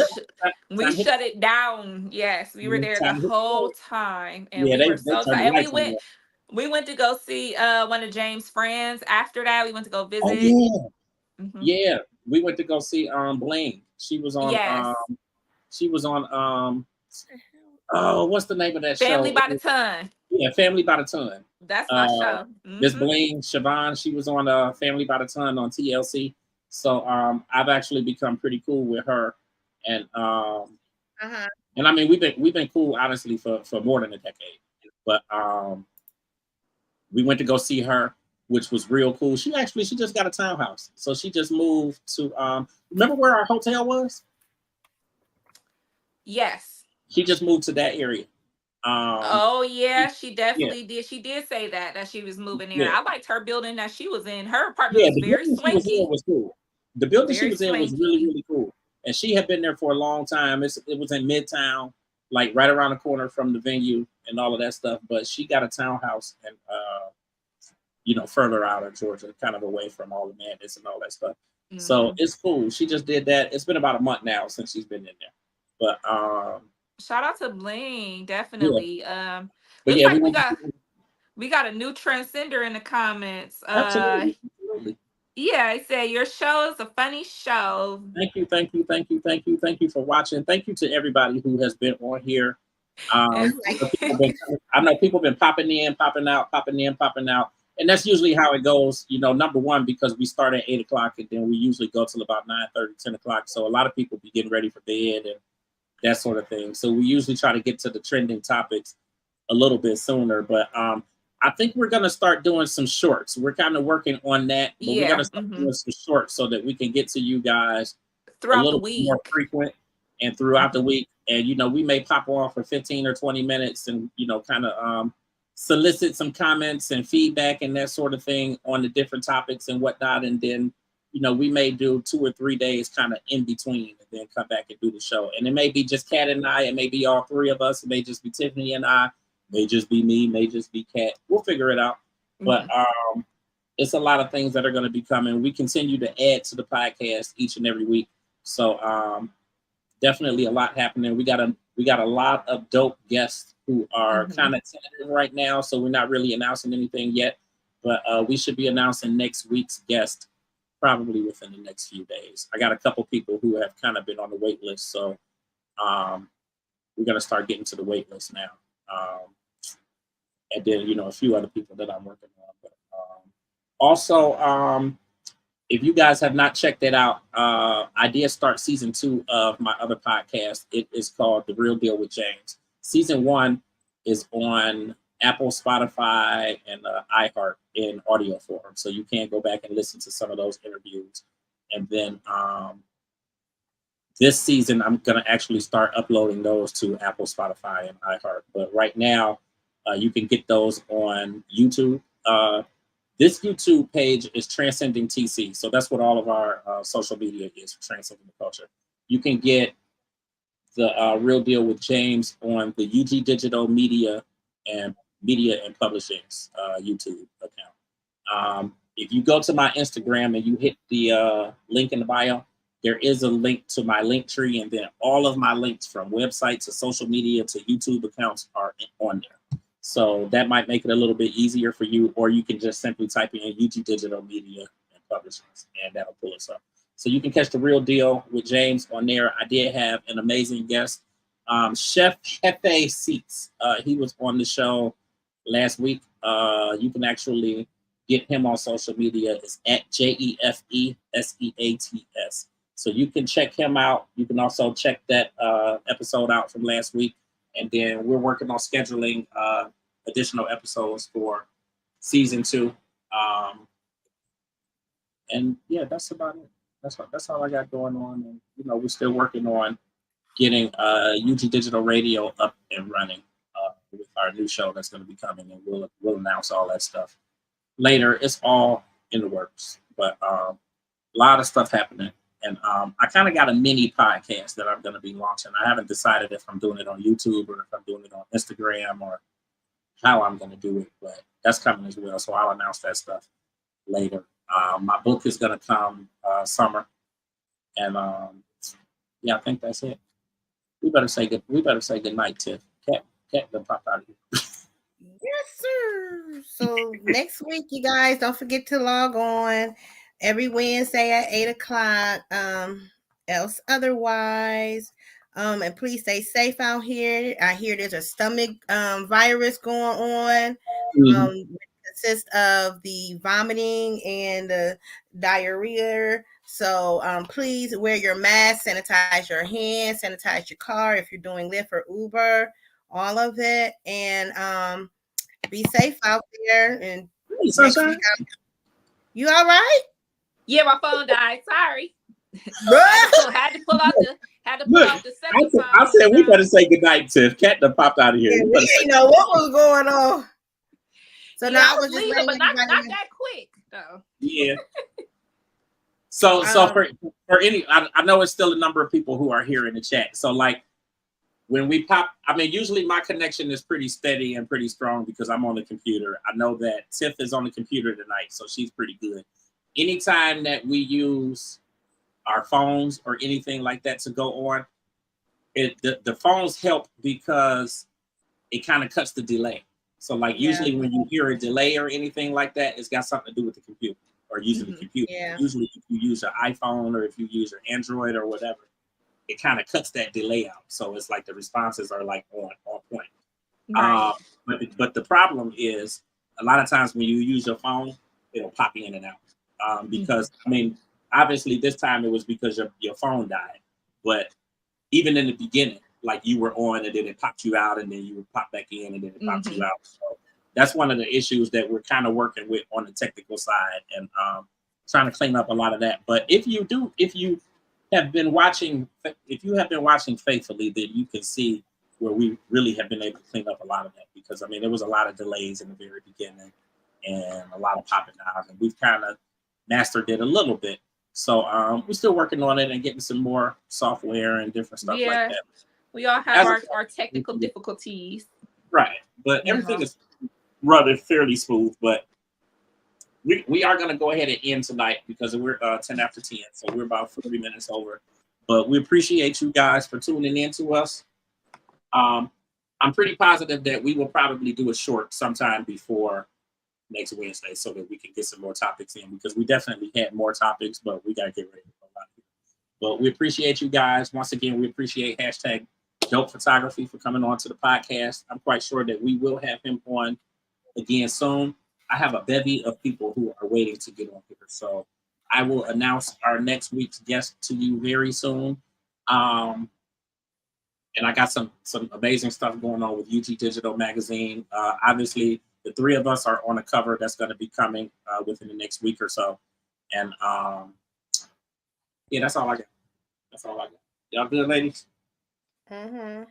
shut it down. Yes, we were there the whole time, and we were so tired. And we went to go see one of James' friends. After that, we went to go visit. Oh, yeah. Yeah, we went to go see Bling. She was on what's the name of that show? Family by the Ton. Yeah, Family by the Ton. That's my show. Miss Bling, Siobhan, she was on Family by the Ton on TLC. So I've actually become pretty cool with her. And and I mean we've been cool honestly for more than a decade. But we went to go see her, which was real cool. She just got a townhouse. So she just moved to remember where our hotel was? Yes. She just moved to that area. Oh yeah, she definitely did. She did say that she was moving there. I liked her building that she was in. Her apartment was very swanky. Was cool. The building she was in was really, really cool. And she had been there for a long time. It was in Midtown, like right around the corner from the venue and all of that stuff. But she got a townhouse and further out of Georgia, kind of away from all the madness and all that stuff. So it's cool. She just did that. It's been about a month now since she's been in there. But shout out to Bling, definitely. Yeah. But we got a new Transcender in the comments. Absolutely. Yeah, I say your show is a funny show. Thank you for watching. Thank you to everybody who has been on here. I know people have been popping in, popping out, and that's usually how it goes. Number one, because we start at 8 o'clock and then we usually go till about 9:30, 10 o'clock. So a lot of people be getting ready for bed and that sort of thing. So we usually try to get to the trending topics a little bit sooner. But I think we're going to start doing some shorts. We're kind of working on that. But we're going to start doing some shorts so that we can get to you guys throughout a little the week, bit more frequent and throughout the week. And, we may pop on for 15 or 20 minutes and, kind of solicit some comments and feedback and that sort of thing on the different topics and whatnot. And then, we may do 2 or 3 days kind of in between and then come back and do the show. And it may be just Kat and I. It may be all three of us. It may just be Tiffany and I. May just be me. May just be Kat. We'll figure it out. But it's a lot of things that are going to be coming. We continue to add to the podcast each and every week. So definitely a lot happening. We got a lot of dope guests who are kind of tentative right now, so we're not really announcing anything yet. But we should be announcing next week's guest probably within the next few days. I got a couple people who have kind of been on the wait list, so we're gonna start getting to the wait list now. And then a few other people that I'm working on. But also, if you guys have not checked it out, I did start season 2 of my other podcast. It is called The Real Deal with James. Season 1 is on Apple, Spotify, and iHeart in audio form. So you can go back and listen to some of those interviews. And then this season, I'm going to actually start uploading those to Apple, Spotify, and iHeart. But right now, you can get those on YouTube. This YouTube page is Transcending TC. So that's what all of our social media is for Transcending the Culture. You can get the Real Deal with James on the UG Digital Media and Publishing's YouTube account. If you go to my Instagram and you hit the link in the bio, there is a link to my link tree, and then all of my links from website to social media to YouTube accounts are on there. So that might make it a little bit easier for you, or you can just simply type in UG Digital Media and Publishings, and that'll pull us up. So you can catch The Real Deal with James on there. I did have an amazing guest, Chef Hefe Seats. He was on the show last week. You can actually get him on social media. It's at JEFESEATS. So you can check him out. You can also check that episode out from last week. And then we're working on scheduling additional episodes for season 2. And yeah, that's about it. That's all I got going on. And we're still working on getting UG Digital Radio up and running with our new show that's going to be coming, and we'll announce all that stuff later. It's all in the works, but a lot of stuff happening. And I kind of got a mini podcast that I'm going to be launching. I haven't decided if I'm doing it on YouTube or if I'm doing it on Instagram or how I'm going to do it, but that's coming as well. So I'll announce that stuff later. My book is going to come summer, and yeah, I think that's it. We better say good night, Tiff. Kat done popped out of here. Yes, sir. So next week, you guys, don't forget to log on every Wednesday at 8:00. Else otherwise. And please stay safe out here. I hear there's a stomach virus going on. It consists of the vomiting and the diarrhea. So please wear your mask, sanitize your hands, sanitize your car if you're doing Lyft or Uber, all of it. And be safe out there. And you all right? Yeah, my phone died. Sorry. had to pull out the second phone. I said we better say goodnight, Tiff. Kat done popped out of here. Yeah, we didn't know what was going on. So yeah, now I was leaving, but not that quick though. Yeah. So for any, I know it's still a number of people who are here in the chat. So like when we pop, I mean, usually my connection is pretty steady and pretty strong because I'm on the computer. I know that Tiff is on the computer tonight, so she's pretty good. Anytime that we use our phones or anything like that to go on, the phones help because it kind of cuts the delay. So like usually when you hear a delay or anything like that, it's got something to do with the computer or using the computer. Yeah. Usually if you use your iPhone or if you use your Android or whatever, it kind of cuts that delay out. So it's like the responses are like on point. Right. But the problem is a lot of times when you use your phone, it'll pop in and out. Because I mean, obviously this time it was because your phone died. But even in the beginning, like you were on and then it popped you out and then you would pop back in and then it popped you out. So that's one of the issues that we're kind of working with on the technical side and trying to clean up a lot of that. But if you have been watching faithfully, then you can see where we really have been able to clean up a lot of that, because I mean, there was a lot of delays in the very beginning and a lot of popping out, and we've kind of mastered it a little bit. So we're still working on it and getting some more software and different stuff like that. We all have our technical difficulties. Right. But everything is rather fairly smooth. But we are going to go ahead and end tonight because we're 10 after 10. So we're about 40 minutes over. But we appreciate you guys for tuning in to us. I'm pretty positive that we will probably do a short sometime before next Wednesday so that we can get some more topics in, because we definitely had more topics, but we got to get ready to go out here. But we appreciate you guys. Once again, we appreciate hashtag Dope Photography for coming on to the podcast. I'm quite sure that we will have him on again soon. I have a bevy of people who are waiting to get on here. So I will announce our next week's guest to you very soon. And I got some amazing stuff going on with UG Digital Magazine. Obviously, the three of us are on a cover that's going to be coming within the next week or so. And yeah, that's all I got. That's all I got. Y'all good, ladies? Mm-hmm.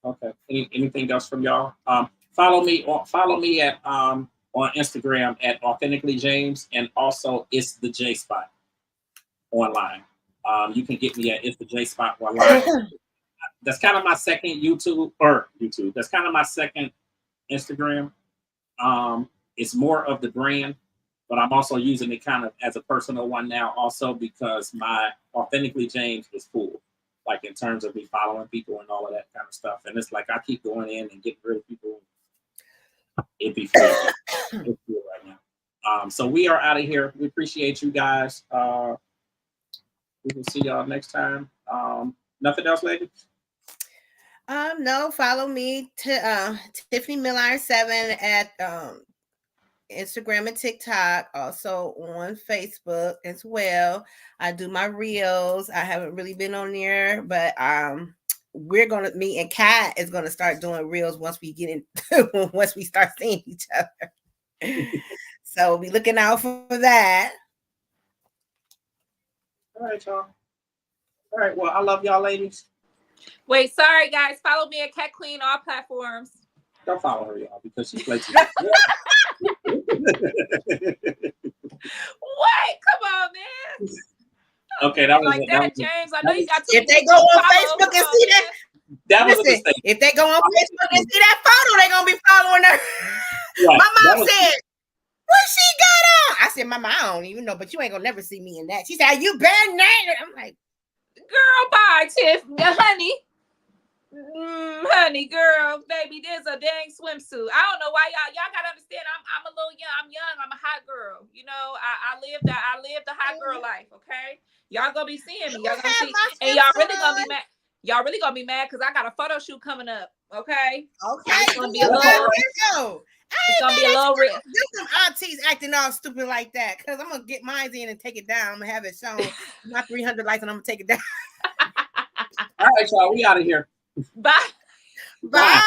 Okay. Anything else from y'all? Follow me at on Instagram at Authentically James, and also It's the J Spot online. You can get me at It's the J Spot online. That's kind of my second YouTube. That's kind of my second Instagram. It's more of the brand, but I'm also using it kind of as a personal one now also, because my Authentically James is full, like in terms of me following people and all of that kind of stuff. And it's like I keep going in and getting rid of people. It'd be full. It's full right now. So we are out of here. We appreciate you guys. We will see y'all next time. Nothing else, ladies? No, follow me to Tiffany Milliron 7 at Instagram and TikTok, also on Facebook as well. I do my reels. I haven't really been on there, but me and Kat is gonna start doing reels once we get in once we start seeing each other. So be looking out for that. All right, y'all. All right, well, I love y'all, ladies. Wait, sorry guys. Follow me at Kat Kwueen all platforms. Don't follow her, y'all, because she plays too much. What? Come on, man. Okay, that was like that, James. I know you got. If they go on Facebook and see that, that was a listen, mistake. if they go on Facebook and see that photo, they're gonna be following her. Right. My mom said, what she got on? I said, Mama, I don't even know, but you ain't gonna never see me in that. She said, you better not. I'm like, girl, bye, Tiff. Honey. Honey, girl, baby, there's a dang swimsuit. I don't know why y'all gotta understand. I'm a little young. I'm young. I'm a hot girl. You know, I live the hot girl life. Okay, y'all gonna be seeing me. Y'all gonna see, and y'all really gonna be mad. Y'all really gonna be mad because I got a photo shoot coming up. Okay. Okay. It's gonna be a little. It's gonna be a little real. There's some aunties acting all stupid like that, because I'm gonna get mine in and take it down. I'm gonna have it shown. My 300 likes, and I'm gonna take it down. All right, y'all. We out of here. Bye. Bye.